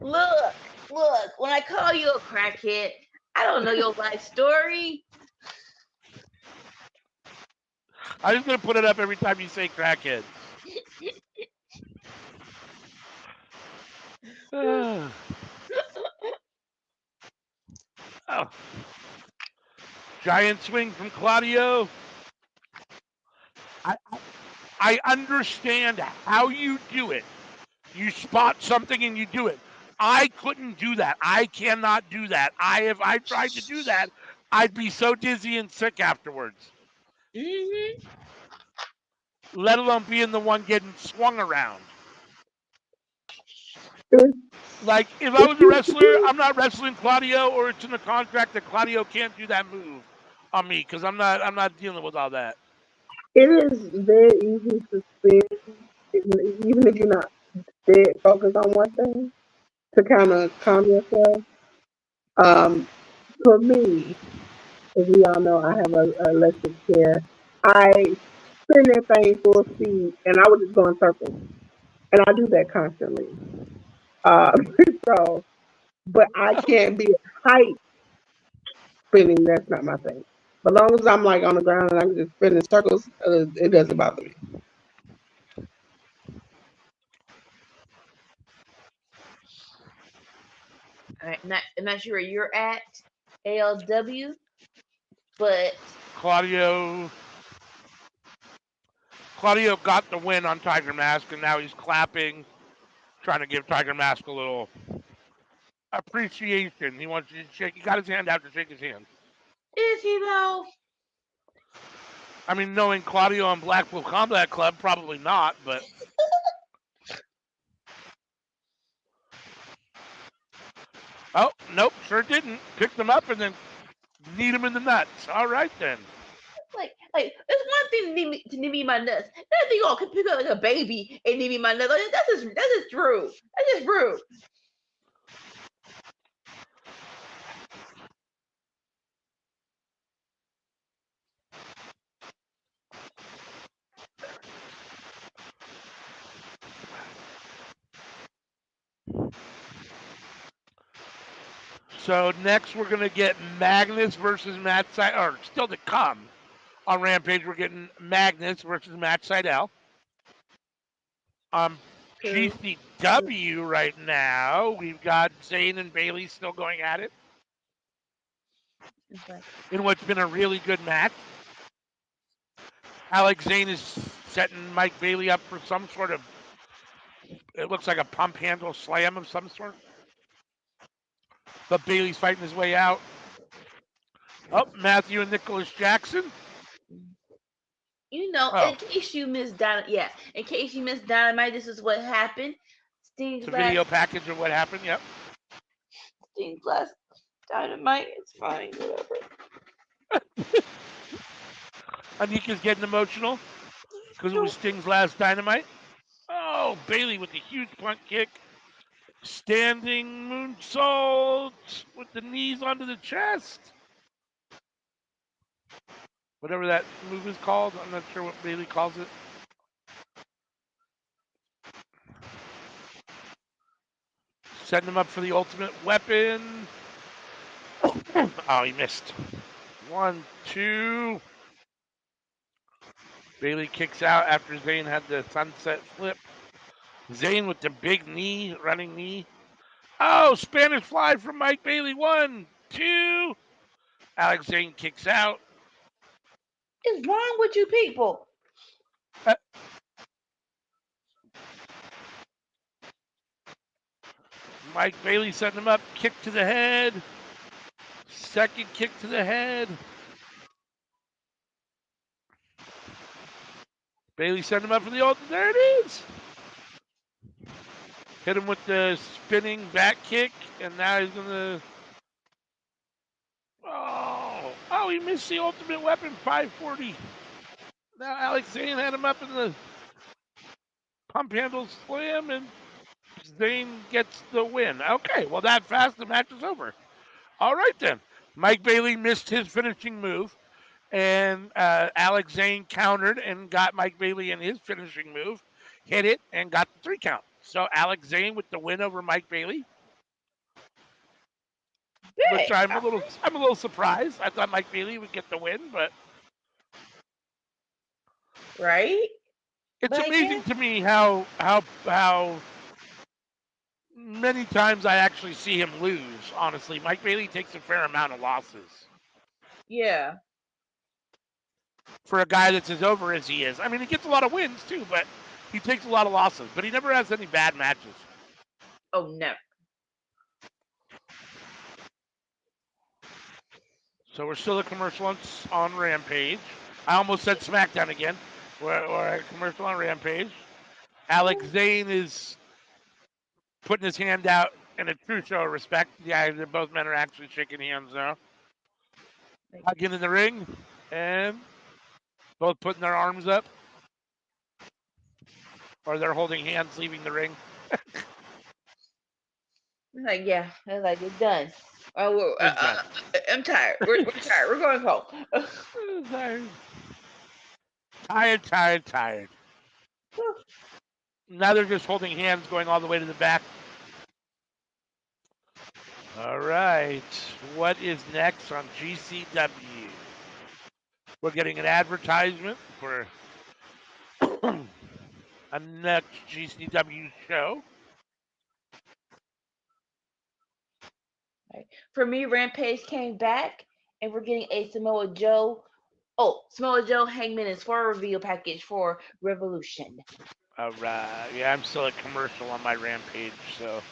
Look, when I call you a crackhead, I don't know your life story. I'm just gonna put it up every time you say crackhead. Oh. Giant swing from Claudio. I understand how you do it. You spot something and you do it. I couldn't do that. I cannot do that. If I tried to do that, I'd be so dizzy and sick afterwards. Mm-hmm. Let alone being the one getting swung around. It's, Like if I it's was a used to wrestler, be. I'm not wrestling Claudio, or it's in the contract that Claudio can't do that move on me because I'm not dealing with all that. It is very easy to spin, even if you're not dead focused on one thing, to kind of calm yourself. Um, for me, as we all know, I have a electric chair. I spin that thing full speed, and I would just go in circles, and I do that constantly. Uh, so, but I can't be at height spinning. That's not my thing. But long as I'm like on the ground and I can just spin in circles, it doesn't bother me. I'm not sure where you're at, ALW, but Claudio Claudio got the win on Tiger Mask, and now he's clapping, trying to give Tiger Mask a little appreciation. He wants you to shake. He got his hand out to shake his hand. is he though? I mean, knowing Claudio and Blackpool Combat Club, probably not. But oh nope, sure didn't. Picked him up and then kneed him in the nuts. All right then. Like, it's one thing to knee me my nuts. That thing all can pick up like a baby and knee me my nuts. Like, that's just rude. That's just rude. So next we're gonna get Magnus versus Matt Seidel, or still to come on Rampage. We're getting Magnus versus Matt Seidel. True. GCW right now, we've got Zayn and Bailey still going at it Right. in what's been a really good match. Alex Zane is setting Mike Bailey up for some sort of, it looks like a pump handle slam of some sort. But Bailey's fighting his way out. Oh, Matthew and Nicholas Jackson. You know, Oh, in case you missed Dynamite, yeah, in case you missed Dynamite, this is what happened. it's Sting's a last, video package of what happened. Yep. Sting's last Dynamite. It's fine, whatever. Anika's getting emotional because it was Sting's last Dynamite. Oh, Bailey with a huge punt kick. Standing moonsault with the knees onto the chest. Whatever that move is called. I'm not sure what Bailey calls it. Setting him up for the ultimate weapon. Oh, he missed. 1, 2. Bailey kicks out after Zayn had the sunset flip. Zayn with the big knee, running knee. Oh, Spanish fly from Mike Bailey. 1, 2. Alex Zayn kicks out. What's wrong with you people? Uh, Mike Bailey setting him up. Kick to the head. Second kick to the head. Bailey setting him up for the ultimate. There it is. Hit him with the spinning back kick, and now he's going to... Oh, he missed the ultimate weapon, 540. Now Alex Zane had him up in the pump handle slam, and Zane gets the win. Okay, well, that fast, the match is over. All right, then. Mike Bailey missed his finishing move, and Alex Zane countered and got Mike Bailey in his finishing move, hit it, and got the 3 count. So Alex Zane with the win over Mike Bailey. Which I'm a little surprised. I thought Mike Bailey would get the win, but right. It's amazing to me how many times I actually see him lose. Honestly, Mike Bailey takes a fair amount of losses. Yeah. For a guy that's as over as he is, I mean, he gets a lot of wins too, but he takes a lot of losses. But he never has any bad matches. Oh, never. So we're still a commercial on Rampage. I almost said SmackDown again. We're a commercial on Rampage. Alex Zane is putting his hand out in a true show of respect. Yeah, both men are actually shaking hands now. Hugging in the ring, and both putting their arms up. Or they're holding hands leaving the ring. Like, yeah, like it's done. Oh, I'm tired. We're tired. We're going home. Tired. Now they're just holding hands going all the way to the back. All right. What is next on GCW? We're getting an advertisement for a next GCW show. Right. For me, Rampage came back, and we're getting a Samoa Joe Hangman and Swerve reveal package for Revolution. All right. Yeah, I'm still a commercial on my Rampage, so.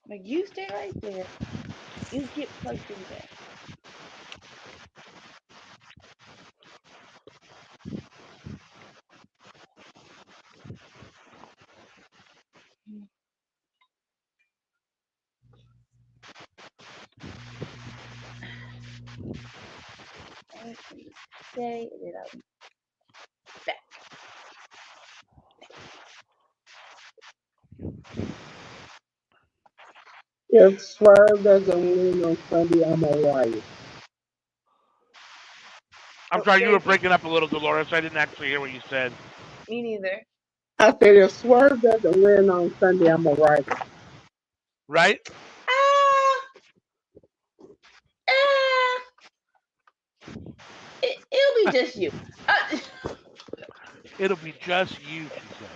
Like, you stay right there. You get plugged in there. Stay, and then I'll be back. If Swerve doesn't win on Sunday, I'm alright. I'm sorry, you were breaking up a little, Dolores. I didn't actually hear what you said. Me neither. I said if Swerve doesn't win on Sunday, I'm alright. Right? It'll be just you. It'll be just you, she said.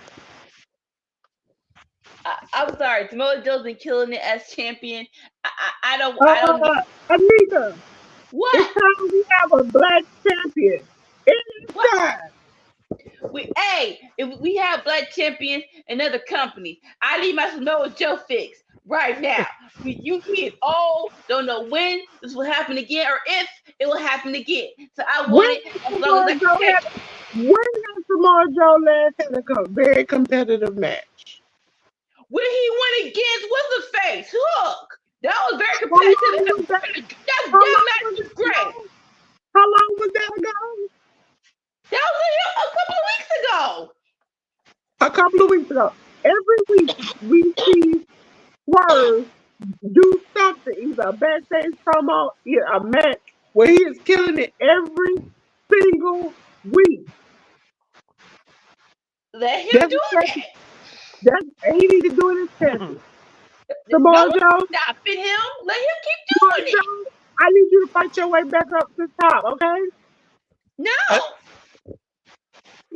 I'm sorry. Samoa Joe's been killing it as champion. I don't. Anita. What? It's time we have a black champion. It's time. If we have black champions in other companies, I need my Samoa Joe fix right now. You kids all don't know when this will happen again or if it will happen again. So I want it as long as I can. When has Samoa Joe last had a very competitive match? When he went against what's the face? Hook. That was very competitive. That match was great. How long was that ago? That was a couple of weeks ago. Every week we see Swerve do something, either a backstage promo, a match, where he is killing it every single week. Let him do that. He need to do it as champion. Samoa Joe, stopping him. Let him keep doing it. I need you to fight your way back up to the top, okay? No.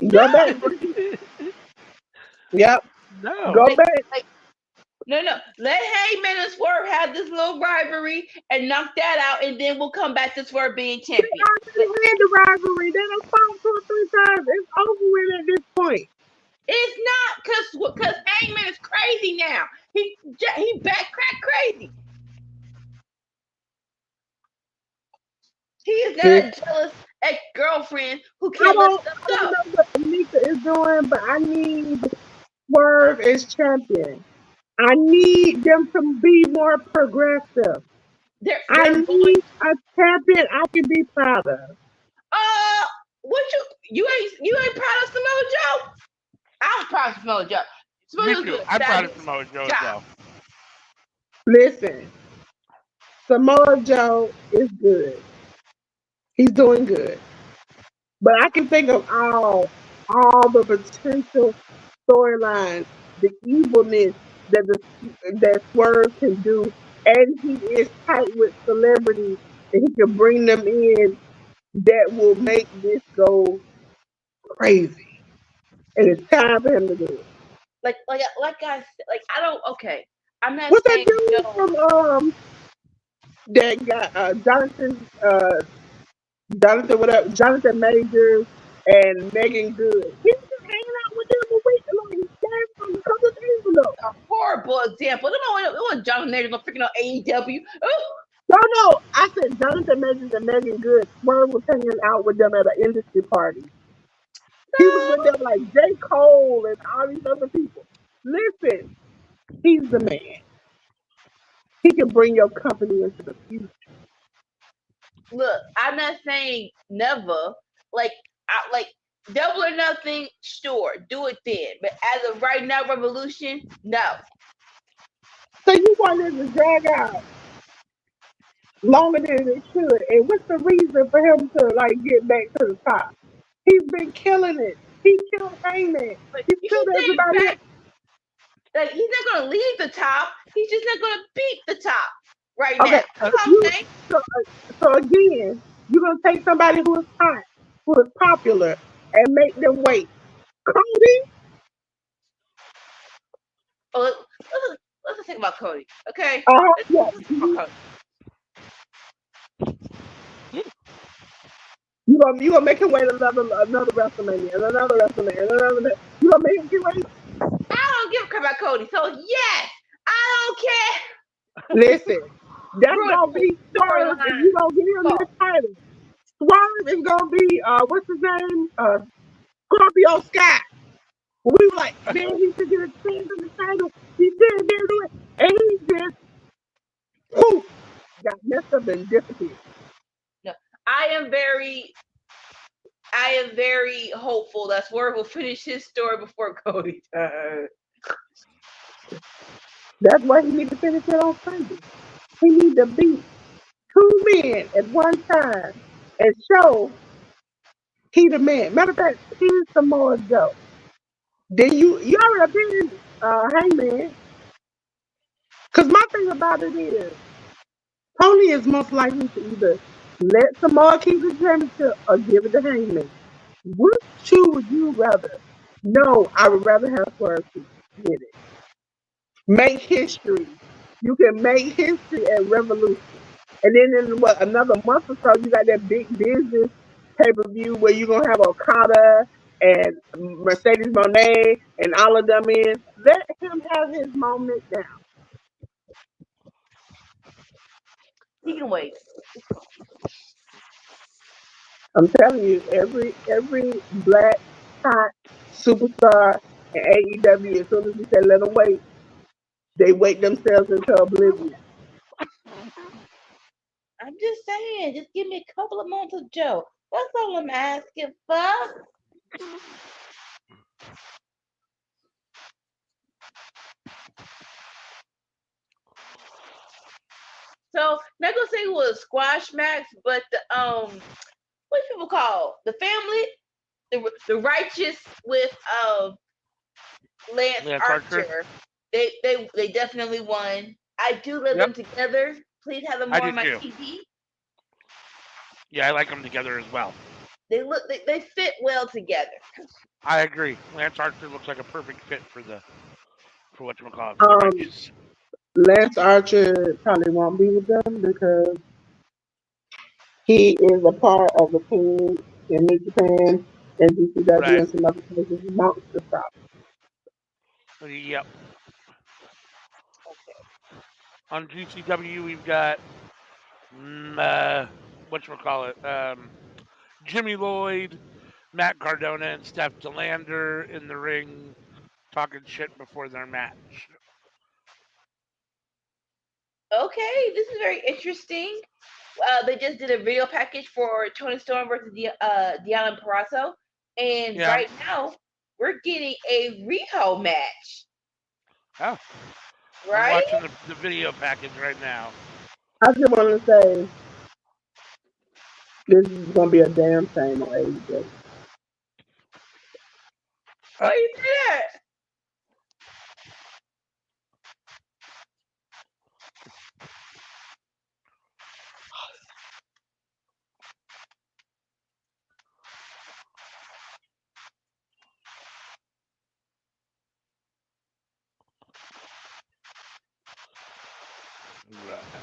Go back. Yep. No. Go back. No, no. Let Heyman and Swerve have this little rivalry and knock that out, and then we'll come back to Swerve being They champion. But already had the rivalry. They done fought 2 or 3 times. It's over with at this point. it's not because Heyman is crazy now. He back crack crazy. He is not This, a jealous ex girlfriend who I can't let don't, stuff I don't go. know what Anika is doing, but I need Swerve as champion. I need them to be more progressive. I They're need going. a champion I can be proud of. Uh, what you ain't proud of Samoa Joe? I'm proud of Samoa Joe. Samoa Me Joe's too. doing a I'm proud of fabulous Samoa Joe as job. well. Listen, Samoa Joe is good. He's doing good. But I can think of all the potential storylines, the evilness that Swerve can do, and he is tight with celebrities, and he can bring them in that will make this go crazy. And it's time for him to do it. Like I said, like I don't. Okay, I'm not What's that saying dude Joe. from that got Jonathan whatever Jonathan Majors and Megan Good? He was just hanging out with them a week like a couple of days ago. A horrible example. It was John Nader gonna freaking on AEW. Oh, No, no, I said Jonathan Majors and Megan Good. Swerve was hanging out with them at an industry party. He was with no. them like J. Cole and all these other people. Listen, he's the man. He can bring your company into the future. Look, I'm not saying never. Like like double or nothing. Sure, do it then. But as of right now, Revolution, no. So you want it to drag out longer than it should. And what's the reason for him to like get back to the top? He's been killing it. He killed Heyman. But He he's killed not everybody else. back. Like he's not gonna leave the top. He's just not gonna beat the top right now. Okay, That's Uh, all I'm you saying. so again, you're gonna take somebody who is hot, who is popular, and make them wait. Cody, Oh, let's just think about Cody. Okay, yeah, let's talk about Cody. you gonna make him wait another WrestleMania and another WrestleMania and another. You gonna make him wait? I don't give a crap about Cody. So yes, I don't care. Listen, that's Ruin gonna be Swerve if storyline. you don't give him Go. this title. Swerve is gonna be what's his name? Scorpio Sky. We were like, man, he should get a chance in the title. He didn't do it, and he just poof, got messed up and disappeared. No, I am very, I am very hopeful that Swerve will finish his story before Cody does. That's why he need to finish it on Sunday. He need to beat 2 men at one time and show he the man. Matter of fact, here's some more Joe. Then you already been Hangman. Cause my thing about it is Tony is most likely to either let Samoa keep the championship or give it to Hangman. Which two would you rather? No, I would rather have Swerve get it. Make history. You can make history at Revolution. And then in what another month or so, you got that big business pay per view where you're gonna have Okada and Mercedes Monet and all of them in. Let him have his moment now. He can wait. I'm telling you, every black hot superstar in AEW, as soon as you say let them wait, they wait themselves into oblivion. I'm just saying, just give me a couple of months of Joe. That's all I'm asking for. So not gonna say it was squash match, but the what do people call the family, the righteous with Lance Lance Archer. Archer. They definitely won. I do love Yep, them together. Please have them I more do on my too. TV. Yeah, I like them together as well. They fit well together. I agree. Lance Archer looks like a perfect fit for for whatchamacallit, for the righteous. Lance Archer probably won't be with them because he is a part of the team in New Japan and GCW Right. and some other places. He wants to stop. Yep. On GCW, we've got whatchamacallit, Jimmy Lloyd, Matt Cardona, and Steph DeLander in the ring talking shit before their match. Okay, this is very interesting. They just did a video package for Tony Storm versus Deanna Purrazzo, and Yeah. right now we're getting a Riho match. Oh, I'm Right? watching the video package right now. I just want to say this is going to be a damn shame on AEW. Why you say that?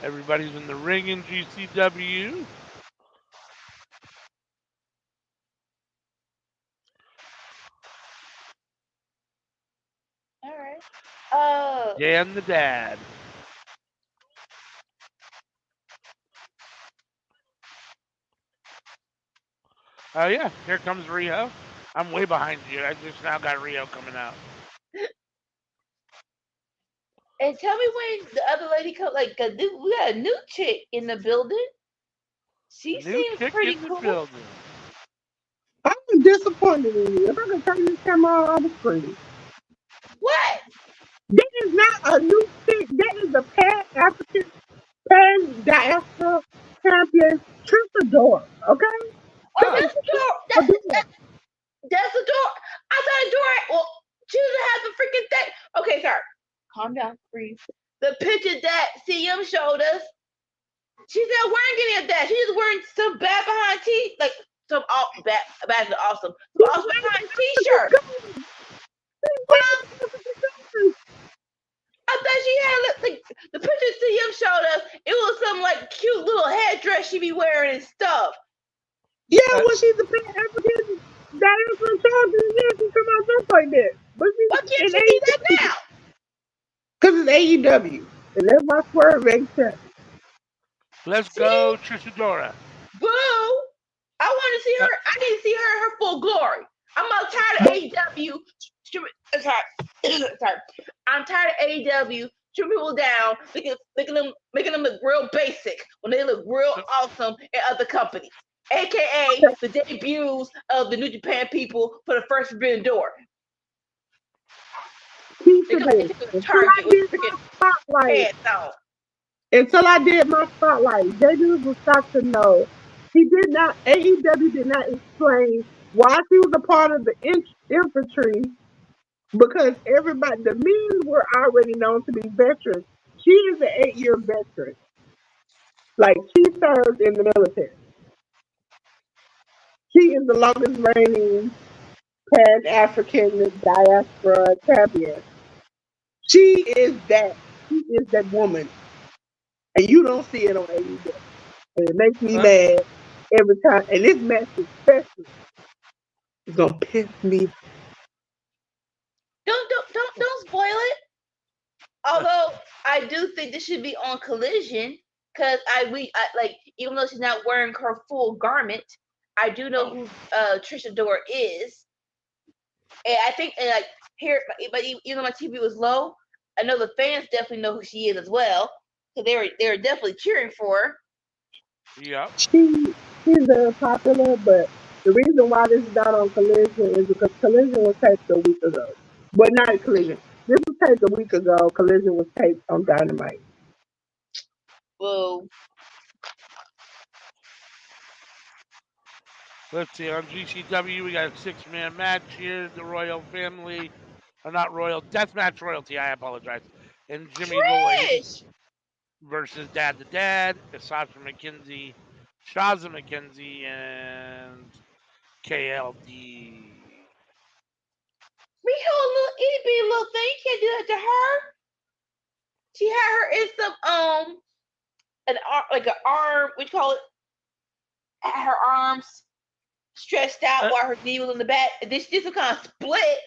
Everybody's in the ring in GCW. All right. Dan the Dad. Oh yeah, here comes Rio. I'm way behind you. I just now got Rio coming out. And tell me when the other lady comes. Like, 'cause we got a new chick in the building. She New seems chick pretty in the cool. building. I'm disappointed in you. If I can turn this camera on the screen. What? That is not a new thing. That is a pan diaspora champion Trisador. Okay? Oh, That is that's the door. Trisador. That's the door. I thought the door. Well, she doesn't have the freaking thing. Okay, sorry. Calm down, breathe. The picture that CM showed us, she's not wearing any of that. She's just wearing some bad behind like some bad is awesome. Some awesome behind t-shirt. I thought she had like the picture CM showed us. It was some like cute little headdress she be wearing and stuff. Yeah, well, she's a pan African diaspora champion. Yeah, she come out just like that. But Why she's can't in she be that AEW. now? Because it's AEW. And that's my swerve except. Let's See? go, Trisadora. Boo! I want to see her. I need to see her in her full glory. I'm tired of AEW. Sorry. I'm tired of AEW trimming people down, making them look real basic when they look real awesome in other companies. AKA the debuts of the New Japan people for the first Forbidden Door. They come into the Target with freaking pants on. Until I did my spotlight, JD was shocked to know AEW did not explain why she was a part of the infantry because the men were already known to be veterans. She is an 8-year veteran. Like, she served in the military. She is the longest reigning Pan African diaspora champion. She is that. She is that woman. And you don't see it on AEW. And it makes me mad every time. And this match especially is gonna piss me. Don't spoil it. Although I do think this should be on Collision because like even though she's not wearing her full garment, I do know who Trisha Dora is, and I think like here, but even though my TV was low, I know the fans definitely know who she is as well because they were definitely cheering for her. Yep. She's very popular, but the reason why this is not on Collision is because Collision was taped a week ago. But not Collision. This was taped a week ago. Collision was taped on Dynamite. Whoa. Let's see, on GCW, we got a 6-man match here. The Royal Family, or not Royal, Deathmatch Royalty, I apologize. And Jimmy Lloyd versus Dad the Dad, Sasha McKenzie, Shaza McKenzie, and KLD. Riho, a little itty bitty little thing. You can't do that to her. She had her in some an arm, like an arm. What you call it? Had her arms stretched out while her knee was on the back. And then she did some kind of split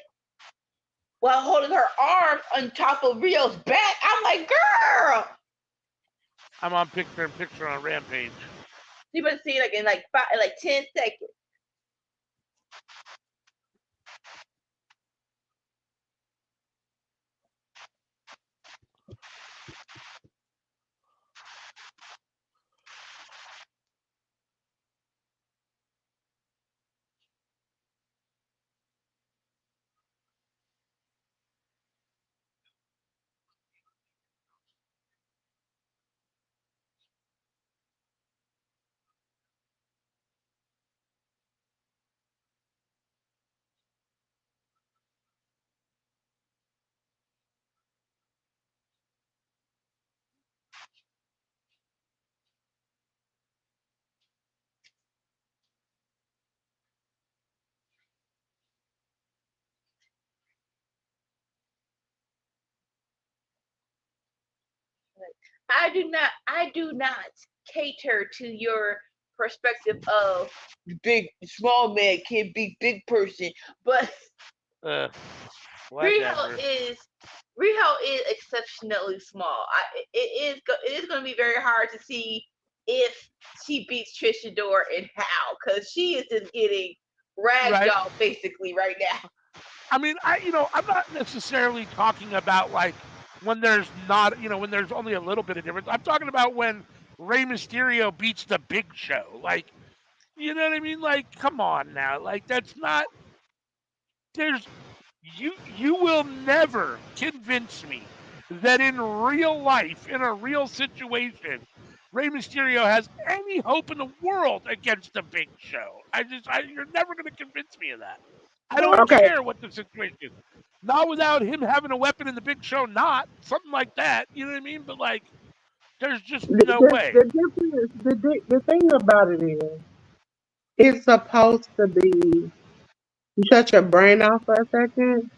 while holding her arms on top of Rio's back. I'm like, girl. I'm on picture on Rampage. You better see like in like 10 seconds. I do not cater to your perspective of big small man can't be big person, but Riho is exceptionally small. It is going to be very hard to see if she beats Trish Adora and how, because she is just getting ragdoll basically right now. I mean, I'm not necessarily talking about like when there's not, when there's only a little bit of difference. I'm talking about when Rey Mysterio beats the Big Show. Like, you know what I mean? Like, come on now. Like, that's not. You will never convince me that in real life, in a real situation, Rey Mysterio has any hope in the world against the Big Show. You're never going to convince me of that. I don't care what the situation is. Not without him having a weapon in the Big Show, not something like that. You know what I mean? But like, there's just no way. The thing about it is, it's supposed to be you shut your brain off for a second,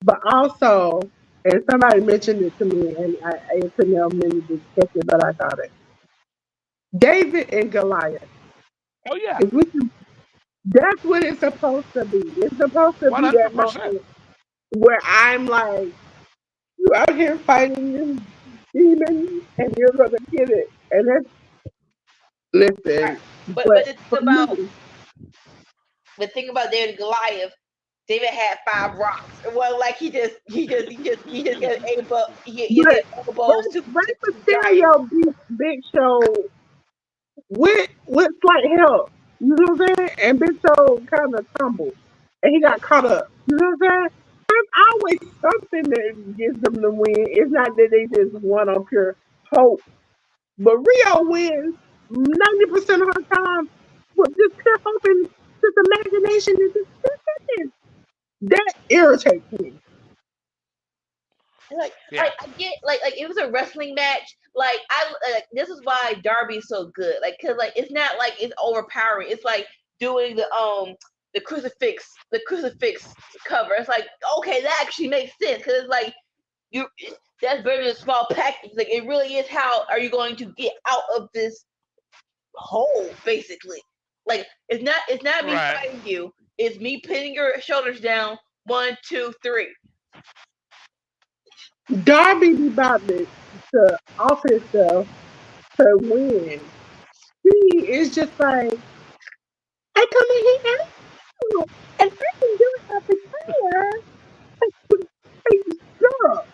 but also, and somebody mentioned it to me, and it took me a minute to catch it, but I got it. David and Goliath. Oh yeah. That's what it's supposed to be. It's supposed to 100%. Be that moment where I'm like, you out here fighting this demon, and you're gonna get it. And that's listen. Right. But the thing about David and Goliath, David had 5 rocks. Well, like he just got elbows. Rey Mysterio beat Big Show with slight help. You know what I'm saying? And Big Show kind of tumbled, and he got caught up. You know what I'm saying? There's always something that gives them the win. It's not that they just won on pure hope. But Rio wins 90% of her time with just pure hope and just imagination and just thinking. That irritates me. Like I get like it was a wrestling match. Like this is why Darby is so good. Like because like it's not like it's overpowering. It's like doing the crucifix cover. It's like okay, that actually makes sense because it's like that's better than a small package. Like it really is. How are you going to get out of this hole? Basically, like it's not me fighting you. It's me pinning your shoulders down. 1, 2, 3. Darby be about to off himself to win. He is just like, I come in here and I can do it up here. Hey, girl.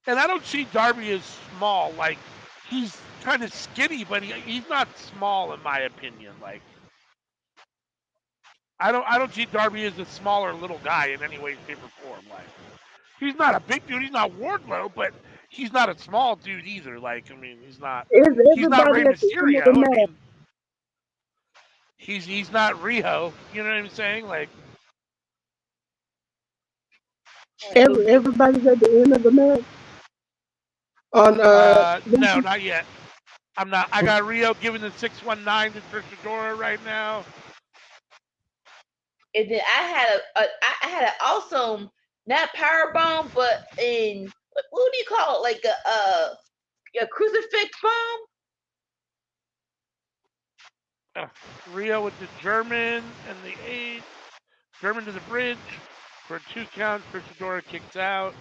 And I don't see Darby as small. Like, he's kind of skinny, but he's not small in my opinion. Like, I don't see Darby as a smaller little guy in any way, shape, or form. Like, he's not a big dude. He's not Wardlow, but he's not a small dude either. Like, I mean, he's not Rey Mysterio. I mean, he's not Riho. You know what I'm saying? Like, everybody's at the end of the match. No, not yet. I'm not. I got Rio giving the 619 to Trish Adora right now. And then I had an awesome, not power bomb, but in what do you call it? Like a crucifix bomb. Rio with the German and the 8. German to the bridge for a 2 count. Christodora kicks out.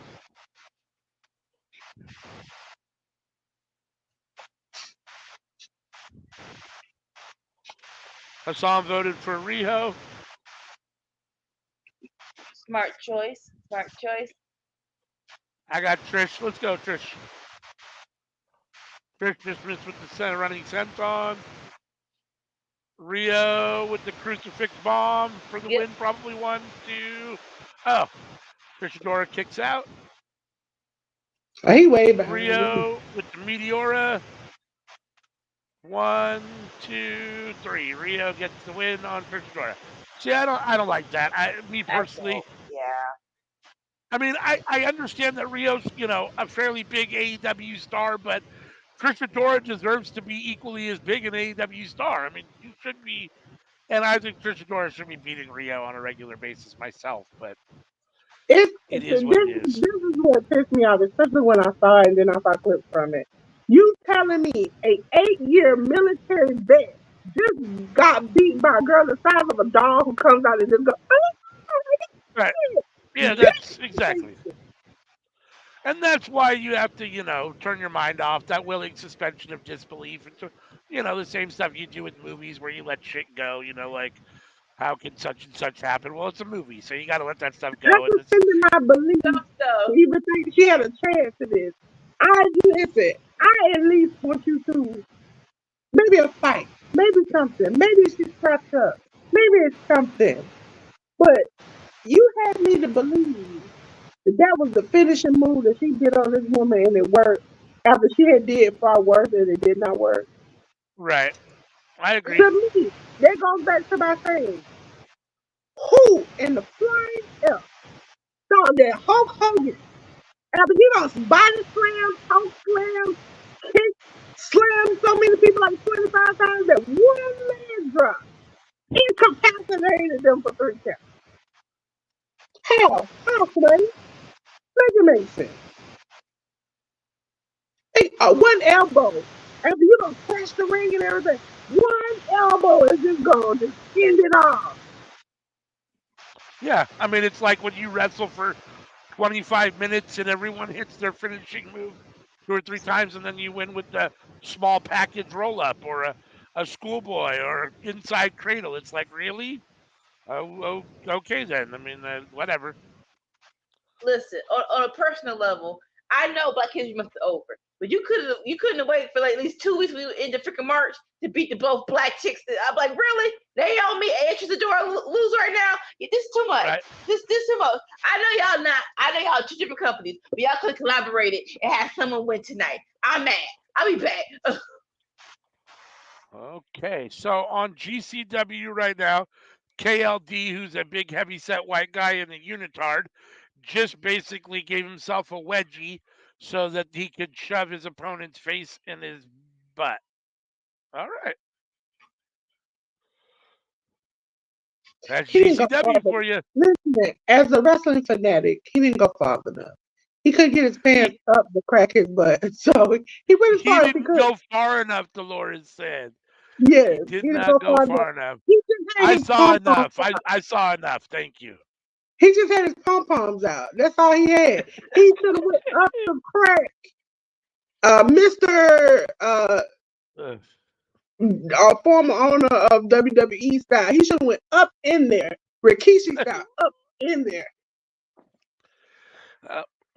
Hassan voted for Riho. Smart choice. Smart choice. I got Trish. Let's go, Trish. Trish dismissed with the center running senton. Rio with the crucifix bomb for the win. Probably 1, 2. Oh, Christodora kicks out. He way behind. Rio with the Meteora. 1, 2, 3. Rio gets the win on Christodora. See, I don't like that. Me personally. Yeah. I mean, I understand that Rio's, a fairly big AEW star, but Christodora deserves to be equally as big an AEW star. I mean, you should be, and I think Christodora should be beating Rio on a regular basis myself, but it is what it is. This is what pissed me off, especially when I saw it and then I saw clips from it. You telling me a 8-year military vet just got beat by a girl the size of a dog who comes out and just goes, right? Yeah, that's exactly. And that's why you have to, turn your mind off, that willing suspension of disbelief. And, the same stuff you do with movies where you let shit go, like, how can such and such happen? Well, it's a movie, so you got to let that stuff go. And I believe he would think she had a chance to this. Listen, I at least want you to, maybe a fight, maybe something, maybe she's strapped up, maybe it's something. But you had me to believe that was the finishing move that she did on this woman and it worked after she had did far worse and it did not work. Right. I agree. To me, that goes back to my saying, who in the flying F thought that Hulk Hogan, after he done body slam, toe slam, kick, slam so many people like 25 times, that one leg drop incapacitated them for 3 counts? How? How, Clay? Make it make sense. Hey, one elbow. After you don't crash the ring and everything, one elbow is just going to end it off. Yeah, I mean, it's like when you wrestle for 25 minutes and everyone hits their finishing move 2 or 3 times, and then you win with the small package roll-up or a schoolboy or inside cradle. It's like, really? Oh, okay then. I mean, whatever. Listen, on a personal level, I know Black History Month is over, but you couldn't have waited for like at least 2 weeks when we were in the freaking March to beat the both black chicks. I'm like, really? Naomi and Trisadora lose right now? Yeah, this is too much. Right. This too much. I know y'all 2 different companies, but y'all could have collaborated and had someone win tonight. I'm mad. I'll be back. Okay, so on GCW right now, KLD, who's a big heavyset white guy in a unitard, just basically gave himself a wedgie so that he could shove his opponent's face in his butt. All right. That's GCW for you. Listen, as a wrestling fanatic, he didn't go far enough. He couldn't get his pants up to crack his butt, so he went as far as he didn't could. go far enough, Dolores said. Yes, he did not go far enough. I saw enough. I saw enough. Thank you. He just had his pom-poms out. That's all he had. He should have went up to crack. Mr. Former owner of WWE style. He should have went up in there. Rikishi style. Up in there.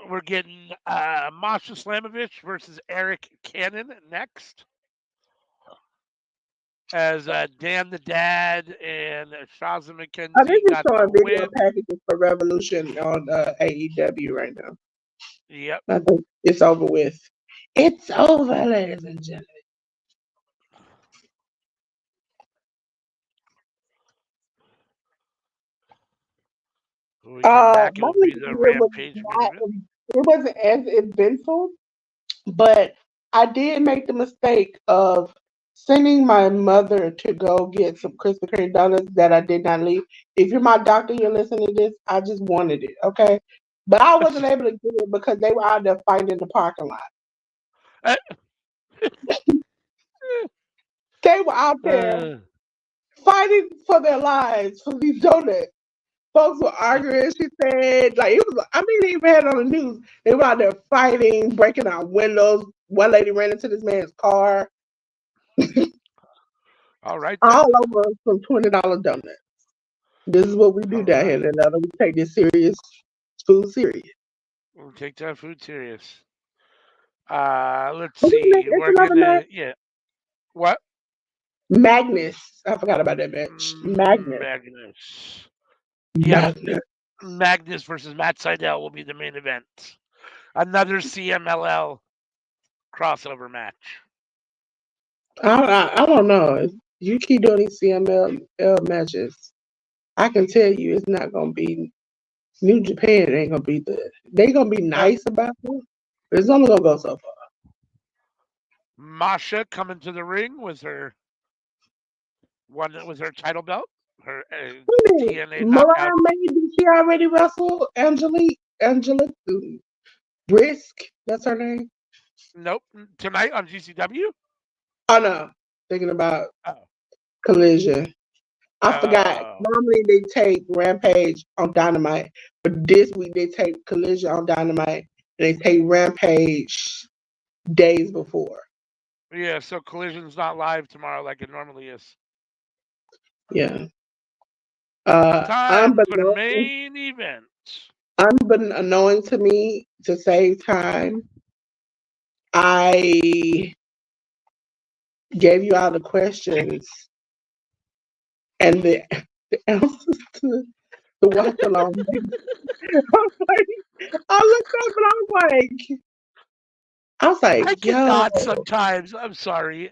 We're getting Masha Slamovich versus Eric Cannon next. As Dan the Dad and Shaza McKenzie. I think it's showing video packages for Revolution on AEW right now. Yep. I think it's over with. It's over, ladies and gentlemen. We come back, it'll be the Rampage. It wasn't as eventful, but I did make the mistake of sending my mother to go get some Krispy Kreme donuts that I did not leave. If you're my doctor, you're listening to this, I just wanted it, okay? But I wasn't able to get it because they were out there fighting in the parking lot. They were out there fighting for their lives for these donuts. Folks were arguing. She said, like, it was, I mean, they even had it on the news. They were out there fighting, breaking out windows. One lady ran into this man's car. All right. All over some $20 donuts. This is what we do down here in Atlanta. We take this food serious. We'll take that food serious. Let's see. We're gonna, What? Magnus. I forgot about that match. Magnus. Yep. Magnus versus Matt Sydal will be the main event. Another CMLL crossover match. I don't know. You keep doing these CMLL matches. I can tell you it's not gonna be New Japan. Ain't gonna be good. They gonna be nice about it, but it's only gonna go so far. Masha coming to the ring with her title belt. Her TNA knockout. Mariah May, did she already wrestle Angelique Brisk? That's her name. Nope. Tonight on GCW. Oh no, thinking about Collision. I forgot. Normally they take Rampage on Dynamite, but this week they take Collision on Dynamite and they take Rampage days before. Yeah, so Collision's not live tomorrow like it normally is. Yeah. Time for the main event. Unbeknown to me, to save time, I gave you all the questions and the answers to the Watchalong. I looked up and I was like, I cannot sometimes. I'm sorry.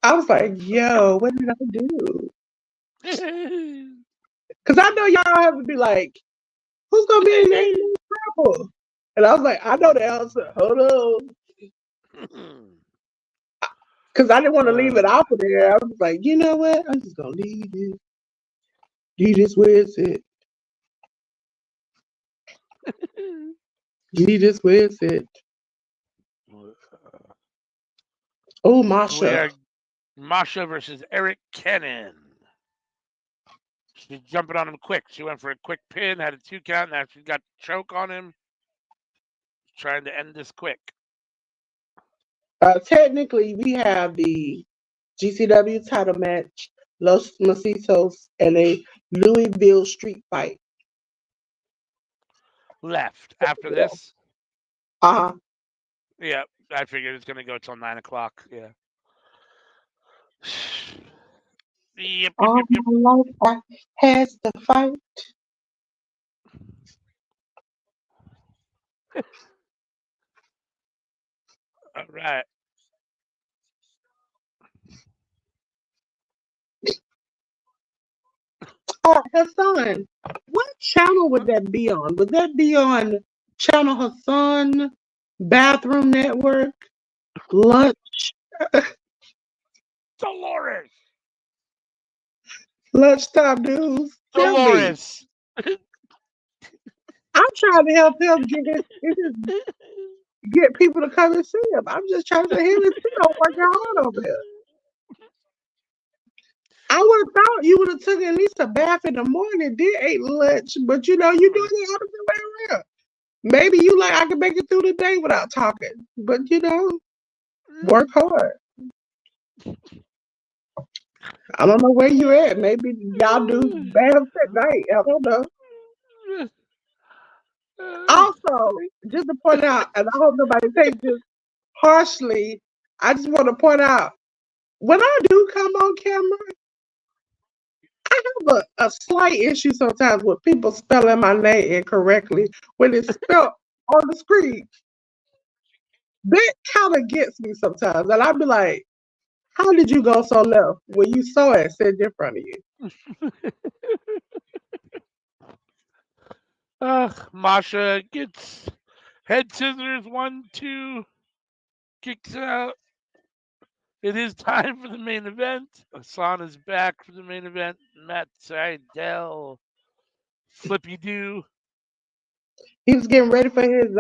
I was like, yo, what did I do? Because I know y'all have to be like, who's going to be in the trouble? And I was like, I know the answer. Hold on. Because I didn't want to leave it out there. I was like, you know what? I'm just going to leave it. Leave this where it's at. Leave this where it's at. Oh, Masha. Masha versus Eric Cannon. She's jumping on him quick. She went for a quick pin, had a 2 count. Now she's got choke on him. Trying to end this quick. Technically, we have the GCW title match, Los Macitos, and a Louisville street fight. Left after this. Yeah, I figured it's gonna go till 9 o'clock. Yeah. Yep. My life has to fight. All right. Hassan, what channel would that be on? Would that be on Channel Hassan, Bathroom Network, Lunch? Dolores. Lunchtime News. Dolores. I'm trying to help him get people to come and see him. I'm just trying to hear his don't work out over here. I would have thought you would have took at least a bath in the morning, did ate lunch, but you doing it all the way around. Maybe you like I can make it through the day without talking, but work hard. I don't know where you're at. Maybe y'all do baths at night. I don't know. Also, just to point out, and I hope nobody takes this harshly, I just want to point out, when I do come on camera, I have a slight issue sometimes with people spelling my name incorrectly when it's spelled on the screen. That kind of gets me sometimes. And I'll be like, how did you go so left when you saw it sitting in front of you? Masha gets head scissors, 1, 2, kicks out. It is time for the main event. Hassan is back for the main event. Matt Seidel, Flippy Doo. He was getting ready for his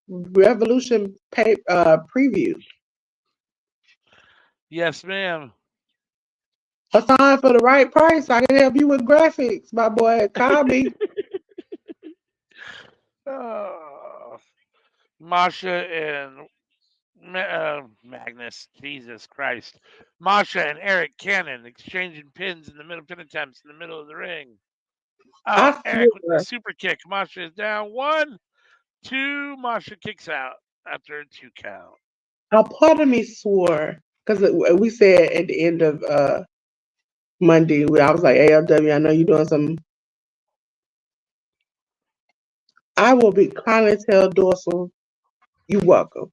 Revolution preview. Yes, ma'am. Hassan, for the right price, I can help you with graphics, my boy. Call me. Masha and Magnus, Jesus Christ. Masha and Eric Cannon exchanging pins in the middle, pin attempts in the middle of the ring. Oh, I Eric with the swear, super kick. Masha is down. 1, 2. Masha kicks out after a 2 count. a part of me swore, because we said at the end of Monday, I was like, ALW, I know you're doing some. I will be kindly tell Dorsal, you welcome.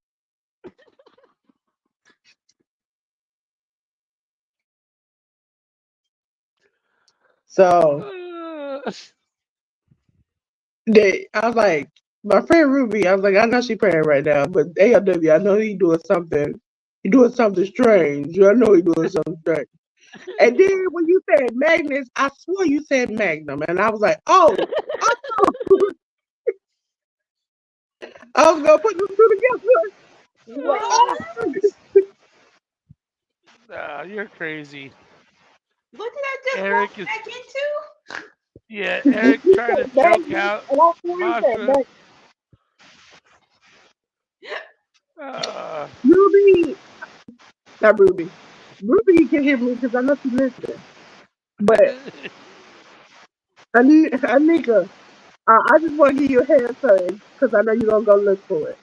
So I was like, my friend Ruby, I was like, I know she praying right now, but ALW, I know he doing something. He doing something strange. I know he doing something strange. And then when you said Magnus, I swore you said Magnum, and I was like, oh. I was gonna put them two together. What? You're crazy. What did I just Eric walk is back into? Yeah, Eric trying to choke out Masha. Ruby, not Ruby. Ruby, you can hear me because I know she listening. But Anika, I just want to give you a hand turn because I know you're gonna go look for it.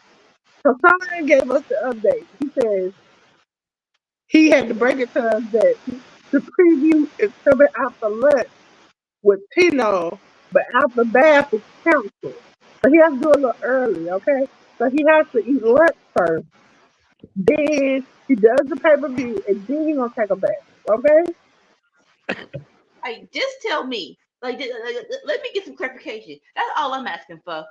So Simon gave us the update. He says he had to break it to us that the preview is coming after lunch with Tino, but after bath is canceled. So he has to do it a little early, okay? So he has to eat lunch first. Then he does the pay-per-view, and then he's gonna take a bath, okay? Like, just tell me. Like, let me get some clarification. That's all I'm asking for. I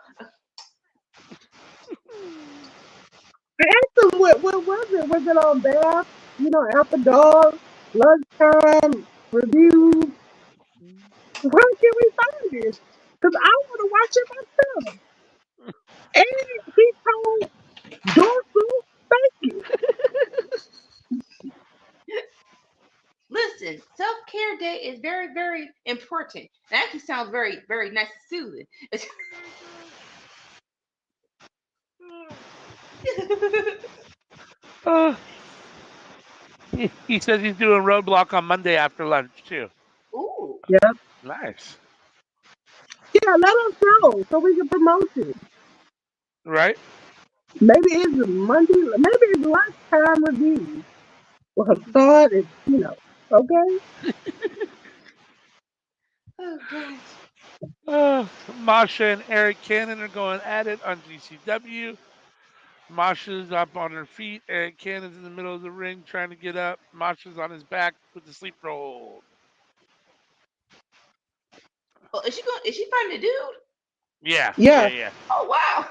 asked him what was it? Was it on bath? You know, after dog, lunchtime, review? Where can we find this? Because I want to watch it myself. And he told Dorsal, thank you. Listen, self-care day is very, very important. It actually sounds very, very nice and soothing. He says he's doing Roadblock on Monday after lunch too. Ooh. Yeah. Nice. Yeah, let us know so we can promote it. Right? Maybe it's Monday, maybe it's lunchtime review. Well, Hassan is, okay? Oh, gosh. Masha and Eric Cannon are going at it on GCW. Masha's up on her feet. Eric Cannon's in the middle of the ring trying to get up. Masha's on his back with the sleep roll. Oh, is she fighting a dude? Yeah. Oh, wow.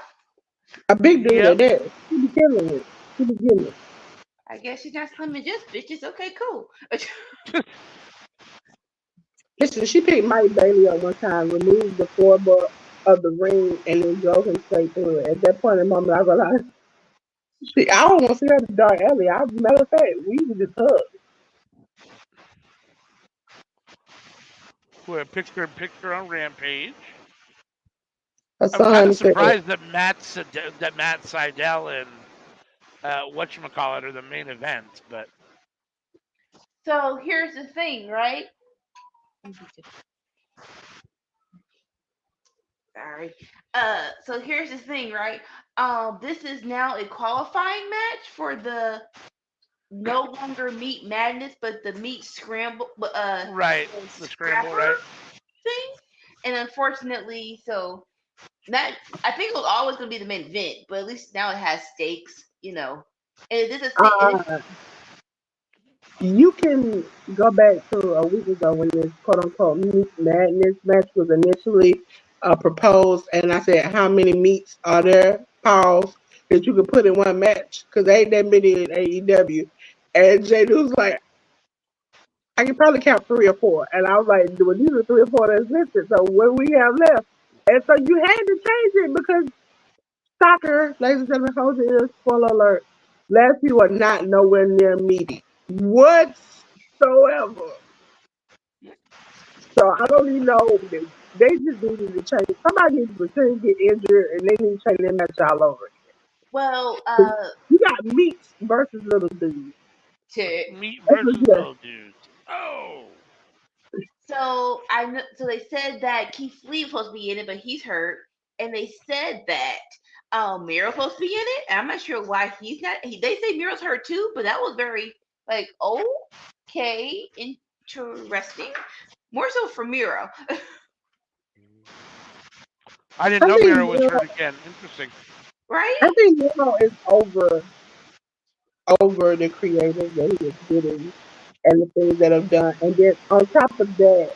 A big dude at that. She be killing it. I guess she's not slimming just bitches. Okay, cool. Listen, she picked Mike Bailey up one time, removed the floor of the ring, and then drove him straight through it. At that point in the moment, I realized, I don't want to see her in the dark alley. Matter of fact, we would just hug. We're picture on Rampage. I'm kind of surprised that Matt Seidel and whatchamacallit are the main event, but. So here's the thing, right? Sorry. So here's the thing, right? This is now a qualifying match for the no longer Meat Madness, but the Meat Scramble. Right. The Scramble, right? Thing. And unfortunately, so that I think it was always going to be the main event, but at least now it has stakes, And this is you can go back to a week ago when this quote unquote Meat Madness match was initially proposed, and I said, how many meats are there, Pause, that you could put in one match? Because ain't that many in AEW. And Jada was like, I can probably count 3 or 4. And I was like, well, these are 3 or 4 that's listed. So what we have left? And so you had to change it because soccer, ladies and gentlemen, hold your ears, spoiler alert. Last few are not nowhere near meaty whatsoever. So I don't even know. They just needed to change. Somebody needs to pretend to get injured and they need to change their match all over Well, again. You got meats versus little dudes. to Meat That's what versus you got. little dudes. Oh. so I know. So they said that Keith Lee was supposed to be in it, but he's hurt. And they said that Miro's supposed to be in it. And I'm not sure why he's not. They say Miro's hurt too, but that was very like okay, interesting. More so for Miro, I didn't I know think Miro was hurt again. Interesting. right? I think Nemo is over the creative that he is getting and the things that have done. And then on top of that,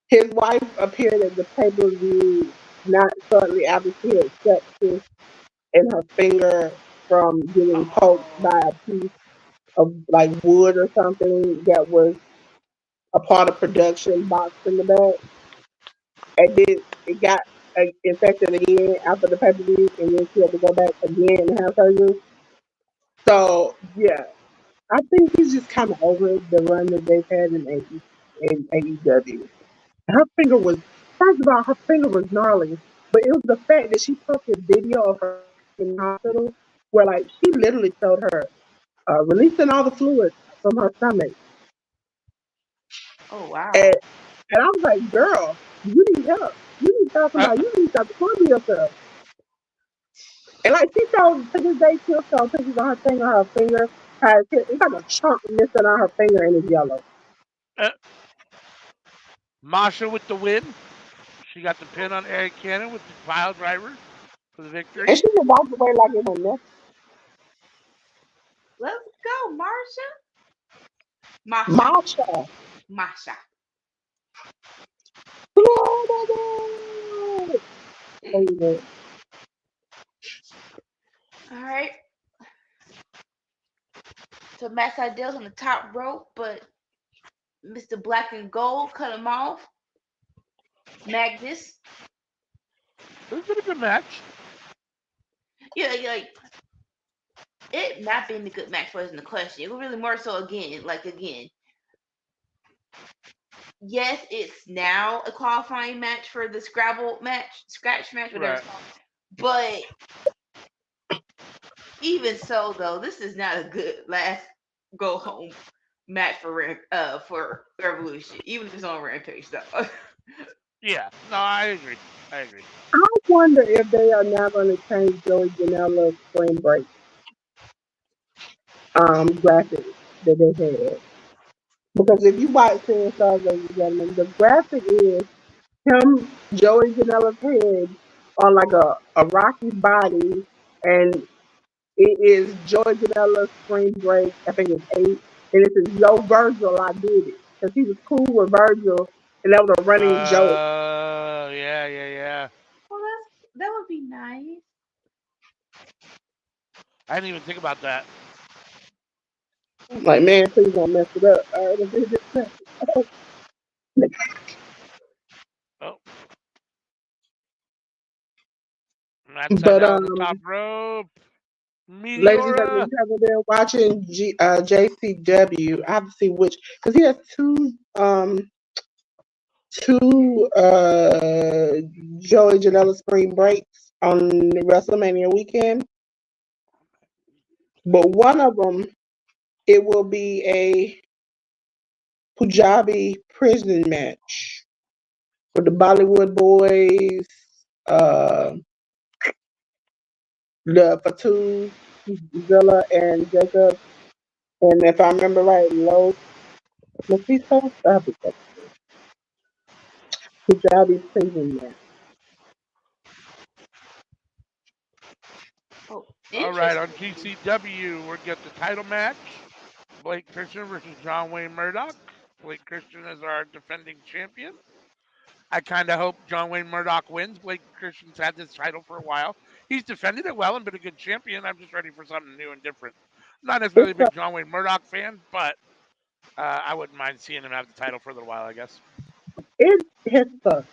his wife appeared at the pay per view not shortly after she had sepsis in her finger from getting poked by Oh. a piece of like wood or something that was a part of production box in the back. And then it got infected again after the pay per view, and then she had to go back again and have surgery. So yeah, I think he's just kind of over the run that they've had in AEW. Her finger was, first of all, her finger was gnarly, but it was the fact that she posted video of her in the hospital where, like, she literally showed her releasing all the fluid from her stomach. Oh And, wow. and I was like, girl, you need help. You need to tell Uh, somebody, you need to stop recording yourself. And, like, she showed, to this day, she'll show pictures on her thing, on her finger. How it's like a chunk missing on her finger and it's yellow. uh, Masha with the win. She got the pin on Eric Cannon with the pile driver for the And victory. she just walked away like it was nothing. Let's go, Marsha. Masha. Masha. Masha. Florida. All right. So Matt Seidel's on the top rope, but Mr. Black and Gold cut him off. Magnus. It was a good match. Yeah, like it not being a good match wasn't the question. It was really more so again. Yes, it's now a qualifying match for the Scrabble match, scratch match, whatever Right. it's called. But even so, though, this is not a good last go home match for Revolution, even if it's on Rampage though. Yeah. No, I agree. I agree. I wonder if they are now going to change Joey Janela's spring break graphic that they had. Because if you watch Ten Stars, ladies and gentlemen, the graphic is him, Joey Janela's head on like a rocky body, and it is Joey Janela's spring break. I think it's 8, and it says, "Yo, Virgil, I did it," because he was cool with Virgil, and that was a running joke. Yeah, yeah, yeah. Well, that would be nice. I didn't even think about that. I'm like, man, please don't mess it up. All right, let's do this. Oh, Matt But Sydal on the top rope. ladies and gentlemen, Meteora. you haven't been watching JCW. I have to see which, because he has two Joey Janela spring breaks on WrestleMania weekend. But one of them, it will be a Punjabi prison match with the Bollywood boys, uh, the Fatu, Zilla, and Jacob. And if I remember right, Los Mestizo, Punjabi prison match. Oh, All right, on interesting. GCW, we're get the title match. Blake Christian versus John Wayne Murdoch. Blake Christian is our defending champion. I kind of hope John Wayne Murdoch wins. Blake Christian's had this title for a while. He's defended it well and been a good champion. I'm just ready for something new and different. Not necessarily a It's big John Wayne Murdoch fan, but I wouldn't mind seeing him have the title for a little while, I guess. it has sucked.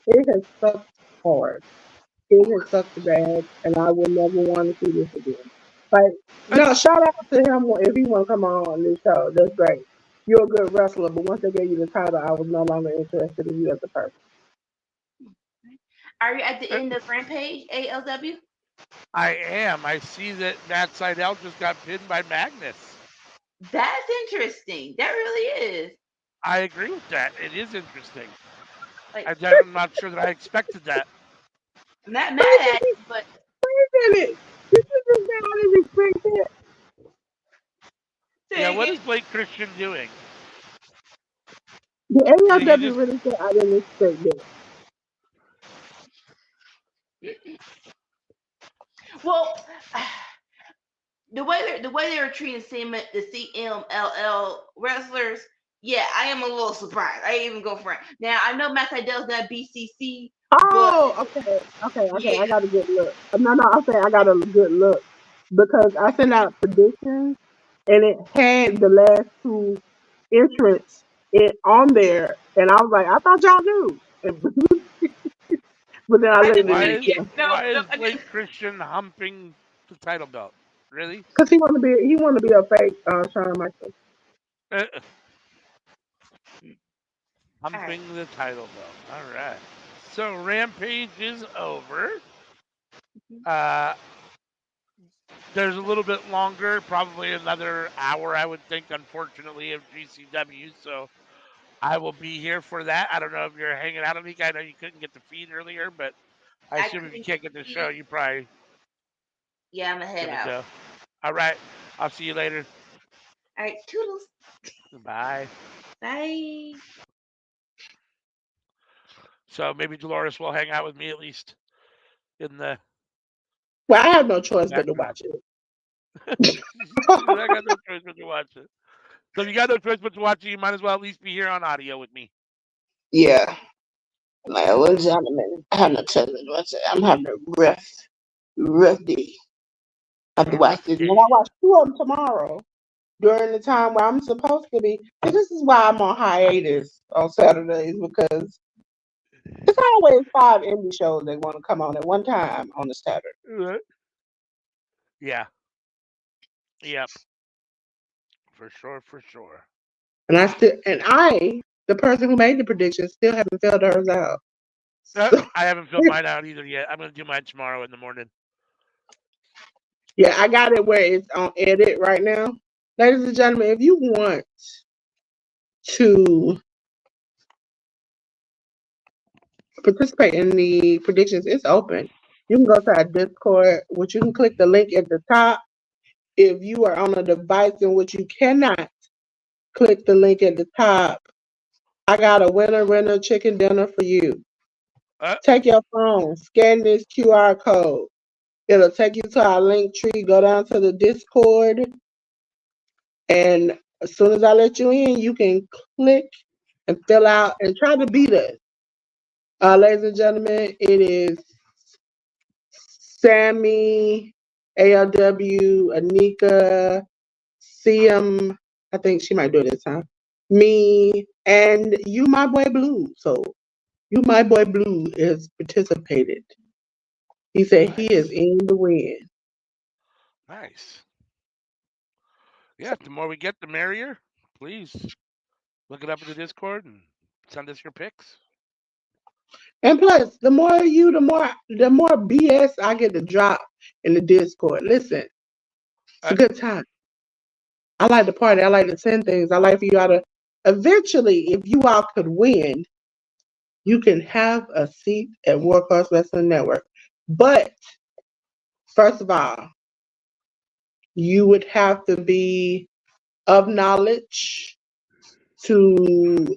It has sucked hard. It has sucked bad, and I will never want to see this again. Like, And no, shout out to him if he want to come on this show. That's great. You're a good wrestler, but once they gave you the title, I was no longer interested in you as a person. Are you at the end of Rampage, ALW? I am. I see that Matt Seidel just got pinned by Magnus. That's interesting. That really is. I agree with that. It is interesting. Like, I'm not sure that I expected that. I'm not mad at it, but Wait a minute. Did you just say I didn't expect that? Yeah, what is Blake Christian doing? The Did he AEW just really said I didn't expect that. well, the way they were treating the CMLL wrestlers, yeah, I am a little surprised. I ain't even go for it. Now I know Matt Seidel's not BCC, but Oh, okay. yeah, I got a good look. No, I'm saying I got a good look because I sent out predictions and it had the last two entrants on there, and I was like, I thought y'all knew. But then I I looked just at why it, is yeah, no, why no, is Blake Christian humping the title belt? Really? because he want to be a fake Shawn Michaels. Uh, all right. humping the title belt. All right. So Rampage is over. Uh, there's a little bit longer, probably another hour, I would think, unfortunately, of GCW. So I will be here for that. I don't know if you're hanging out on me. I know you couldn't get the feed earlier, but I I assume if you couldn't can't get the see show, it. you're probably Yeah, I'm gonna head gonna out. go. All right. I'll see you later. All right, toodles. Bye. Bye. So maybe Dolores will hang out with me at least in the Well, I have no choice but to background. watch it. I got no choice but to watch it. So if you got no choice but to watch it, you might as well at least be here on audio with me. Yeah, ladies and gentlemen, I have no choice but to watch it. I'm having a rough day. I have to A watch rough this, and day. I watch two of them tomorrow during the time where I'm supposed to be. And this is why I'm on hiatus on Saturdays because it's always 5 indie shows they want to come on at one time on a Saturday. Yeah. Yep. For sure. For sure. And the person who made the prediction, still haven't filled hers out. So, I haven't filled mine out either yet. I'm gonna do mine tomorrow in the morning. yeah, I got it where it's on edit right now. Ladies and gentlemen, if you want to participate in the predictions, it's open. You can go to our Discord, which you can click the link at the top. If you are on a device in which you cannot click the link at the top, I got a winner chicken dinner for you. Uh, Take your phone, scan this QR code. It'll take you to our link tree. Go down to the Discord, and as soon as I let you in, you can click and fill out and try to beat us. Ladies and gentlemen, it is Sammy, ALW, Anika, CM. I think she might do it this time. Me and you, my boy Blue. So you, my boy Blue, has participated. He said he is nice. in the win. Nice. Yeah. The more we get, the merrier. Please look it up in the Discord and send us your pics. And plus, the more you, the more BS I get to drop in the Discord. Listen, it's Uh, a good time. I like to party. I like to send things. I like for you all to eventually, if you all could win, you can have a seat at Workhorse Wrestling Network. But first of all, you would have to be of knowledge to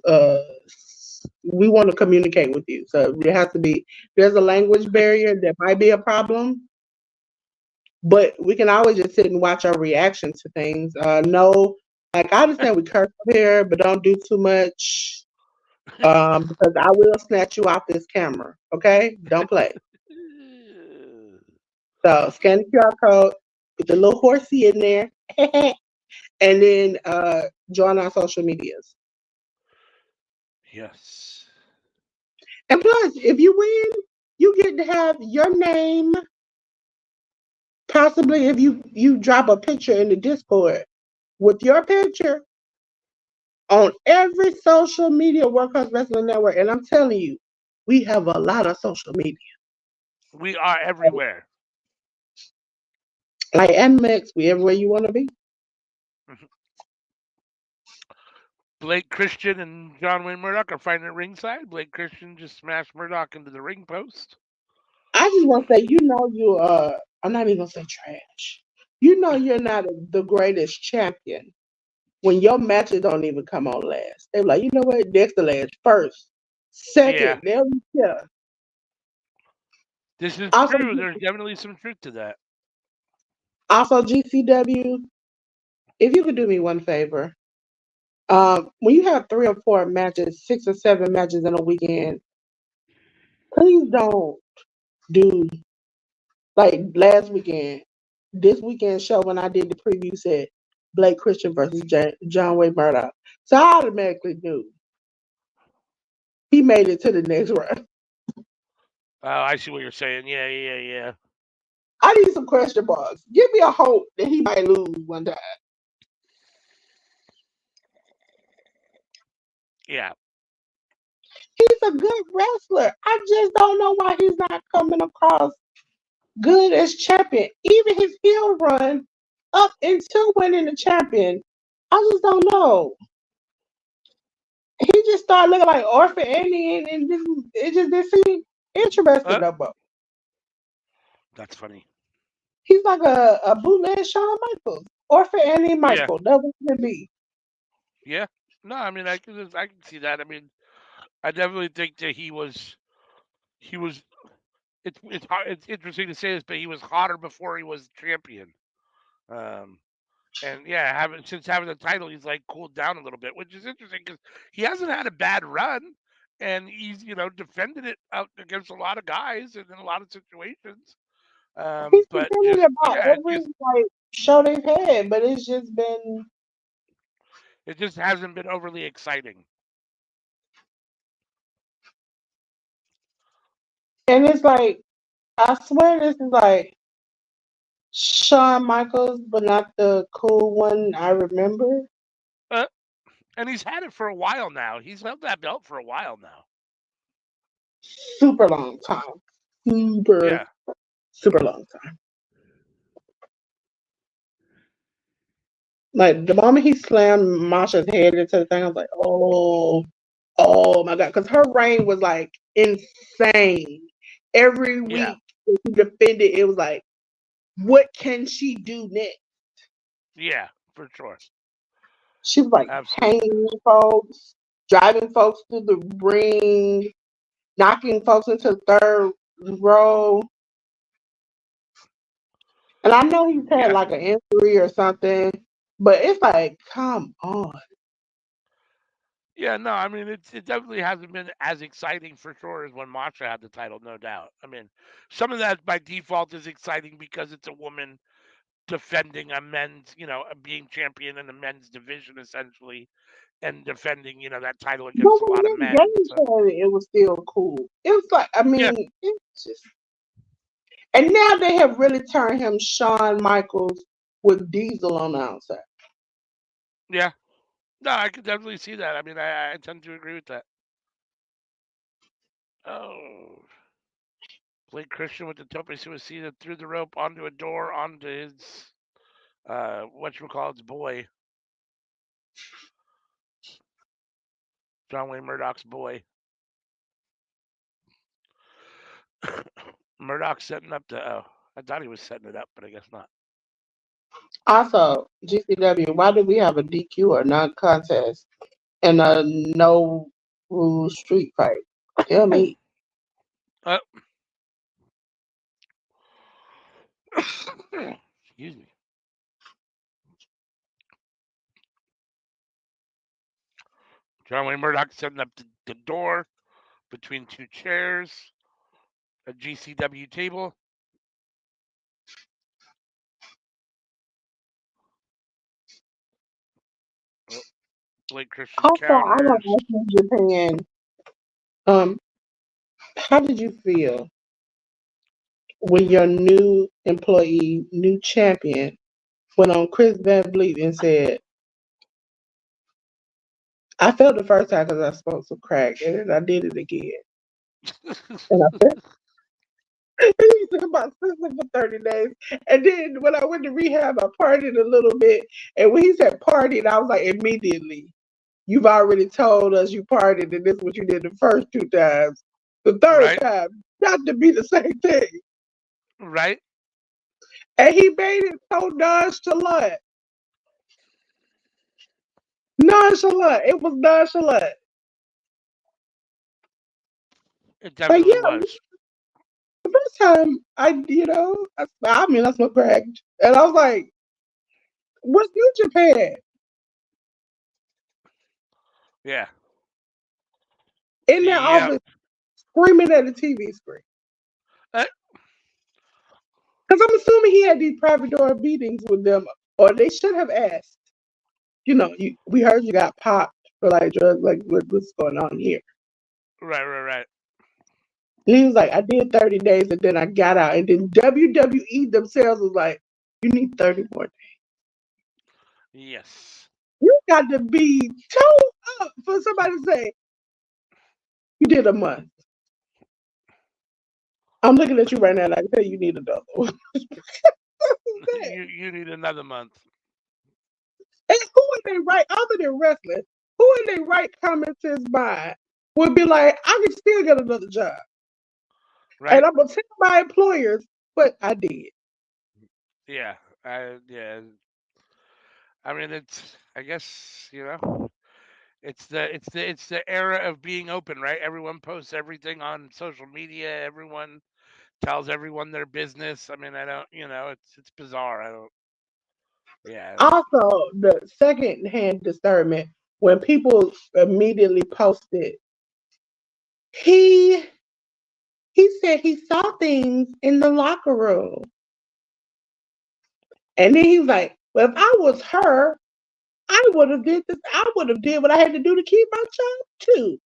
we want to communicate with you. So there has to be there's a language barrier that might be a problem, but we can always just sit and watch our reaction to things. No, like I understand we curse up here, but don't do too much. Because I will snatch you off this camera. Okay? Don't play. So scan the QR code, put the little horsey in there, and then join our social medias. Yes. And plus, if you win, you get to have your name. Possibly, if you drop a picture in the Discord with your picture on every social media Workhouse Wrestling Network, and I'm telling you, we have a lot of social media. We are everywhere. Like MX, we everywhere you want to be. Blake Christian and John Wayne Murdoch are fighting at ringside. Blake Christian just smashed Murdoch into the ring post. I just want to say, I'm not even gonna say trash. You know, you're not the greatest champion when your matches don't even come on last. They're like, you know what? Next to last, first, Yeah, second. They'll yeah. this is Also, true. There's definitely some truth to that. GCW. If you could do me one favor, when you have 3 or 4 matches, 6 or 7 matches in a weekend, please don't do like last weekend. This weekend show when I did the preview said Blake Christian versus John Wayne Murdoch. So I automatically knew he made it to the next round. Oh, I see what you're saying. Yeah. I need some question marks. Give me a hope that he might lose one time. Yeah. He's a good wrestler. I just don't know why he's not coming across good as champion. Even his heel run up until winning the champion, I just don't know. He just started looking like Orphan Annie, and it just didn't seem interesting no more. That's funny. He's like a bootleg Shawn Michaels. Orphan Annie Yeah. Michael. That was gonna be. Yeah. No, I mean, I can see that. I mean, I definitely think that he was. It's hard, it's interesting to say this, but he was hotter before he was champion. Um, and yeah, having the title, he's like cooled down a little bit, which is interesting because he hasn't had a bad run, and he's defended it out against a lot of guys and in a lot of situations. He's But defended just about yeah, every like show they've had, but it's just been, it just hasn't been overly exciting. and it's like I swear this is like Shawn Michaels, but not the cool one I remember. Uh, and he's had it for a while now. He's held that belt for a while now. Super long time. Super, Yeah, super long time. Like the moment he slammed Masha's head into the thing, I was like, oh my god, because her reign was like insane. Every yeah, week that she defended, it was like, what can she do next? yeah, for sure, She was like absolutely. hanging folks, driving folks through the ring, knocking folks into the third row. And I know he's had Yeah, like an injury or something, but it's like, come on. yeah. No, I mean it definitely hasn't been as exciting for sure as when Masha had the title, no doubt. I mean, some of that by default is exciting because it's a woman defending a men's, being champion in the men's division essentially, and defending, that title But against a when lot of Nick men. Gage So had it, it was still cool. It was like, I yeah, mean, it's just. And now they have really turned him Shawn Michaels with Diesel on the outside. yeah. No, I could definitely see that. I mean, I tend to agree with that. Oh, Blake Christian with the tope suicida through the rope onto a door onto his whatchamacallit's boy, John Wayne Murdoch's boy. Murdoch setting up the. Oh, I thought he was setting it up, but I guess not. Also, GCW, why do we have a DQ or non contest and a no rule street fight? Tell me. Uh, excuse me. John Wayne Murdoch setting up the door between two chairs, a GCW table. Blake Christian Also, I want counters. to ask you, Japan. Um, how did you feel when your new employee, new champion, went on Chris Van Vliet and said, "I felt the first time because I smoked some crack, and then I did it again, and I felt." He said about sister for 30 days. And then when I went to rehab, I partied a little bit. And when he said partied, I was like, immediately, you've already told us you partied, and this is what you did the first two times. The third Right, time, not to be the same thing. right. And he made it so nonchalant. Nonchalant. It was nonchalant. It But definitely yeah, was. the first time I smoked crack. And I was like, what's New Japan? Yeah. In their Yep. office, screaming at the TV screen. Uh, Because I'm assuming he had these private door meetings with them, or they should have asked. We heard you got popped for like drugs. Like, what's going on here? right, right, right. And he was like, I did 30 days and then I got out. And then WWE themselves was like, you need 30 more. Yes. You got to be toe up for somebody to say, you did a month. I'm looking at you right now and I can tell you need another one. You need another month. And who in their right, other than wrestling, who in their right common sense mind would be like, I can still get another job. And Right? I'm gonna tell my employers what I did. Yeah. Yeah. I mean, it's. I guess it's the era of being open, right? Everyone posts everything on social media. Everyone tells everyone their business. I mean, I don't. It's bizarre. I don't. Yeah. Also, the second hand discernment when people immediately posted, he he said he saw things in the locker room. And then he was like, well, if I was her, I would have did this. I would have did what I had to do to keep my job too.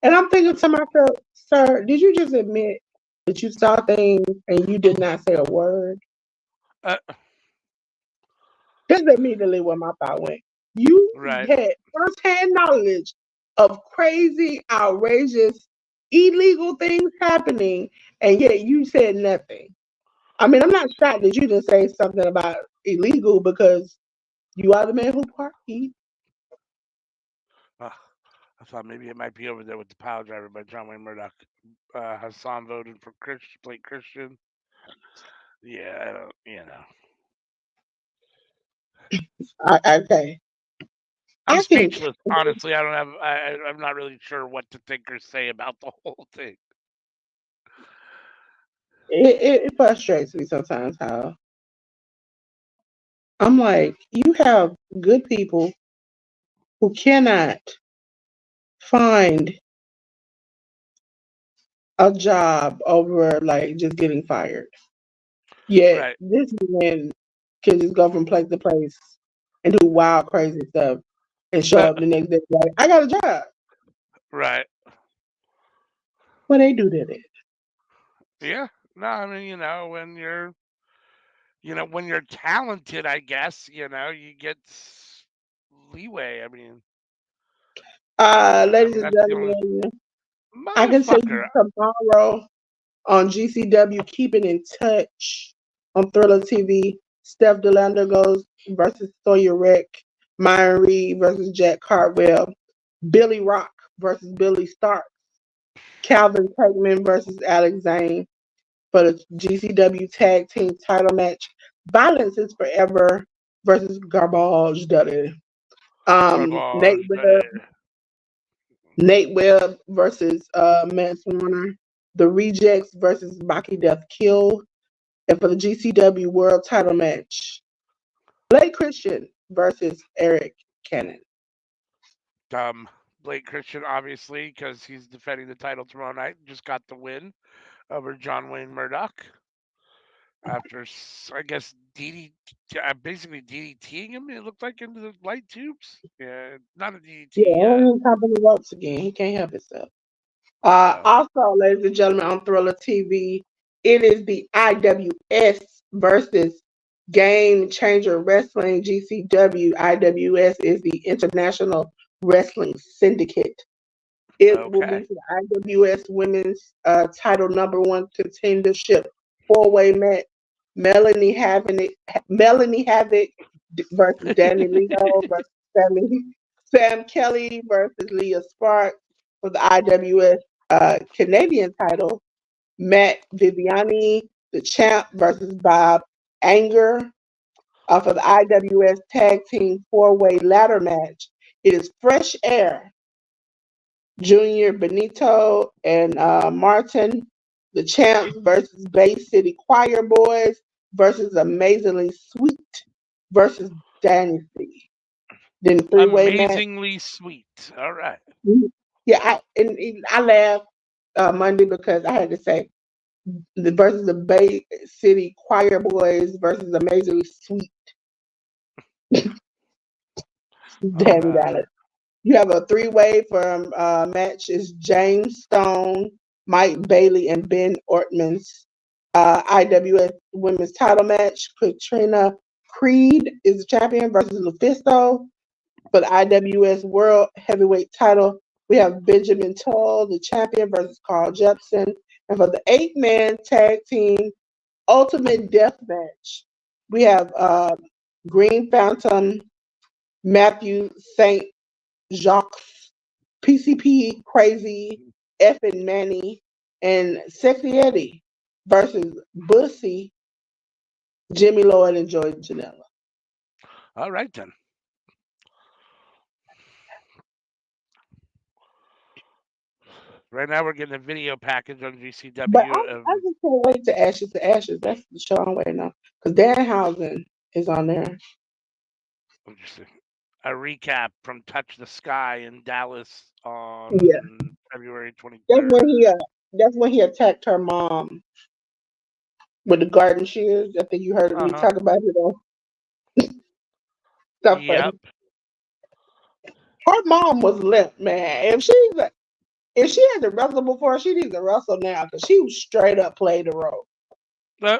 And I'm thinking to myself, sir, did you just admit that you saw things and you did not say a word? Uh, That's immediately where my thought went. You right. had firsthand knowledge of crazy, outrageous, illegal things happening, and yet you said nothing. I mean, I'm not shocked that you didn't say something about illegal because you are the man who partied. Uh, I thought maybe it might be over there with the pile driver by John Wayne Murdoch. Hassan voted for Blake Christian. Yeah, I don't. Okay. I'm I can. speechless. Honestly, I don't have. I'm not really sure what to think or say about the whole thing. It frustrates me sometimes how I'm like, you have good people who cannot find a job over like just getting fired. Yet Right. this man can just go from place to place and do wild, crazy stuff and show Uh, up the next day like, I got a job. right. Well, they do that. Yeah. No, I mean, when you're talented, I guess, you get leeway. I Ladies mean, and that's the only gentlemen, I can tell you motherfucker. tomorrow on GCW, keeping in touch on Thriller TV. Steph DeLander goes versus Sawyer Rick, Myron Reed versus Jack Cartwell, Billy Rock versus Billy Stark, Calvin Takeman versus Alex Zane for the GCW Tag Team Title match. Violence is Forever versus Garbage Daddy. Garbage. Nate Webb versus Matt Warner. The Rejects versus Baki Death Kill. And for the GCW World Title match, Blake Christian versus Eric Cannon. Um, Blake Christian, obviously, because he's defending the title tomorrow night, just got the win over John Wayne Murdoch after, I guess, basically DDTing him. It looked like into the light tubes. Yeah, not a DDT. Yeah, him chopping the ropes again. He can't help himself. Oh, Also, ladies and gentlemen, on Thriller TV, it is the IWS versus Game Changer Wrestling GCW. IWS is the International Wrestling Syndicate. It will be okay. for the IWS Women's Title #1 contendership four-way match. Melanie Melanie Havoc versus Danny Leo versus Sam Kelly versus Leah Sparks for the IWS Canadian title. Matt Viviani, the champ, versus Bob Anger for the IWS Tag Team four-way ladder match. It is Fresh Air, Junior Benito and Martin, the champs versus Bay City Choir Boys versus Amazingly Sweet versus Dynasty. Then three-way match. Amazingly sweet. All right. Yeah, I laughed Monday because I had to say the versus the Bay City Choir Boys versus Amazingly Sweet All Danny right. Dallas. You have a three-way from match is James Stone, Mike Bailey, and Ben Ortman's IWS Women's Title match. Katrina Creed is the champion versus Lufisto. For the IWS World Heavyweight Title, we have Benjamin Toll, the champion, versus Carl Jepsen. And for the eight-man tag team Ultimate Death Match, we have Green Phantom, Matthew St. Jacques, PCP Crazy, Effin Manny, and Sexy Eddie versus Bussy, Jimmy Lloyd, and Joy Janela. All right then. Right now we're getting a video package on But GCW of I just can't wait to Ashes to Ashes. That's the show I'm waiting on. Because Danhausen is on there. interesting. A recap from Touch the Sky in Dallas Yeah. on February That's when 23rd. that's when he attacked her mom with the garden shears. I think you heard me Uh-huh. talk about it on stuff funny. Yep. Her mom was limp, man. If she had to wrestle before, she needs to wrestle now because she was straight up played the role. Uh,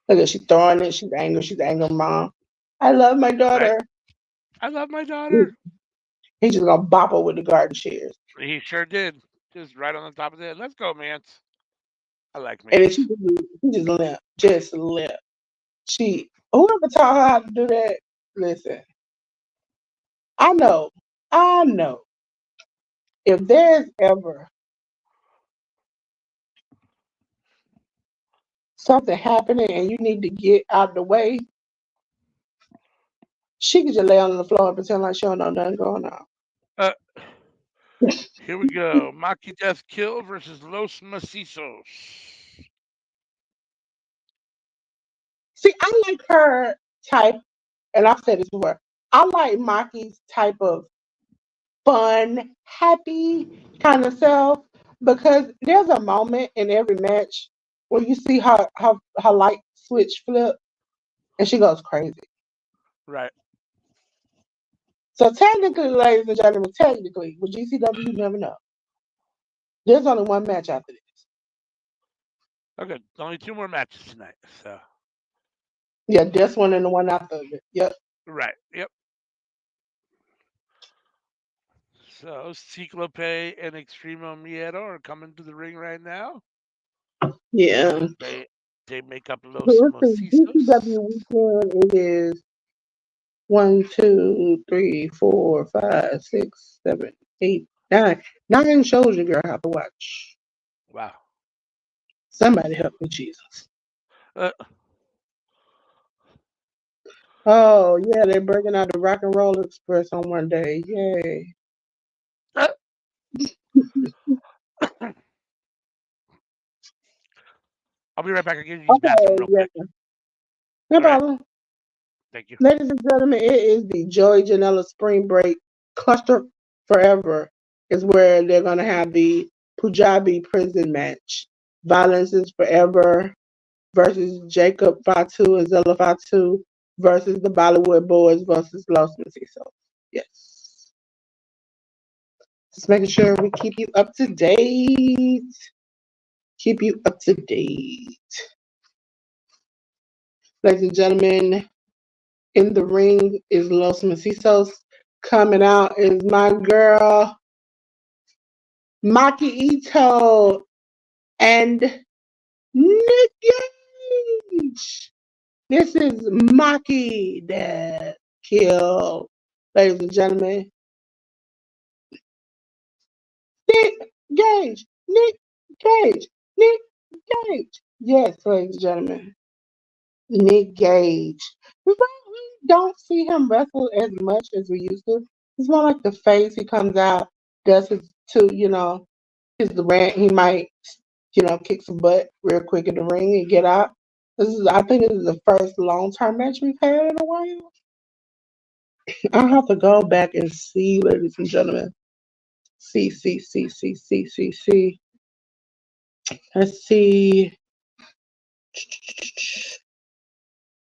Look at she throwing it. She's angry. She's angry, mom. I love my right. daughter. I love my daughter. He's just gonna bop her with the garden shears. He sure did. Just right on the top of the head. Let's go, Mance. I like And then Mance. she just limp. Just limp. Whoever taught her how to do that, listen, I know. If there's ever something happening and you need to get out the way, she could just lay on the floor and pretend like she don't know nothing going on. Uh, Here we go. Maki Death Kill versus Los Macizos. See, I like her type, and I've said this before. I like Maki's type of fun, happy kind of self because there's a moment in every match where you see her light switch flip and she goes crazy. Right. So technically, ladies and gentlemen, with GCW, you never know. There's only one match after this. Okay. Only two more matches tonight. So. Yeah, this one and the one after it. Yep. Right. Yep. So Ciclope and Extremo Miedo are coming to the ring right now. Yeah. They make up Los So let's see, Macizos. GCW weekend, it is 1, 2, 3, 4, 5, 6, 7, 8, 9. 9 shows your girl have to watch. Wow. Somebody help me, Jesus. Uh, Oh, yeah, they're bringing out the Rock and Roll Express on one day. Yay. uh, I'll be right back. I'll use the bathroom real Yeah, quick. no All right. problem. Thank you. Ladies and gentlemen, it is the Joey Janela Spring Break Cluster Forever is where they're going to have the Punjabi prison match. Violence is forever. versus Jacob Fatu and Zilla Fatu versus the Bollywood Boys versus Los Mestiços. Yes. Just making sure we keep you up to date. Keep you up to date. Ladies and gentlemen, in the ring is Los Mestiços. Coming out is my girl, Maki Ito and Nick Gage. This is Maki that killed. Ladies and gentlemen, Nick Gage, Nick Gage, Nick Gage. Yes, ladies and gentlemen, Nick Gage. We don't see him wrestle as much as we used to. It's more like the face. He comes out, does his his rant. He might, kick some butt real quick in the ring and get out. I think this is the first long-term match we've had in a while. I'll have to go back and see, ladies and gentlemen. See. Let's see.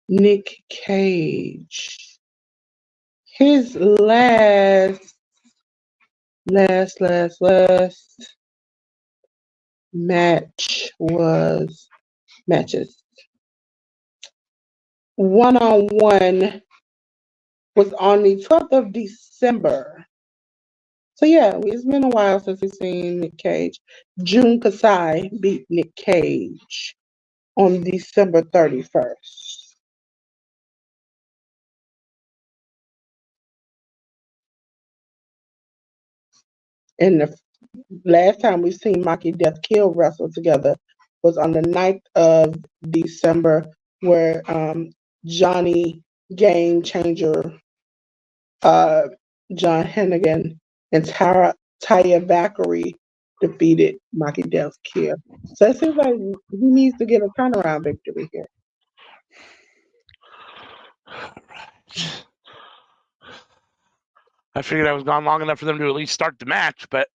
Nick Cage. His last match was matches. One-on-one was on the 12th of December. So yeah, it's been a while since we've seen Nick Cage. Jun Kasai beat Nick Cage on December 31st. And the last time we've seen Maki Death Kill wrestle together was on the 9th of December, where Johnny Game Changer, John Hennigan, and Taya Valkyrie defeated Maki Death Kill. So it seems like he needs to get a turnaround victory here. I figured I was gone long enough for them to at least start the match, but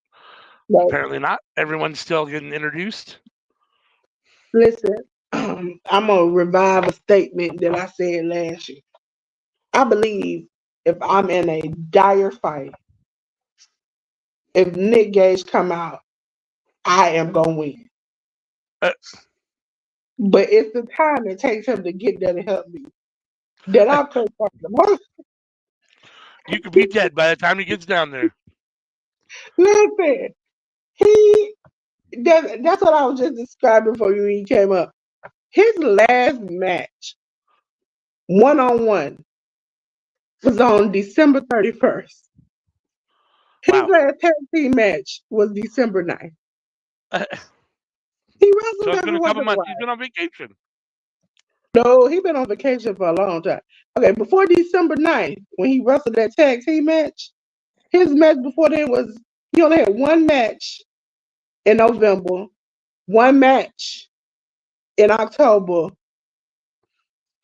apparently not. Everyone's still getting introduced. Listen, I'm going to revive a statement that I said last year. I believe if I'm in a dire fight, if Nick Gage come out, I am going to win. But it's the time it takes him to get there to help me that I play for the most. You could be dead by the time he gets down there. Listen, that's what I was just describing for you when he came up. His last match, one-on-one, was on December 31st. His last tag team match was December 9th. He wrestled so it's been a couple months. He's been on vacation. No, he's been on vacation for a long time. Okay, before December 9th, when he wrestled that tag team match, his match before then was, he only had one match in November, one match in October,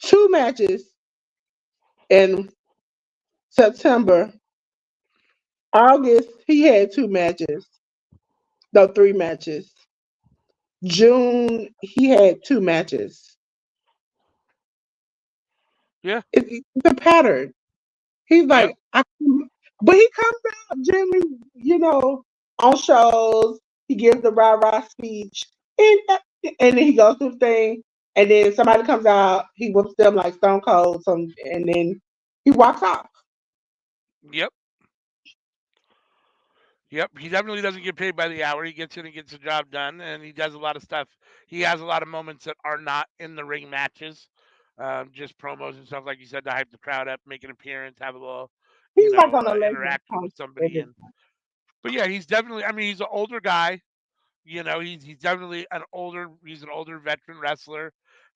two matches in September. August, he had two matches. No, three matches. June, he had two matches. Yeah. It's a pattern. He's like, but he comes out generally, on shows. He gives the rah-rah speech. And then he goes through the thing. And then somebody comes out. He whoops them like Stone Cold. And then he walks off. Yep. He definitely doesn't get paid by the hour. He gets in and gets the job done. And he does a lot of stuff. He has a lot of moments that are not in the ring matches. Just promos and stuff, like you said, to hype the crowd up, make an appearance, have a little, interaction with somebody. But yeah, he's definitely. I mean, he's an older guy. He's definitely he's an older veteran wrestler,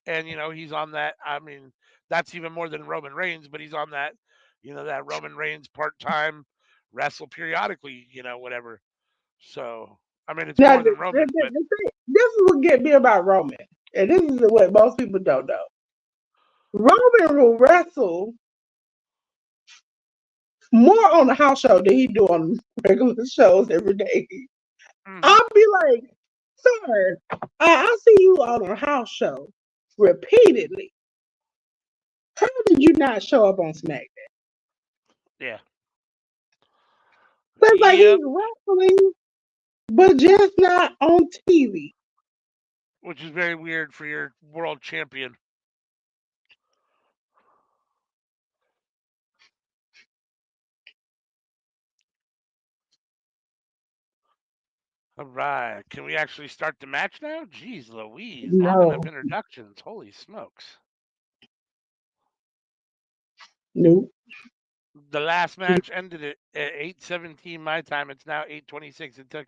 and he's on that. I mean, that's even more than Roman Reigns, but he's on that. That Roman Reigns part-time wrestle periodically. Whatever. So I mean, it's more than Roman. This is what get me about Roman, and this is what most people don't know. Roman will wrestle more on the house show than he do on regular shows every day. Mm-hmm. I'll be like, sir, I see you on a house show repeatedly. How did you not show up on SmackDown? Yeah. It's like Yep. he's wrestling, but just not on TV. Which is very weird for your world champion. All right. Can we actually start the match now? Jeez Louise. Not enough No, introductions. Holy smokes. no. The last match ended at 8:17 my time. It's now 8:26. It took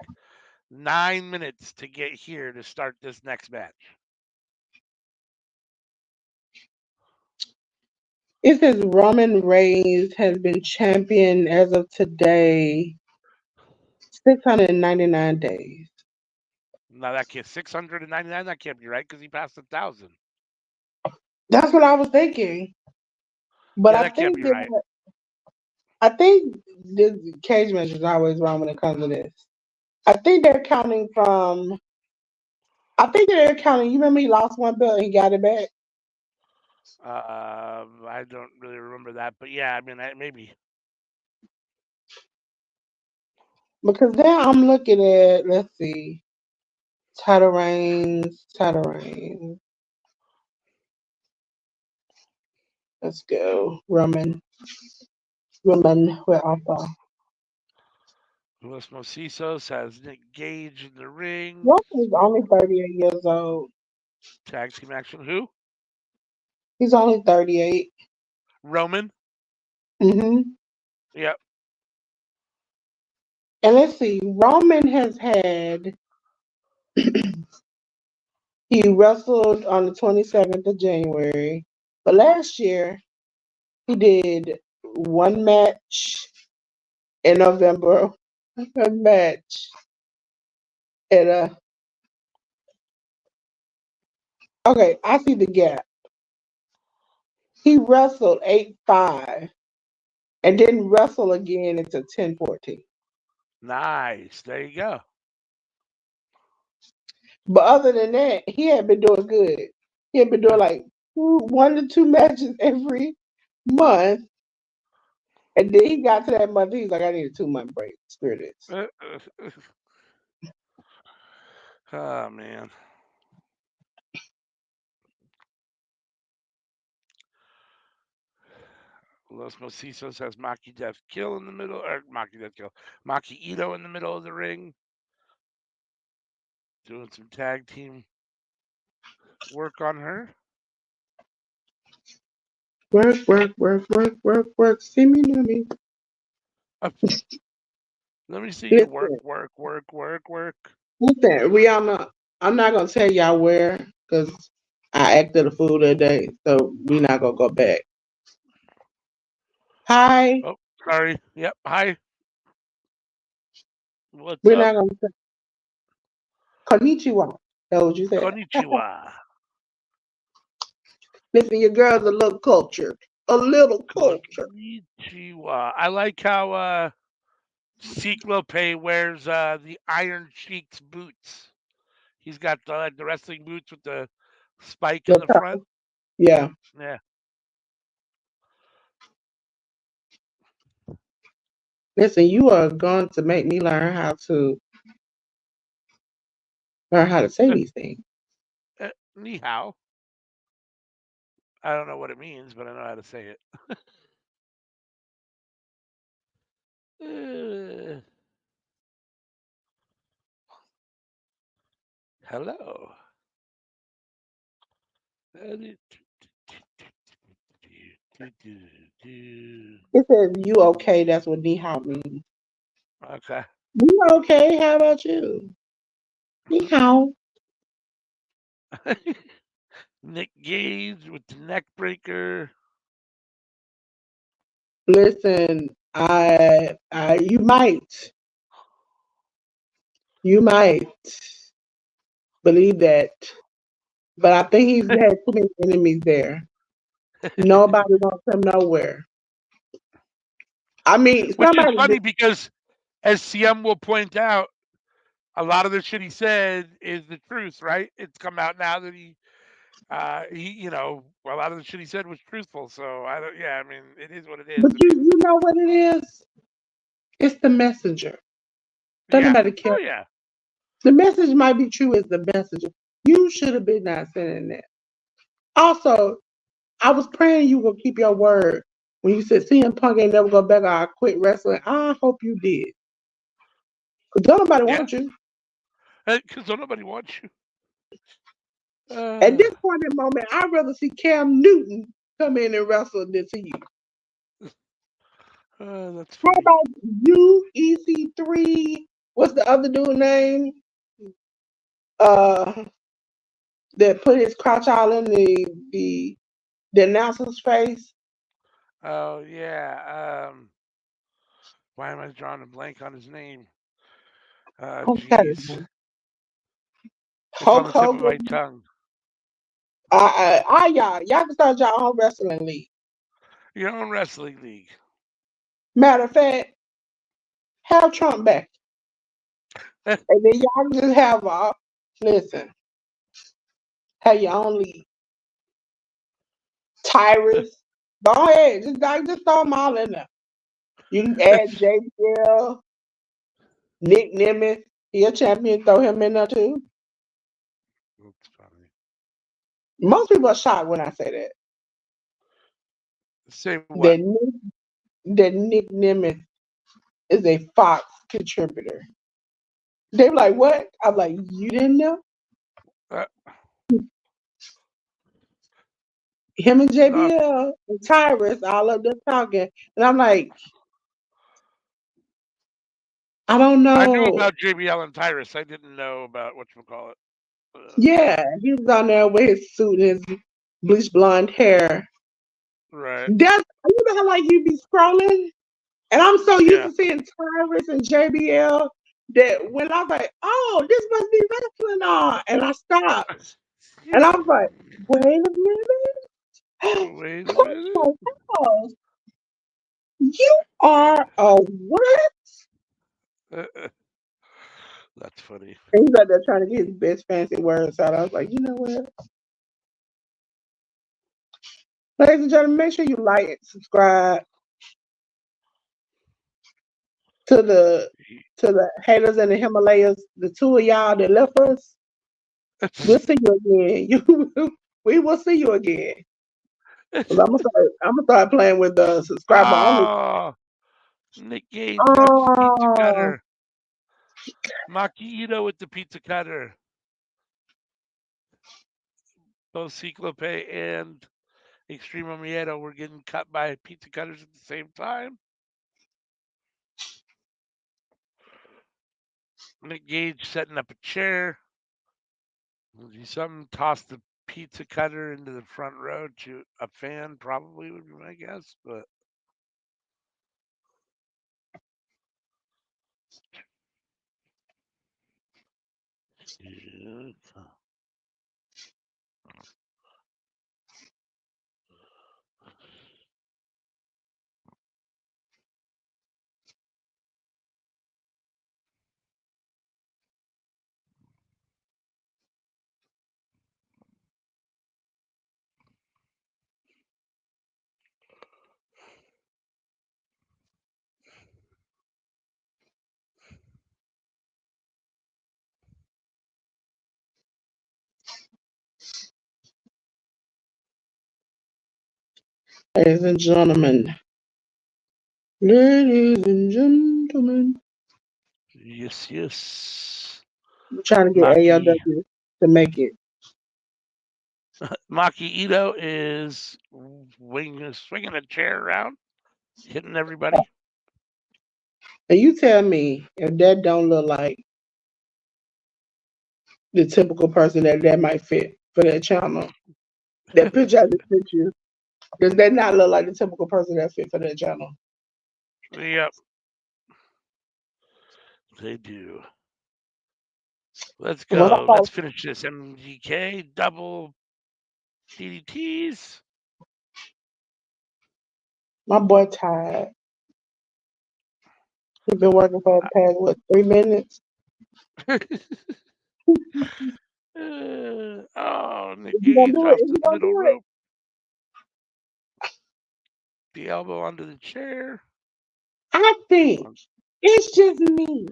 9 minutes to get here to start this next match. It says Roman Reigns has been champion as of today 699 days. Now that can't 699. That can't be right because he passed 1,000. That's what I was thinking. But Yeah, I that can't think be right. this cage match is always wrong when it comes to this. I think they're counting from. I think they're counting. You remember he lost one belt and he got it back. I don't really remember that, but yeah, I mean, maybe. Because now I'm looking at. Let's see. Title reigns. Let's go. Roman with Alpha. Los Mosisos has Nick Gage in the ring. Roman's only 38 years old. Tag team action. Who? He's only 38. Roman. Mm-hmm. Yep. And let's see. Roman has had. He wrestled on the 27th of January. But last year, he did one match in November, a match at a. Okay, I see the gap. He wrestled 8-5 and didn't wrestle again until 10-14. Nice. There you go. But other than that, he had been doing good. He had been doing like 1 to 2 matches every month. And then he got to that month, he's like, I need a 2-month break. Screw this. Oh, man. Los Mosisos has Maki Death Kill in the middle, or Maki Death Kill, Maki Ito in the middle of the ring, doing some tag team work on her. Work. See me, know me. Let me see you work. Listen, Rihanna, I'm not going to tell y'all where because I acted a fool that day. So we're not going to go back. Hi. Oh, sorry. Yep. Hi. What's We're up? not going to say Konnichiwa. That's what you said. Konnichiwa. Listen, your girl's a little cultured. A little cultured. Konnichiwa. I like how Seek Lopez wears the Iron Sheik's boots. He's got the wrestling boots with the spike in the front. Yeah. Yeah. Listen, you are going to make me learn how to say these things. Ni hao. I don't know what it means, but I know how to say it. Hello. It says you okay, that's what ni hao means. Okay. You okay? How about you? Ni hao. Nick Gage with the neck breaker. Listen, you might believe that, but I think he's had too many enemies there. Nobody wants him nowhere. I mean, which is funny because, as CM will point out, a lot of the shit he said is the truth, right? It's come out now that he He, a lot of the shit he said was truthful. So I don't. Yeah, I mean, it is what it is. But I mean, you know what it is? It's the messenger. Don't yeah. nobody care. Oh yeah. The message might be true as the messenger. You should have been not saying that. Also, I was praying you will keep your word when you said CM Punk ain't never go back or I quit wrestling. I hope you did. Because don't nobody Yeah. want you. Because don't nobody wants you. At Uh, this point in the moment, I'd rather see Cam Newton come in and wrestle than see you. that's How funny. about you, EC3? What's the other dude name? Uh, that put his crotch all in the announcer's face. Oh yeah. Why am I drawing a blank on his name? Okay. Jeez. It's on Hulk the tip of my Hogan. tongue. Y'all can start your own wrestling league. Your own wrestling league. Matter of fact, have Trump back. And then y'all can just have listen, have your own league. Tyrus. Go ahead. Just throw them all in there. You can add JBL, Nick Nemeth. He a champion, throw him in there too. That's funny. Most people are shocked when I say that. Say what? That Nick Nemeth is a Fox contributor. They were like, what? I'm like, you didn't know? Uh, Him and no, JBL and Tyrus all of them talking. And I'm like, I don't I knew know. about JBL and Tyrus. I didn't know about whatchamacallit. Yeah, he was on there with his suit and his bleach blonde hair. Right. That's you know how like you be scrolling? And I'm so used Yeah. to seeing Tyrus and JBL that when I was like, oh, this must be wrestling on. And I stopped. And I was like, wait a minute. Wait a Push minute. my pause. You are a what? That's funny. And he's out there trying to get his best fancy words out. I was like, you know what? Ladies and gentlemen, make sure you like and subscribe to the haters in the Himalayas, the two of y'all that left us. We'll see you again. We will see you again. 'Cause I'm gonna start playing with the subscriber only. Oh, Nick Gage got the pizza Oh, cutter. Maki Ito with the pizza cutter. Both Ciclope and Extremo Miedo were getting cut by pizza cutters at the same time. Nick Gage setting up a chair. Something tossed the pizza cutter into the front row to a fan, probably would be my guess. But yeah. ladies and gentlemen. Ladies and gentlemen. Yes. I'm trying to get Maki AEW to make it. Maki Ito is swinging a chair around, hitting everybody. And you tell me if that don't look like the typical person that might fit for that channel. That picture I just sent you. Does that not look like the typical person that fit for that channel? Yep, they do. Let's When I go. saw Let's finish this MGK double DDTs. my boy tired. He's been working for the past 3 minutes? Nick Is he gonna Gage do it? off Is the he gonna middle do it? rope. The elbow under the chair. I think it's just me,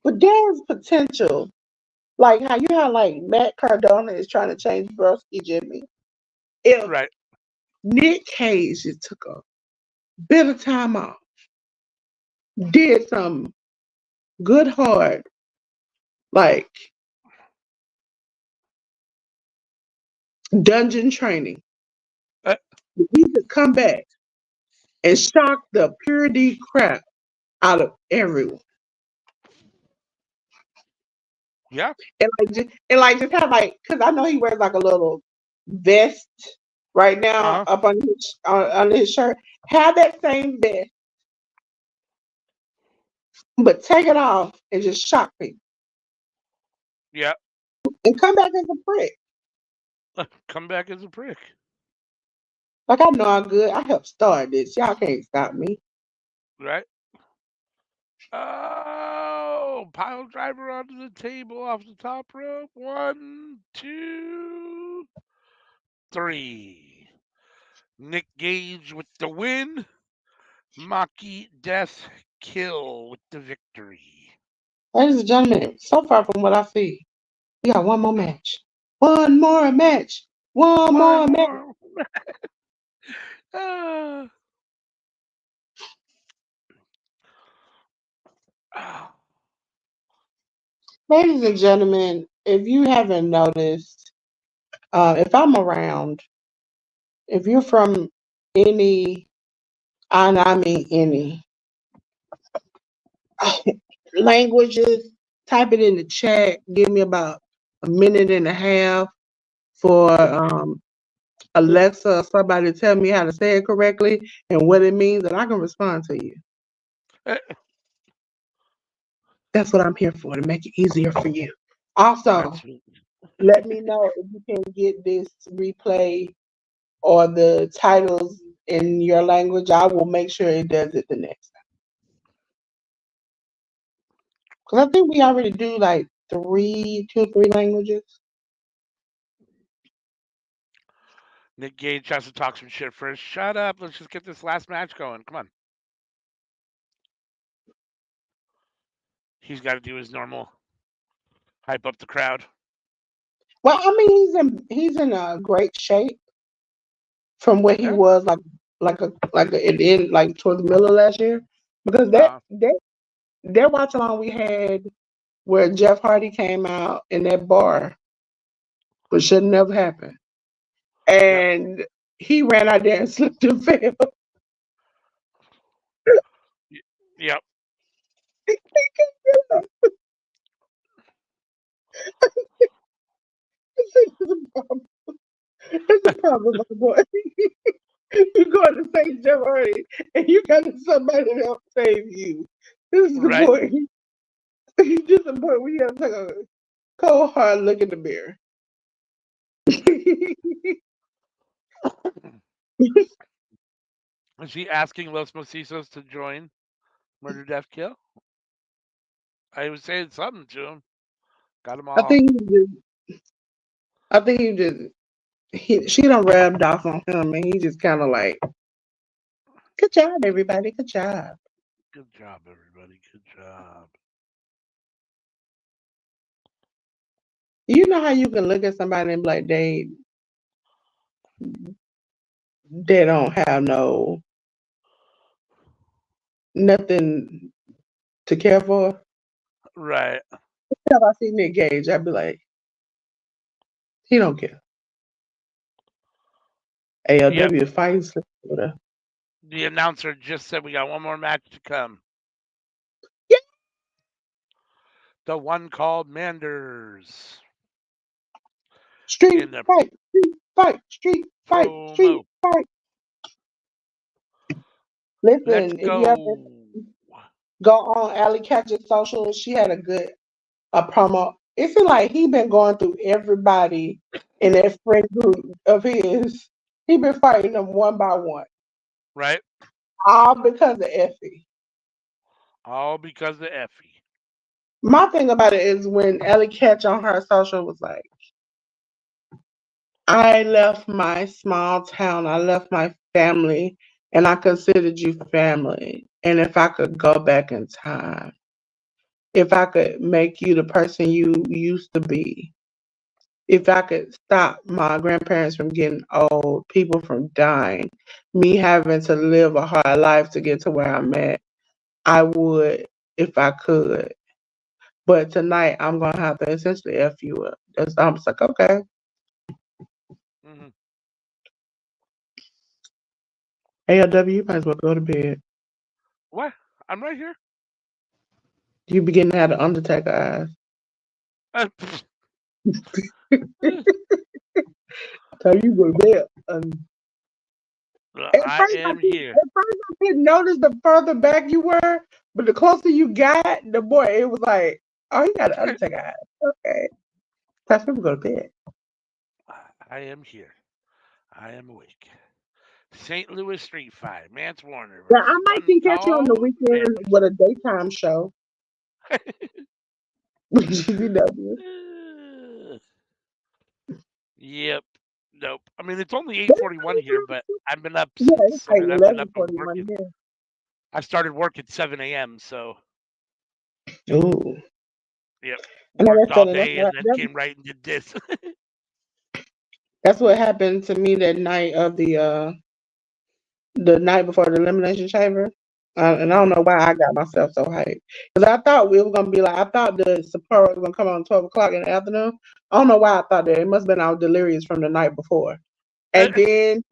but there's potential. Like how you have like Matt Cardona is trying to change Broski Jimmy. If Right. Nick Cage just took a bit of time off, did some good hard, like dungeon training, Uh, he could come back and shock the purity crap out of everyone. yeah. And like just have like, because I know he wears like a little vest right now Uh-huh. up under his shirt. Have that same vest, but take it off and just shock people Yeah. and come back as a prick. Come back as a prick. Like I know I'm good. I helped start this. Y'all can't stop me. Right. Oh, pile driver onto the table off the top rope. 1, 2, 3. Nick Gage with the win. Maki Death Kill with the victory. Ladies and gentlemen, so far from what I see, we got one more match. One more match. One One more match. more. Ah. Ah. Ladies and gentlemen, if you haven't noticed, if I'm around, if you're from any, and I mean any languages, type it in the chat. Give me about a minute and a half for Alexa or somebody to tell me how to say it correctly and what it means, and I can respond to you. Eh, That's what I'm here for, to make it easier for you. Also, That's let me know if you can get this replay or the titles in your language. I will make sure it does it the next time. Because I think we already do like two, three languages. Nick Gage has to talk some shit first. Shut up. Let's just get this last match going. Come on. He's got to do his normal hype up the crowd. Well, I mean, he's in a great shape from where he Yeah. was like towards the middle of last year. Because Uh, that watch along we had where Jeff Hardy came out in that bar, which should never happen. yep. And he ran out there and slipped and fell. Yep. It's a problem, my boy. You going to save Jeff Hardy, and you got somebody to help save you. This is the Right. point. This is the point where you got to take a cold hard look in the mirror. Is he asking Los Mocisos to join Murder Death Kill? I was saying something to him. Got him I all. think she done rubbed off on him, and he just kind of like, good job, everybody, good job. Good job, everybody. Good job. You know how you can look at somebody and be like, they don't have nothing to care for. Right. If I see Nick Gage, I'd be like, he don't care. Yep. AEW is fighting Slipper. The announcer just said we got one more match to come. Yeah. The one called Manders. Street In the fight, street fight, street fight, street promo. fight. Let's Listen, if you ever go. go on Allie Catch's social, she had a promo. It seems like he been going through everybody in that friend group of his. He been fighting them one by one, Right? all because of Effie. All because of Effie. My thing about it is when Ellie Catch on her social was like, I left my small town, I left my family, and I considered you family. And if I could go back in time, if I could make you the person you used to be, if I could stop my grandparents from getting old, people from dying, me having to live a hard life to get to where I'm at, I would if I could. But tonight I'm gonna have to essentially F you up. I'm just like, okay. Mm-hmm. ALW, you might as well go to bed. What? I'm right here. You begin to have the Undertaker eyes. Pfft. So you go to bed. At I first, am here. I didn't notice the further back you were, but the closer you got, the more it was like, oh, you got an Undertaker eyes. Okay. Time to go to bed. I am here. I am awake. St. Louis Street Fight. Mance Warner Yeah, I versus might One can catch you on the Tall weekend Rampage. with a daytime show with GCW. Yep. Nope. I mean, it's only Yeah, 8:41 here, but I've been up it's since. I like mean, I've been up and 11:41 working. here. I started work at 7 a.m. So, Ooh. yep, And like worked I all said, day and then came right and did this. that's what happened to me that night of the night before the elimination chamber. And I don't Hmm. know why I got myself so hyped. Because I thought we were going to be like, I thought the Sapporo was going to come on 12 o'clock in the afternoon. I don't know why I thought that. It must have been our delirious from the night before. And then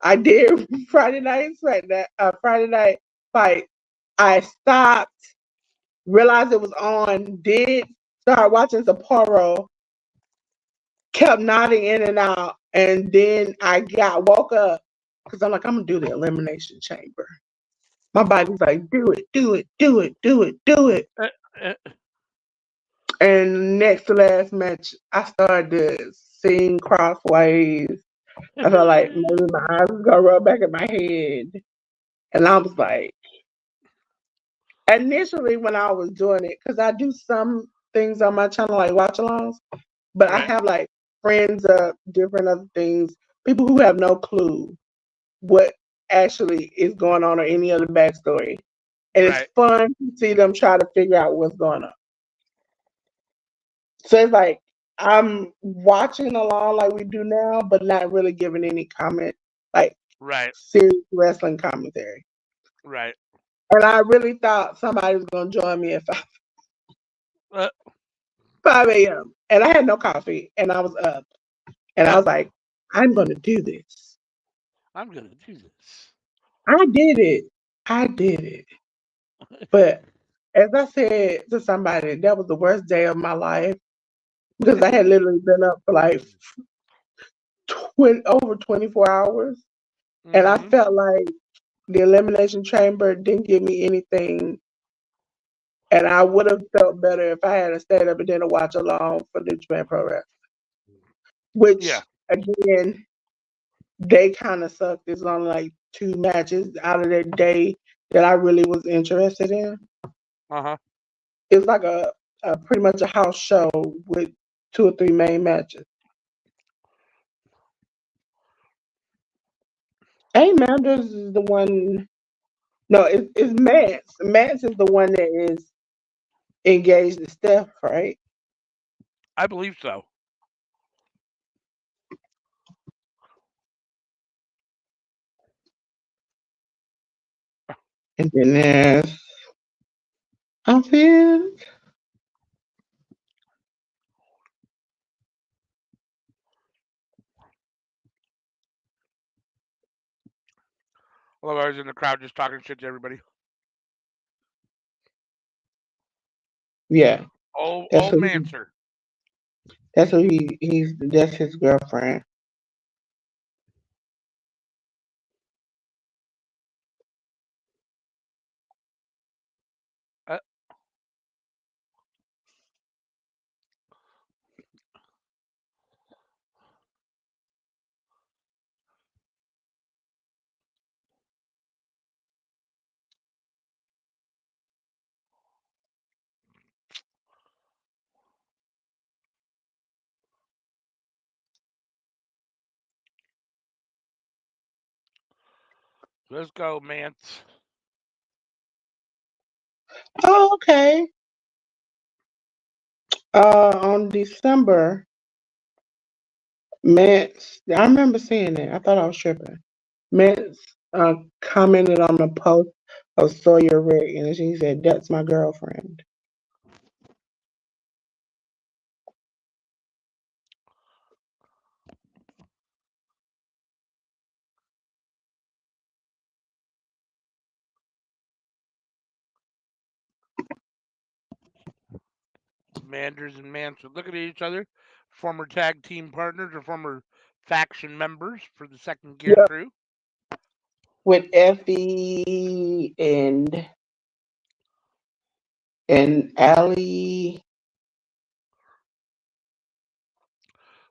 I did Friday night fight. I stopped, realized it was on, did start watching Sapporo, kept nodding in and out. And then woke up because I'm like, I'm going to do the elimination chamber. My body's like, do it, do it, do it, do it, do it. And next to last match, I started to sing crossways. I felt like maybe my eyes was gonna roll back in my head. And I was like, initially when I was doing it, because I do some things on my channel like watchalongs, but I Right. have like friends of different other things, people who have no clue what actually is going on or any other backstory. And it's Right. fun to see them try to figure out what's going on. So it's like I'm watching along like we do now, but not really giving any comment, like Right. serious wrestling commentary. Right. And I really thought somebody was gonna join me at Uh, 5 a.m. And I had no coffee and I was up. And I uh, was like, I'm gonna do this. I'm gonna do this. I did it. I did it. But as I said to somebody, that was the worst day of my life because I had literally been up for like over 24 hours. And I Hmm. felt like the elimination chamber didn't give me anything, and I would have felt better if I had stayed up and didn't watch along for New Japan Pro Wrestling. Yeah. Which again, they kind of sucked. There's only like 2 matches out of that day that I really was interested in. Uh huh. It's like a pretty much a house show with 2 or 3 main matches. Hey, Manders is the one. No, it's Mance. Mance is the one that is engaged to Steph, right? I believe so. And then there's I feel Well, I was in the crowd just talking shit to everybody. yeah. Oh, That's oh, who he, Manser. that's his girlfriend. Uh, Let's go, Mance. Oh, okay. On December, Mance, I remember seeing it. I thought I was tripping. Mance commented on the post of Sawyer Rick, and she said, "That's my girlfriend." Manders and Mance are looking at each other, former tag team partners or former faction members for the second gear Yep. crew. With Effie and Allie.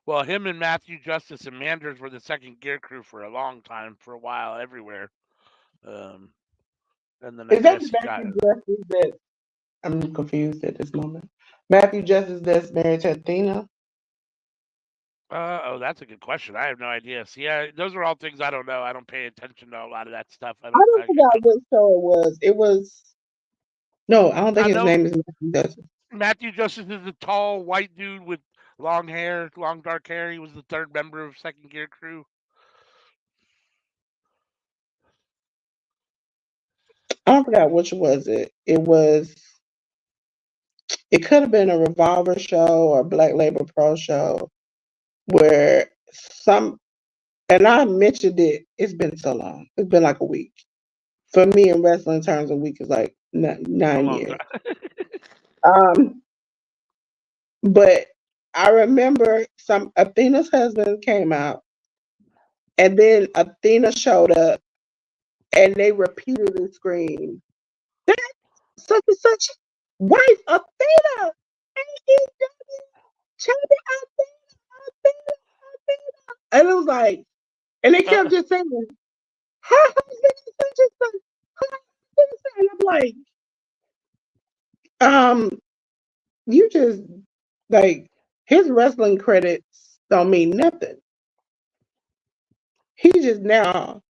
Well, him and Matthew Justice and Manders were the second gear crew for a long time, for a while, everywhere. Um, and then I Is that guess the he got. Matthew Justice that I'm confused at this moment? Matthew Justice that's married to Athena? Oh, that's a good question. I have no idea. See, those are all things I don't know. I don't pay attention to a lot of that stuff. I I don't. don't forgot what show it was. It was no, I don't think I his know name is Matthew Justice. Matthew Justice is a tall white dude with long hair, long dark hair. He was the third member of second gear crew. I don't forgot which was it. It could have been a Revolver show or a Black Label Pro show where some and I mentioned it. It's been so long. It's been like a week. For me in wrestling terms, a week is like A nine long years. time. Um, but I remember some Athena's husband came out, and then Athena showed up, and they repeatedly screamed, "That's such and such wife, Athena, AEW champion, Athena, Athena." And it was like, and they kept just saying, "Her husband is such and such." Her husband is such-" And I'm like, um, you just like his wrestling credits don't mean nothing. He just now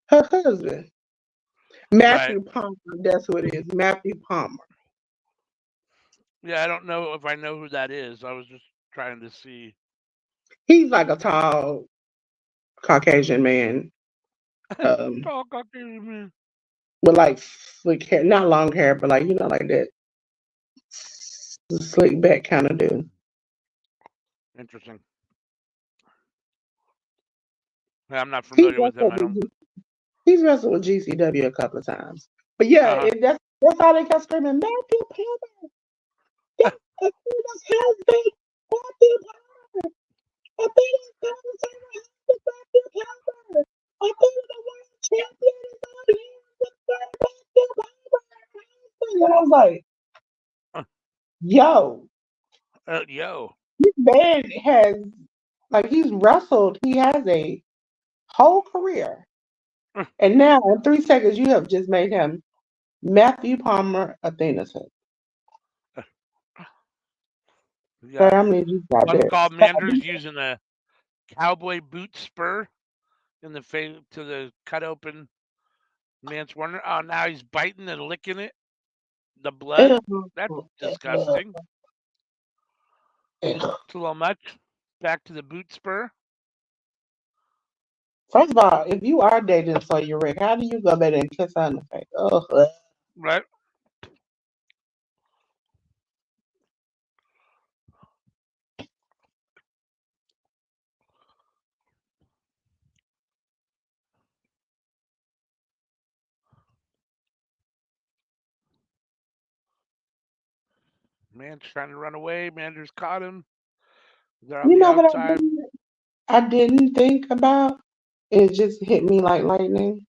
her husband. Right. Matthew Palmer, that's who it is. Matthew Palmer. Yeah, I don't know if I know who that is. I was just trying to see. He's like a tall Caucasian man. Um, Tall Caucasian man. with like slick hair, not long hair, but like like that slick back kind of dude. Interesting. Yeah, I'm not He's familiar with him. wrestled I don't. with, he's wrestled with GCW a couple of times. But yeah, Uh that's how they kept screaming, Matthew Palmer, that's Athena's husband, Matthew Palmer, Athena's husband, Matthew Palmer, Athena the world champion is on here with Matthew Palmer. And I was like, huh. yo, Yo. this man has, like, he's wrestled, he has a whole career. And now in 3 seconds, you have just made him Matthew Palmer, Athena's husband. We Sir, got how many you got one there? called Manders using a cowboy boot spur in the face to the cut open Mance Warner. Oh, now he's biting and licking it. The blood. Ew, That's ew, disgusting. ew. It's a little much. Back to the boot spur. First of all, if you are dating Sawyer Rick, how do you go back and kiss her in the face? Oh, Right. Man's trying to run away. Manders caught him. They're on you the know what outside. I didn't think about? It just hit me like lightning.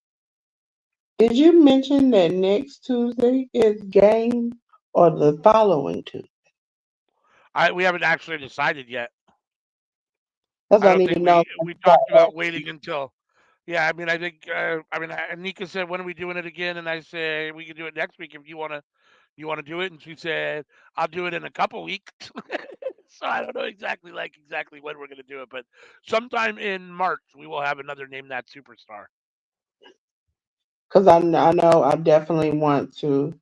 Did you mention that next Tuesday is game or the following Tuesday? We haven't actually decided yet. That's I what I don't need to think know. we talked about waiting until. Yeah, I mean, I think. Nika said, "When are we doing it again?" And I said, "We can do it next week if you wanna do it." And she said, "I'll do it in a couple weeks." So I don't know exactly when we're gonna do it, but sometime in March we will have another name that superstar. because I know I definitely want to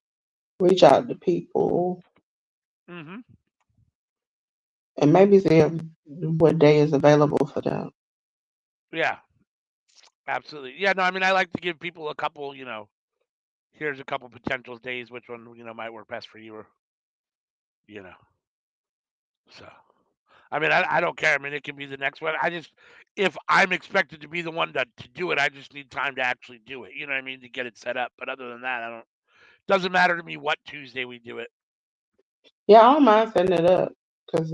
reach out to people Mm-hmm. and maybe see what day is available for them. Yeah, absolutely. Yeah, no, I mean, I like to give people a couple, here's a couple potential days, which one, might work best for you, or, you know, so. I mean, I don't care. I mean, it can be the next one. If I'm expected to be the one to do it, I just need time to actually do it. You know what I mean? To get it set up. But other than that, doesn't matter to me what Tuesday we do it. Yeah, I don't mind setting it up because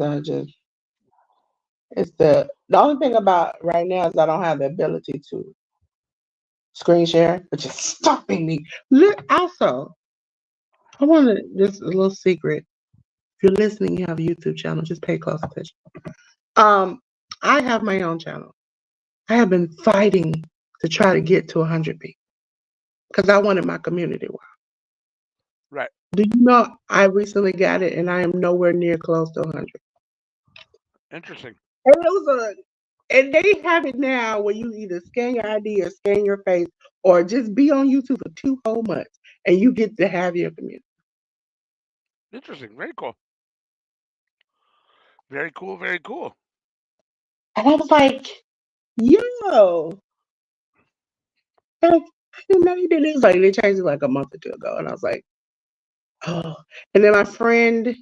it's the only thing about right now is I don't have the ability to screen share, which is stopping me. Look, also, I want to just a little secret. If you're listening, you have a YouTube channel. Just pay close attention. Um, I have my own channel. I have been fighting to try to get to 100 people because I wanted my community. Right. Do you know I recently got it and I am nowhere near close to 100? Interesting. And it was and they have it now where you either scan your ID or scan your face or just be on YouTube for 2 whole months and you get to have your community. Interesting. Very cool. Very cool. Very cool. And I was like, yo, like, I didn't know you did this. Like, they changed it like a month or two ago. And I was like, oh. And then my friend,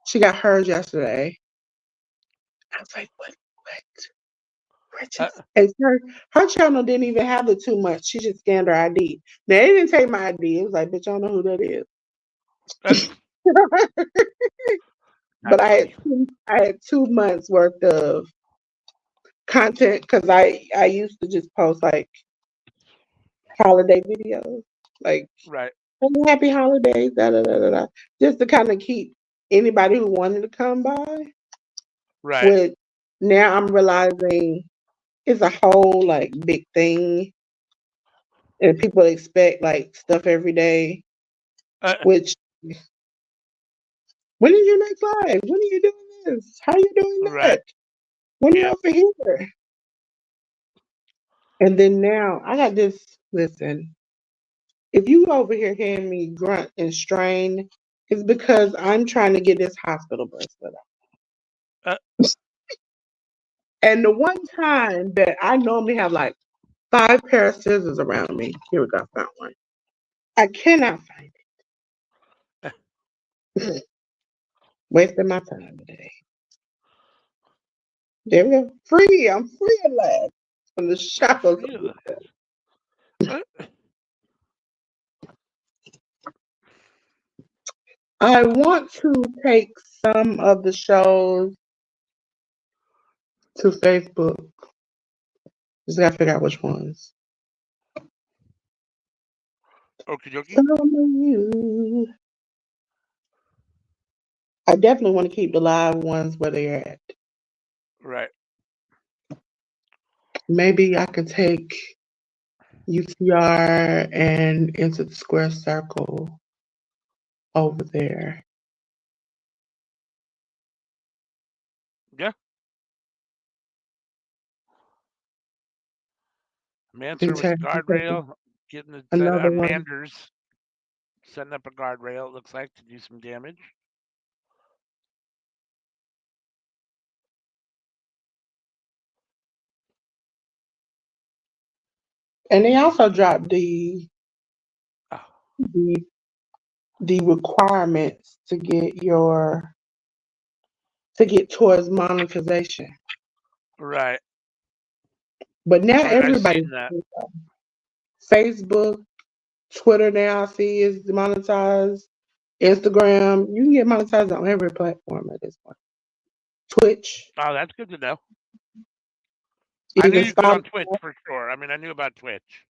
she got hers yesterday. I was like, what? And her channel didn't even have the 2 months. She just scanned her ID. Now, they didn't take my ID. It was like, bitch, I don't know who that is. But I had 2 months worth of content because I used to just post like holiday videos, like right. happy holidays, da da da da da, just to kind of keep anybody who wanted to come by. Right. With now I'm realizing it's a whole like big thing, and people expect like stuff every day. Which when is your next live? When are you doing this? How are you doing that? Right. When are you Yeah. over here? And then now I got this. Listen, if you over here hearing me grunt and strain, it's because I'm trying to get this hospital bracelet out. And the one time that I normally have like 5 pair of scissors around me, here we go, I found one. I cannot find it. Wasting my time today. There we go. Free. I'm free at last from the shackles of this. I want to take some of the shows to Facebook. Just gotta figure out which ones. Okie dokie. Some of you. I definitely want to keep the live ones where they're at. Right. Maybe I could take UCR and Into the Square Circle over there. Yeah. Manser with the guardrail, getting it set Another up. one. Manders setting up a guardrail, it looks like, to do some damage. And they also dropped the requirements to get towards monetization. Right. But now I've everybody, seen that. Facebook, Twitter now I see is monetized. Instagram, you can get monetized on every platform at this point. Twitch. Oh, that's good to know. I knew you could on Twitch for sure. I mean, I knew about Twitch.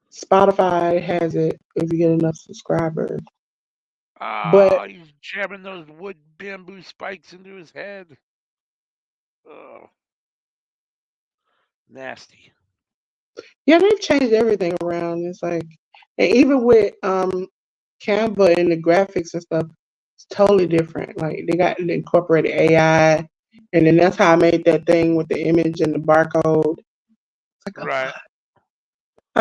Spotify has it if you get enough subscribers. Oh, but he's jamming those wood bamboo spikes into his head. Oh, nasty. Yeah, they've changed everything around. It's like, and even with Canva and the graphics and stuff, it's totally different. Like they got incorporated AI, and then that's how I made that thing with the image and the barcode. It's like, right.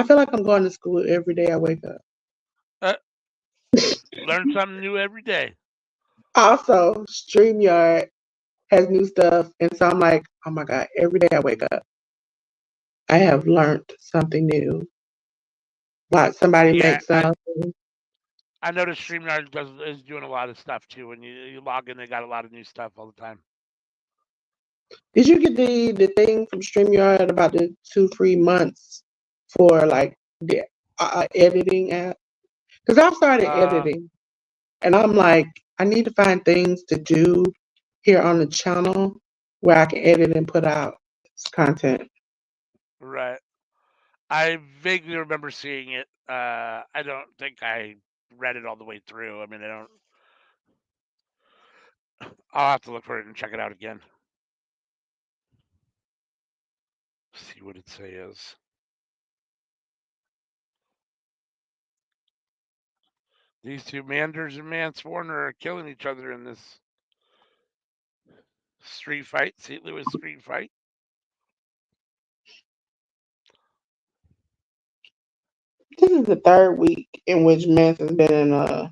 I feel like I'm going to school every day I wake up. Uh, learn something new every day. Also, StreamYard has new stuff, and so I'm like, oh my God, every day I wake up, I have learned something new. Watch somebody Yeah, make something. I noticed StreamYard is doing a lot of stuff too. When you log in, they got a lot of new stuff all the time. Did you get the thing from StreamYard about the 2 free months for like the editing app? Because I've started Uh, editing, and I'm like, I need to find things to do here on the channel where I can edit and put out content. right. I vaguely remember seeing it. I don't think I read it all the way through. I mean, I don't. I'll have to look for it and check it out again. See what it says. These two Manders and Mance Warner are killing each other in this street fight. St. Louis street fight. This is the third week in which Manson's been in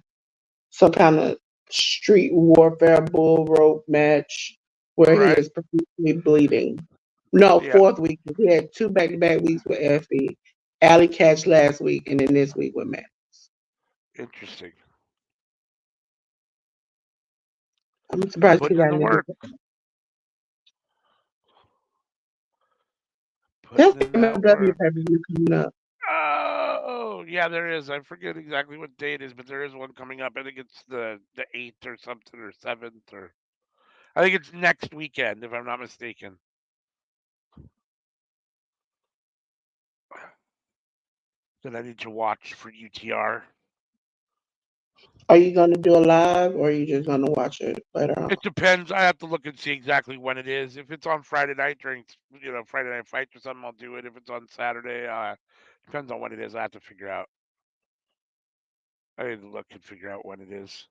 some kind of street warfare bull rope match where he Right. is profusely bleeding. No, Yeah. fourth week. He had 2 back-to-back weeks with Effie. Alley Catch last week, and then this week with Matt. Interesting. I'm surprised he Putting in got the in work. it. That's Putting in the that MLW work. pay-per-view coming up. Oh, yeah, there is. I forget exactly what date it is, but there is one coming up. I think it's the 8th or something or 7th or I think it's next weekend if I'm not mistaken. That I need to watch for UTR. Are you going to do a live, or are you just going to watch it later on? It depends. I have to look and see exactly when it is. If it's on Friday night during, Friday Night Fights or something, I'll do it. If it's on Saturday, depends on when it is. I have to figure out. I need to look and figure out when it is.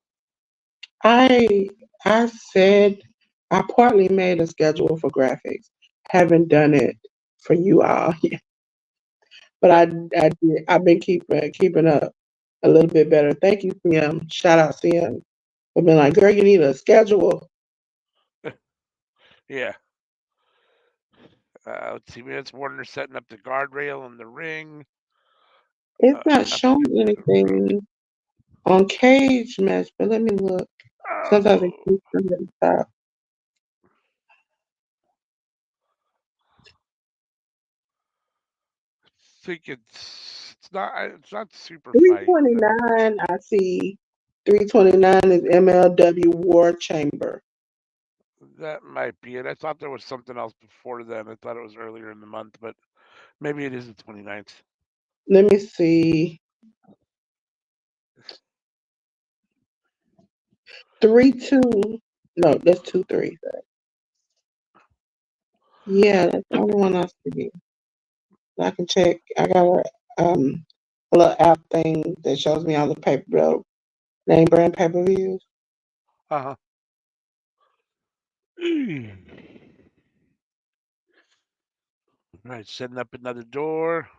I said I partly made a schedule for graphics. Haven't done it for you all yet. But I did. I've been keeping up a little bit better. Thank you, CM. Shout out CM. I've been like, girl, you need a schedule. Yeah. Let's see. It's Warner setting up the guardrail in the ring. It's not Up showing against the rope. anything on Cage Match, but let me look. Sometimes it Oh. keeps from the top. I think it's not super fight. 329, I see 329 is MLW War Chamber. That might be it. I thought there was something else before then. I thought it was earlier in the month, but maybe it is the 29th. Let me see. 3-2. No, that's 2-3. Yeah, that's the only one I see. I can check. I got a little app thing that shows me all the name brand pay-per-views. Uh huh. Right, setting up another door.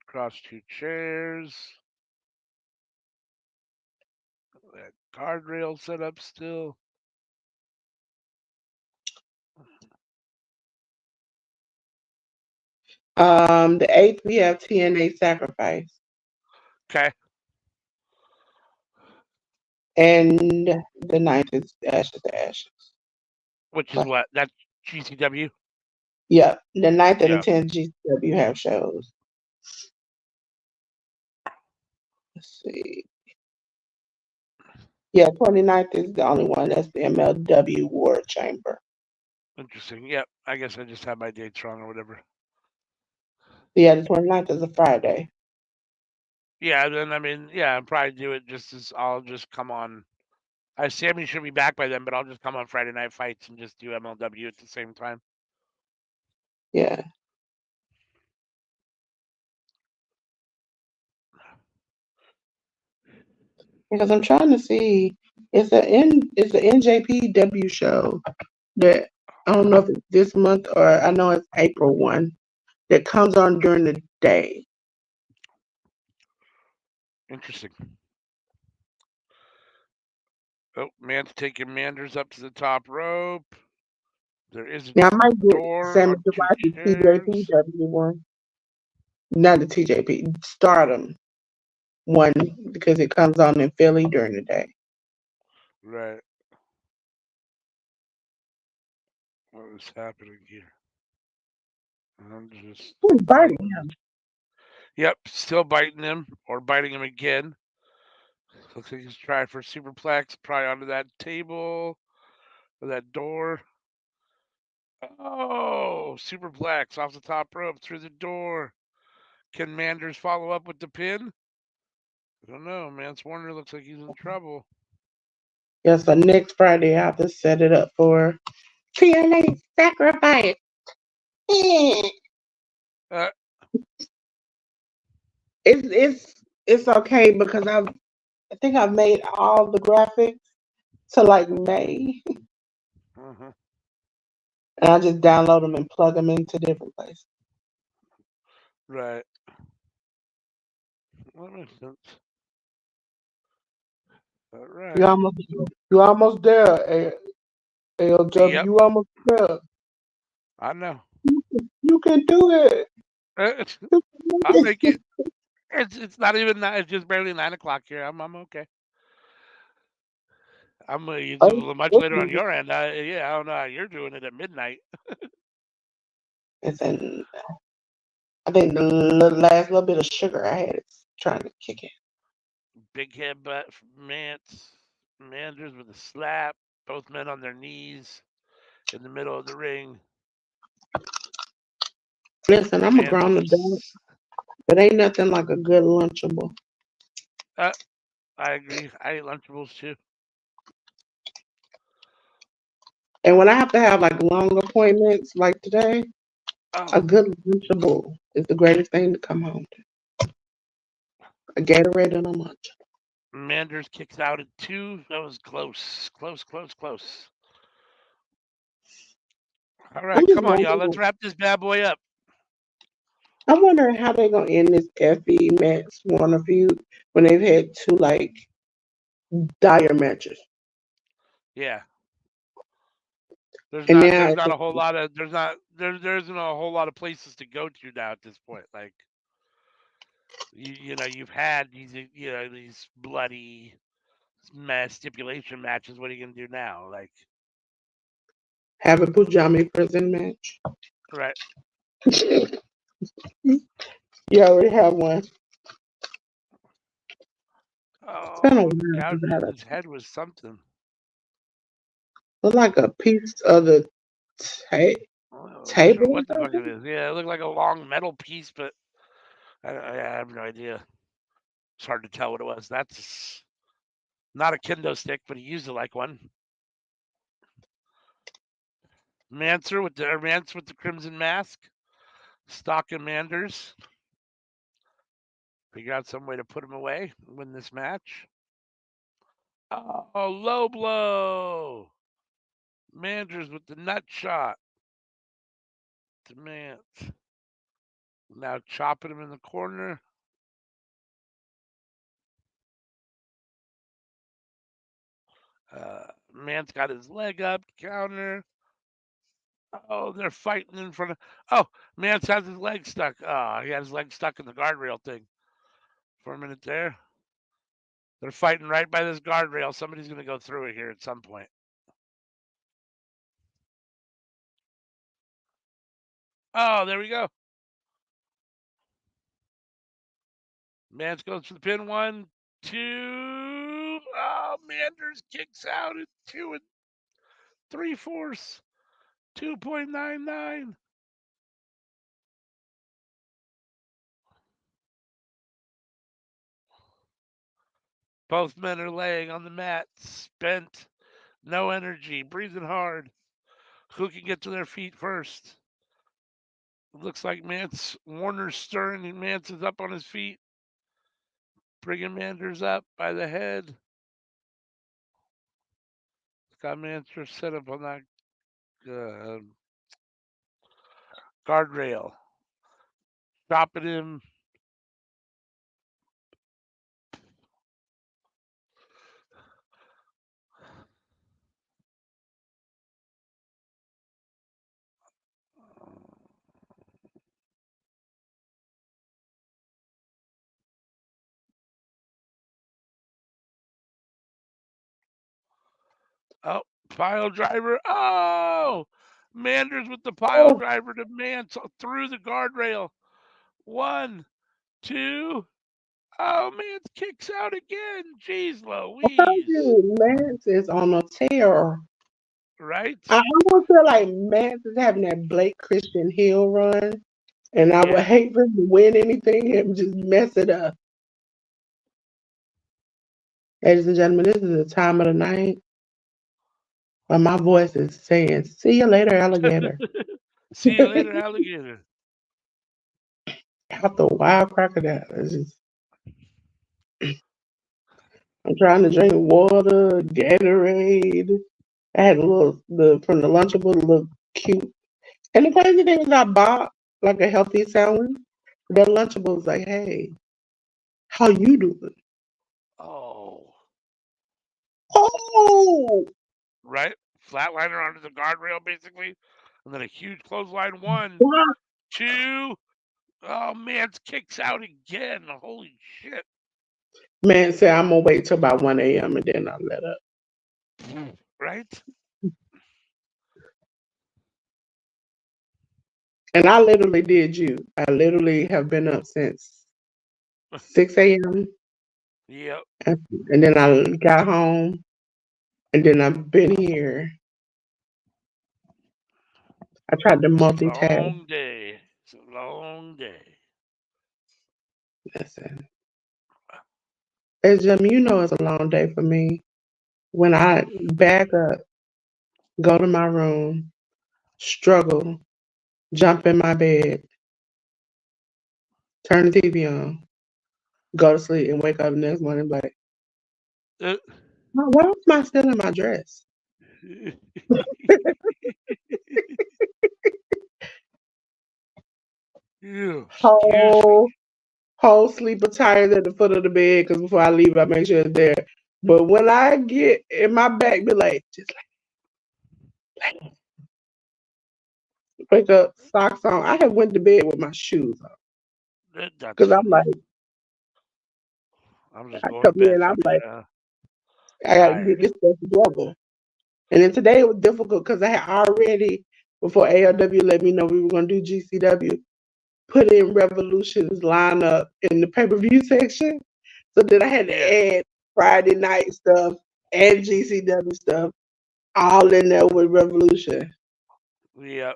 Across 2 chairs. That guardrail set up still. The 8th we have TNA Sacrifice. Okay. And the 9th is Ashes to Ashes. Which is what? That's GCW? Yeah, the 9th and Yeah. the 10th GCW have shows. Let's see. Yeah, 29th is the only one. That's the MLW War Chamber. Interesting. Yep. I guess I just have my dates wrong or whatever. Yeah, the 29th is a Friday. Yeah, then I'll probably do it I'll just come on. Sammy should be back by then, but I'll just come on Friday Night Fights and just do MLW at the same time. Yeah. Because I'm trying to see, it's the NJPW show that I don't know if it's this month or I know it's April 1. that comes on during the day. Interesting. Oh, man's taking Manders up to the top rope. There is a Now I might get door Sammy on to two watch the chairs. TJP one. Not the TJP, Stardom one because it comes on in Philly during the day. Right. What is happening here? I'm just Who's biting totally. him? Yep, still biting him or biting him again. Looks like he's trying for a superplex, probably onto that table or that door. Oh, superplex off the top rope through the door. Can Manders follow up with the pin? I don't know. Mance Warner looks like he's in trouble. Yeah, so next Friday I have to set it up for TNA Sacrifice. Uh, It's okay because I think I've made all the graphics to like May, uh-huh. and I just download them and plug them into different places. Right. That makes sense. All right. You almost there, ALW. Yep, You almost there. I know. You can do it. I'll make it. It's not even it's just barely 9 o'clock here. I'm okay. It's Oh, much later on your end. Yeah, I don't know how you're doing it at midnight. it's in, I think the last little bit of sugar I had is trying to kick in. Big headbutt from Manders with a slap. Both men on their knees in the middle of the ring. Listen, I'm a grown adult, Manders. but ain't nothing like a good Lunchable. Uh, I agree. I eat Lunchables too. And when I have to have like long appointments, like today, Oh, a good Lunchable is the greatest thing to come home to. A Gatorade and a lunch. Manders kicks out at 2. That was close. Close, close, close. All I'm right, just come on, y'all. Let's wondering. wrap this bad boy up. I'm wondering how they're gonna end this Effie Max Warner feud when they've had two like dire matches. Yeah. And now There's not a whole lot of there isn't a whole lot of places to go to now at this point. Like you've had these bloody stipulation matches. What are you gonna do now? Like have a Pujami prison match. right. You already have one. It's been a Oh, while since I gouging had a his head with something. look like a piece of the ta- Oh, I'm not sure table or what the fuck it something. is. Yeah, it looked like a long metal piece, but I have no idea. It's hard to tell what it was. That's not a kendo stick, but he used it like one. Mance with the crimson mask, stalking Manders. Figure out some way to put him away, win this match. Oh, low blow. Manders with the nut shot to Mance. Now chopping him in the corner. Mance got his leg up, counter. Oh, they're fighting in front of. Oh, Mance has his leg stuck. Oh, he had his leg stuck in the guardrail thing for a minute there. They're fighting right by this guardrail. Somebody's going to go through it here at some point. Oh, there we go. Mance goes for the pin. 1, 2. Oh, Manders kicks out at 2 3/4. 2.99. Both men are laying on the mat, spent, no energy, breathing hard. Who can get to their feet first? It looks like Warner's stirring, and Mance is up on his feet, bringing Manders up by the head. Got Manders set up on that guardrail. dropping him. Oh, pile driver. Oh, Manders with the pile Oh, driver to Mansell through the guardrail. 1, 2. Oh, Mance kicks out again. Jeez I told Louise. you, Mance is on a tear. Right? I almost feel like Mance is having that Blake Christian Hill run, and I would Yeah. hate for him to win anything and just mess it up. Ladies and gentlemen, this is the time of the night where my voice is saying, "See you later, alligator." See you later, alligator. Out the wild crocodile. It's just, I'm trying to drink water, Gatorade. I had a little from the Lunchable, look cute. And the crazy thing is, I bought like a healthy sandwich. That Lunchable was like, "Hey, how you doing?" Oh. Oh, Right? Flatliner under the guardrail, basically. And then a huge clothesline. 1, wow. 2. Oh, Mance kicks out again. Holy shit. Man said, "I'm gonna wait till about 1 a.m. and then I'll let up." Right? And I literally did you. I literally have been up since 6 a.m. Yep. and then I got home and then I've been here. I tried to It's a multitask. long day. It's a long day. Listen, as Jim, you know it's a long day for me. When I back up, go to my room, struggle, jump in my bed, turn the TV on, go to sleep, and wake up the next morning like, Uh, why am I still in my dress? Excuse me. Whole, whole sleep attire at the foot of the bed because before I leave, I make sure it's there. But when I get in my back, be like, just like wake up, socks on. I have went to bed with my shoes on That's because I'm funny. like, I'm just I going to come bed. in, I'm Fuck like, it. I gotta get Tired. this stuff together. And then today it was difficult because I had already, before ALW let me know we were gonna do GCW, put in Revolution's lineup in the pay-per-view section. So then I had to Yeah. add Friday night stuff and GCW stuff all in there with Revolution. Yep.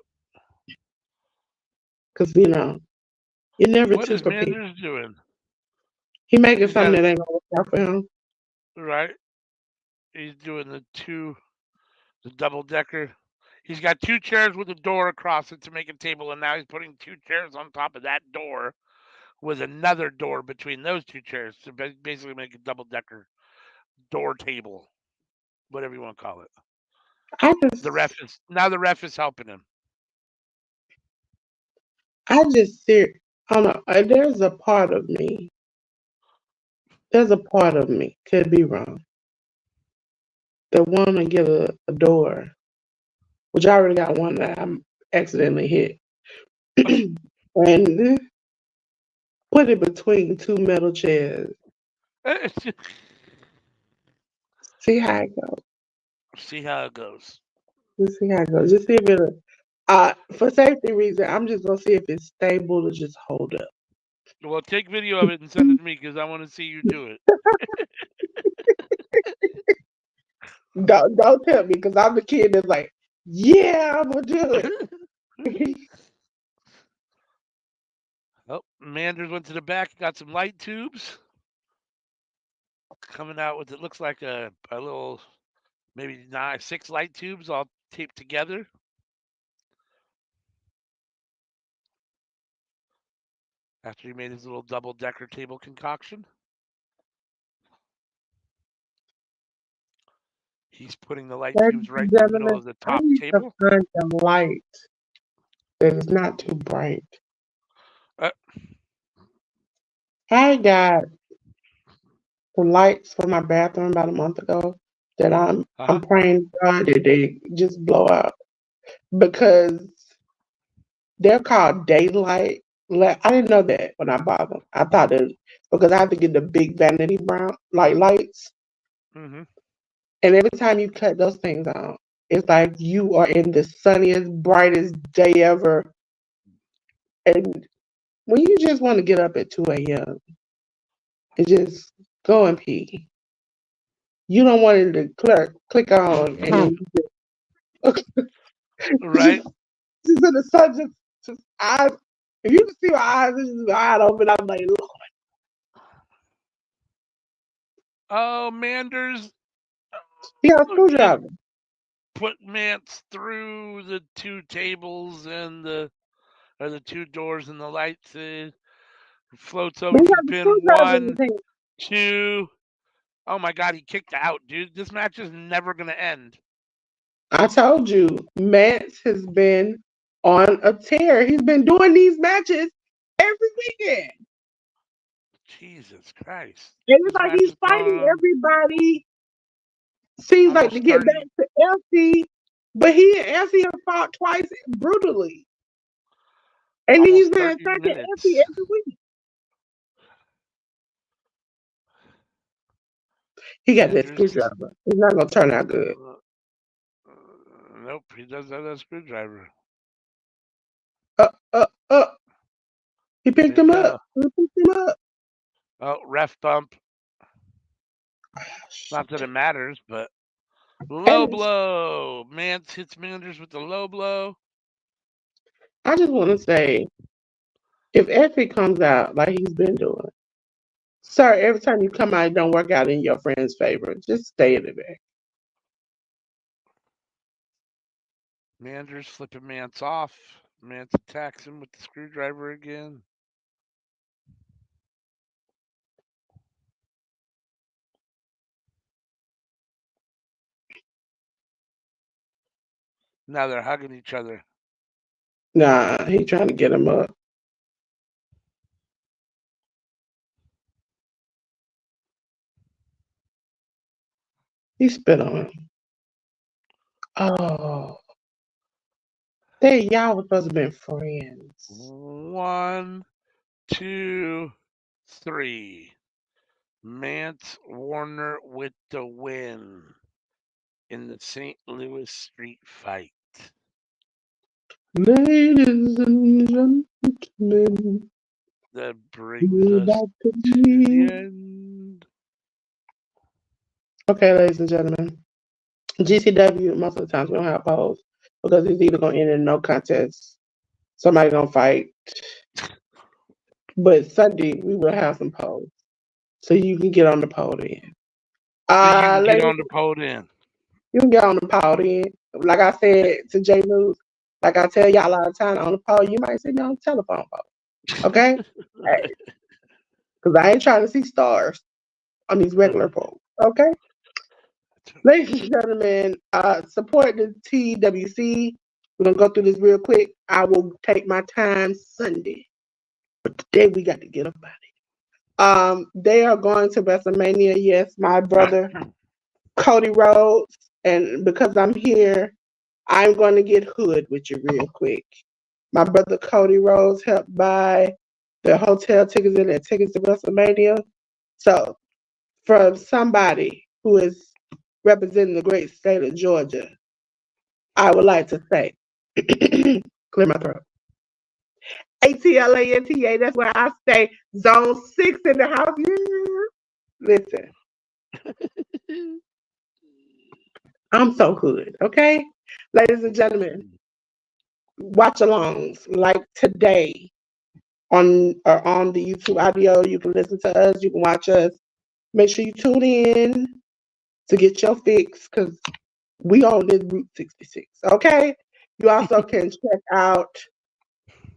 Cause you're never What too is prepared. Manders doing? He making He's got something it that ain't gonna work out for him. right. He's doing the double decker. He's got 2 chairs with a door across it to make a table, and now he's putting 2 chairs on top of that door with another door between those 2 chairs to basically make a double decker door table, whatever you want to call it. I The ref is helping him. just see. I don't know. There's a part of me. There's a part of me, could be wrong, that want to get a door, which I already got one that I'm accidentally hit, and put it between 2 metal chairs. See how it goes. See how it goes. Just see how it goes. Just see if it. For safety reason, I'm just gonna see if it's stable to just hold up. Well, take video of it and send it to me because I want to see you do it. Don't tell me because I'm the kid that's like, yeah, I'm gonna do it. Oh, Manders went to the back, got some light tubes. Coming out with it looks like a little, maybe 6 light tubes all taped together. After he made his little double decker table concoction. He's putting the light Ladies tubes right and in the middle gentlemen, of the I top need to table. find some light that is not too bright. I got the lights for my bathroom about a month ago that I'm praying God that they just blow out because they're called daylight. Like, I didn't know that when I bought them. I thought it because I have to get the big vanity brown lights, Mm-hmm. and every time you cut those things on, it's like you are in the sunniest, brightest day ever. And when you just want to get up at 2 a.m. and just go and pee, you don't want it to click on and then Right. just in the sun, just eyes. If you can see my eyes, it's just wide open. I'm like, Lord. Oh, Manders He got a just screwdriver. put Mance through the two tables and the two doors and the lights. Floats But over he from got a pin screwdriver in his 1, hand. 2. Oh my God, he kicked out, dude. This match is never gonna end. I told you, Mance has been on a tear. He's been doing these matches every weekend. Jesus Christ. And it's This like match he's is fighting going everybody. Seems like to almost get 30. back to Elsie. But he and Elsie have fought twice brutally. And then he's Almost been 30 attacking Elsie minutes. every week. He got that Manders. screwdriver. It's not going to turn out good. Nope, he does have that screwdriver. Uh. He picked There you him go. up. He picked him up. Oh, ref bump. Not that it matters, but low blow. Mance hits Manders with the low blow. I just want to say, if Effie comes out like he's been doing, sir, every time you come out, it don't work out in your friend's favor. Just stay in the back. Manders flipping Mance off. Mance attacks him with the screwdriver again. Now they're hugging each other. Nah, he trying to get him up. He spit on him. Oh. Y'all were supposed to be friends. 1, 2, 3. Mance Warner with the win in the St. Louis street fight. Ladies and gentlemen, That brings us to the end. Okay, ladies and gentlemen. GCW, most of the times we don't have polls because it's either going to end in no contest. Somebody going to fight. But Sunday, we will have some polls. So you can get on the poll then. So you can get Ladies, on the podium. you can get on the poll then. Like I said to J News, like I tell y'all all the time, on the poll, you might see me on the telephone poll. Okay? Because I ain't trying to see stars on these regular polls. Okay? Ladies and gentlemen, support the TWC. We're going to go through this real quick. I will take my time Sunday. But today we got to get up out of it. They are going to WrestleMania. Yes, my brother, Cody Rhodes. And because I'm here, I'm going to get hood with you real quick. My brother, Cody Rhodes, helped buy the hotel tickets and their tickets to WrestleMania. So, from somebody who is representing the great state of Georgia, I would like to say, clear my throat. ATLANTA, that's where I stay. Zone 6 in the house. Yeah. Listen, I'm so good, okay? Ladies and gentlemen, watch-alongs like today on the YouTube audio. You can listen to us. You can watch us. Make sure you tune in to get your fix because we on this Route 66, okay? You also can check out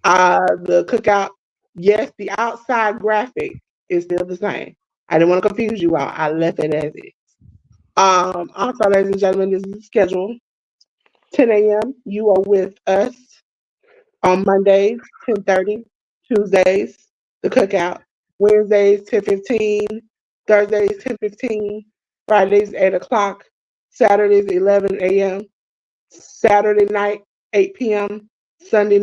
the cookout. Yes, the outside graphic is still the same. I didn't want to confuse you all. I left it as is. Also, ladies and gentlemen, this is the schedule. 10 a.m. You are with us on Mondays, 10:30. Tuesdays, the cookout. Wednesdays 10:15, Thursdays 10:15, Fridays 8 o'clock, Saturdays 11 a.m., Saturday night 8 p.m., Sunday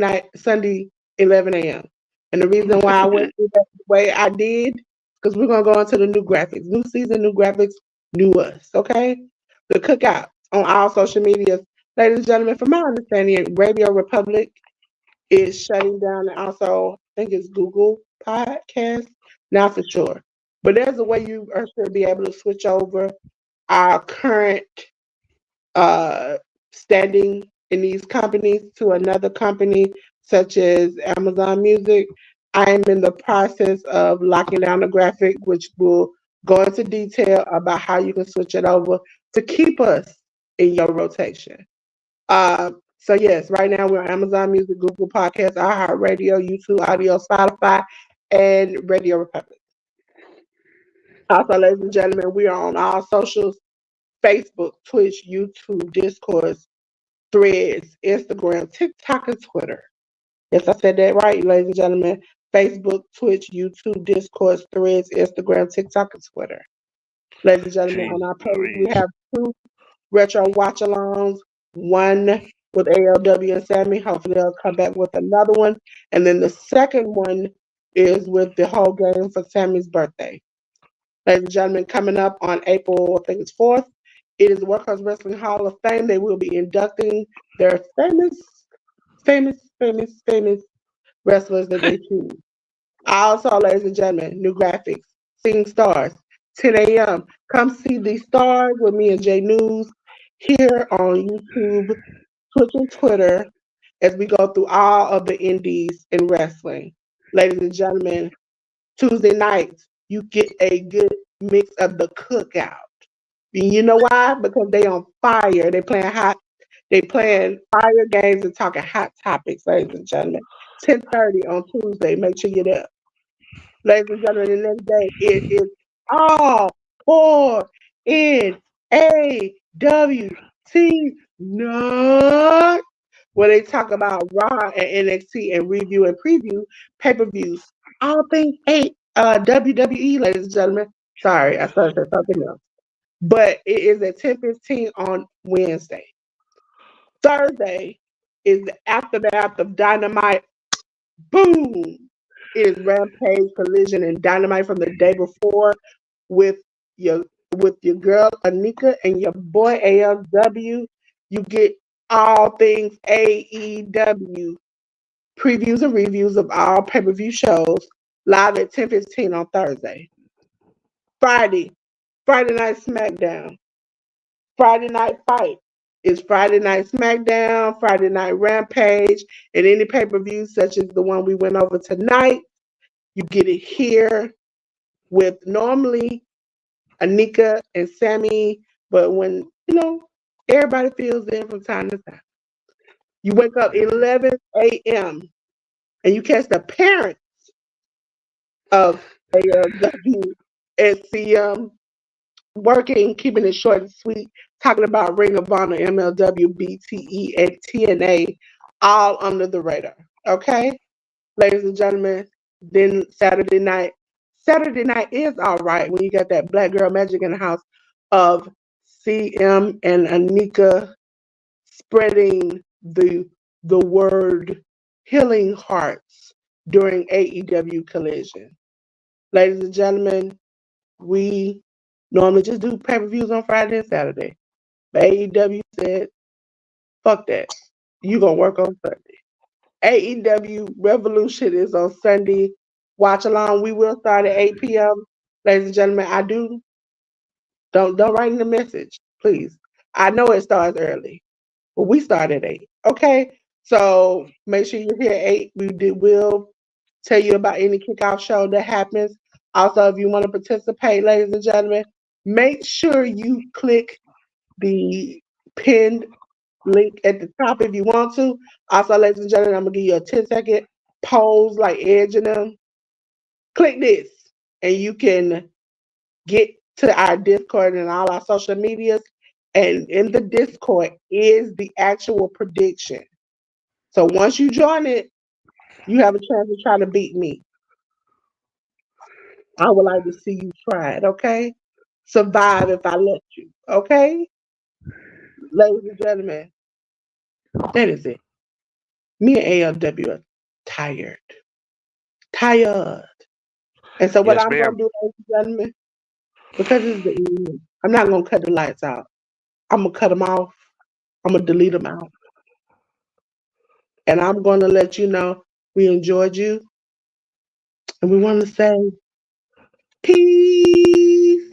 11 a.m. And the reason why I went through that the way I did, because we're gonna go into the new graphics, new season, new graphics, new us. Okay, the cookout on all social medias, ladies and gentlemen. From my understanding, Radio Republic is shutting down, and also I think it's Google Podcast, not for sure. But there's a way you are should be able to switch over our current uh, standing in these companies to another company, such as Amazon Music. I am in the process of locking down the graphic, which will go into detail about how you can switch it over to keep us in your rotation. So yes, right now we're on Amazon Music, Google Podcasts, iHeartRadio, YouTube Audio, Spotify, and Radio Republic. Also, ladies and gentlemen, we are on all socials: Facebook, Twitch, YouTube, Discord, Threads, Instagram, TikTok, and Twitter. Yes, I said that right, ladies and gentlemen. Facebook, Twitch, YouTube, Discord, Threads, Instagram, TikTok, and Twitter. Ladies and gentlemen, on our page, we have two retro watch-alongs, one with ALW and Sammy. Hopefully, they'll come back with another one. And then the second one is with the whole game for Sammy's birthday. Ladies and gentlemen, coming up on April, I think it's 4th, it is the Workhouse Wrestling Hall of Fame. They will be inducting their famous wrestlers that they choose. Also, ladies and gentlemen, new graphics, Seeing Stars, 10 a.m. Come see the stars with me and Jay News here on YouTube, Twitch, and Twitter as we go through all of the indies in wrestling. Ladies and gentlemen, Tuesday nights, you get a good mix of the cookout. You know why? Because they on fire. They playing fire games and talking hot topics, ladies and gentlemen. 10:30 on Tuesday. Make sure you're there. Ladies and gentlemen, the next day it is all for NAWT Nuts, where they talk about Raw and NXT and review and preview pay-per-views. All things WWE, ladies and gentlemen. Sorry, I started something else. But it is at 10:15 on Wednesday. Thursday is the aftermath of Dynamite. Boom! It is Rampage, Collision, and Dynamite from the day before with your girl Anika and your boy ALW. You get all things AEW previews and reviews of all pay-per-view shows live at 10:15 on Thursday. Friday Night Smackdown. Friday Night Fight is Friday Night Smackdown, Friday Night Rampage, and any pay-per-view such as the one we went over tonight. You get it here with normally Anika and Sammy, but when, everybody feels in from time to time. You wake up 11 a.m. and you catch the parents of ALW and CM working, keeping it short and sweet, talking about Ring of Honor, MLW, BTE, and TNA, all under the radar. Okay, ladies and gentlemen. Then Saturday night is all right when you got that Black Girl Magic in the house of CM and Anika spreading the word healing hearts during AEW Collision. Ladies and gentlemen, we normally just do pay-per-views on Friday and Saturday. But AEW said, fuck that. You gonna work on Sunday. AEW Revolution is on Sunday. Watchalong. We will start at 8 p.m. Ladies and gentlemen, don't write in the message, please. I know it starts early, but we start at 8. Okay? So make sure you're here at 8. We'll tell you about any kickoff show that happens. Also, if you want to participate, ladies and gentlemen, make sure you click the pinned link at the top if you want to. Also, ladies and gentlemen, I'm going to give you a 10-second pause like Edge and them. Click this, and you can get to our Discord and all our social medias. And in the Discord is the actual prediction. So once you join it, you have a chance to try to beat me. I would like to see you try it, okay? Survive if I let you, okay? Ladies and gentlemen, that is it. Me and ALW are tired. Tired. And so what Yes, I'm ma'am. going to do, ladies and gentlemen, because it's the evening, I'm not going to cut the lights out. I'm going to cut them off. I'm going to delete them out. And I'm going to let you know we enjoyed you. And we want to say peace.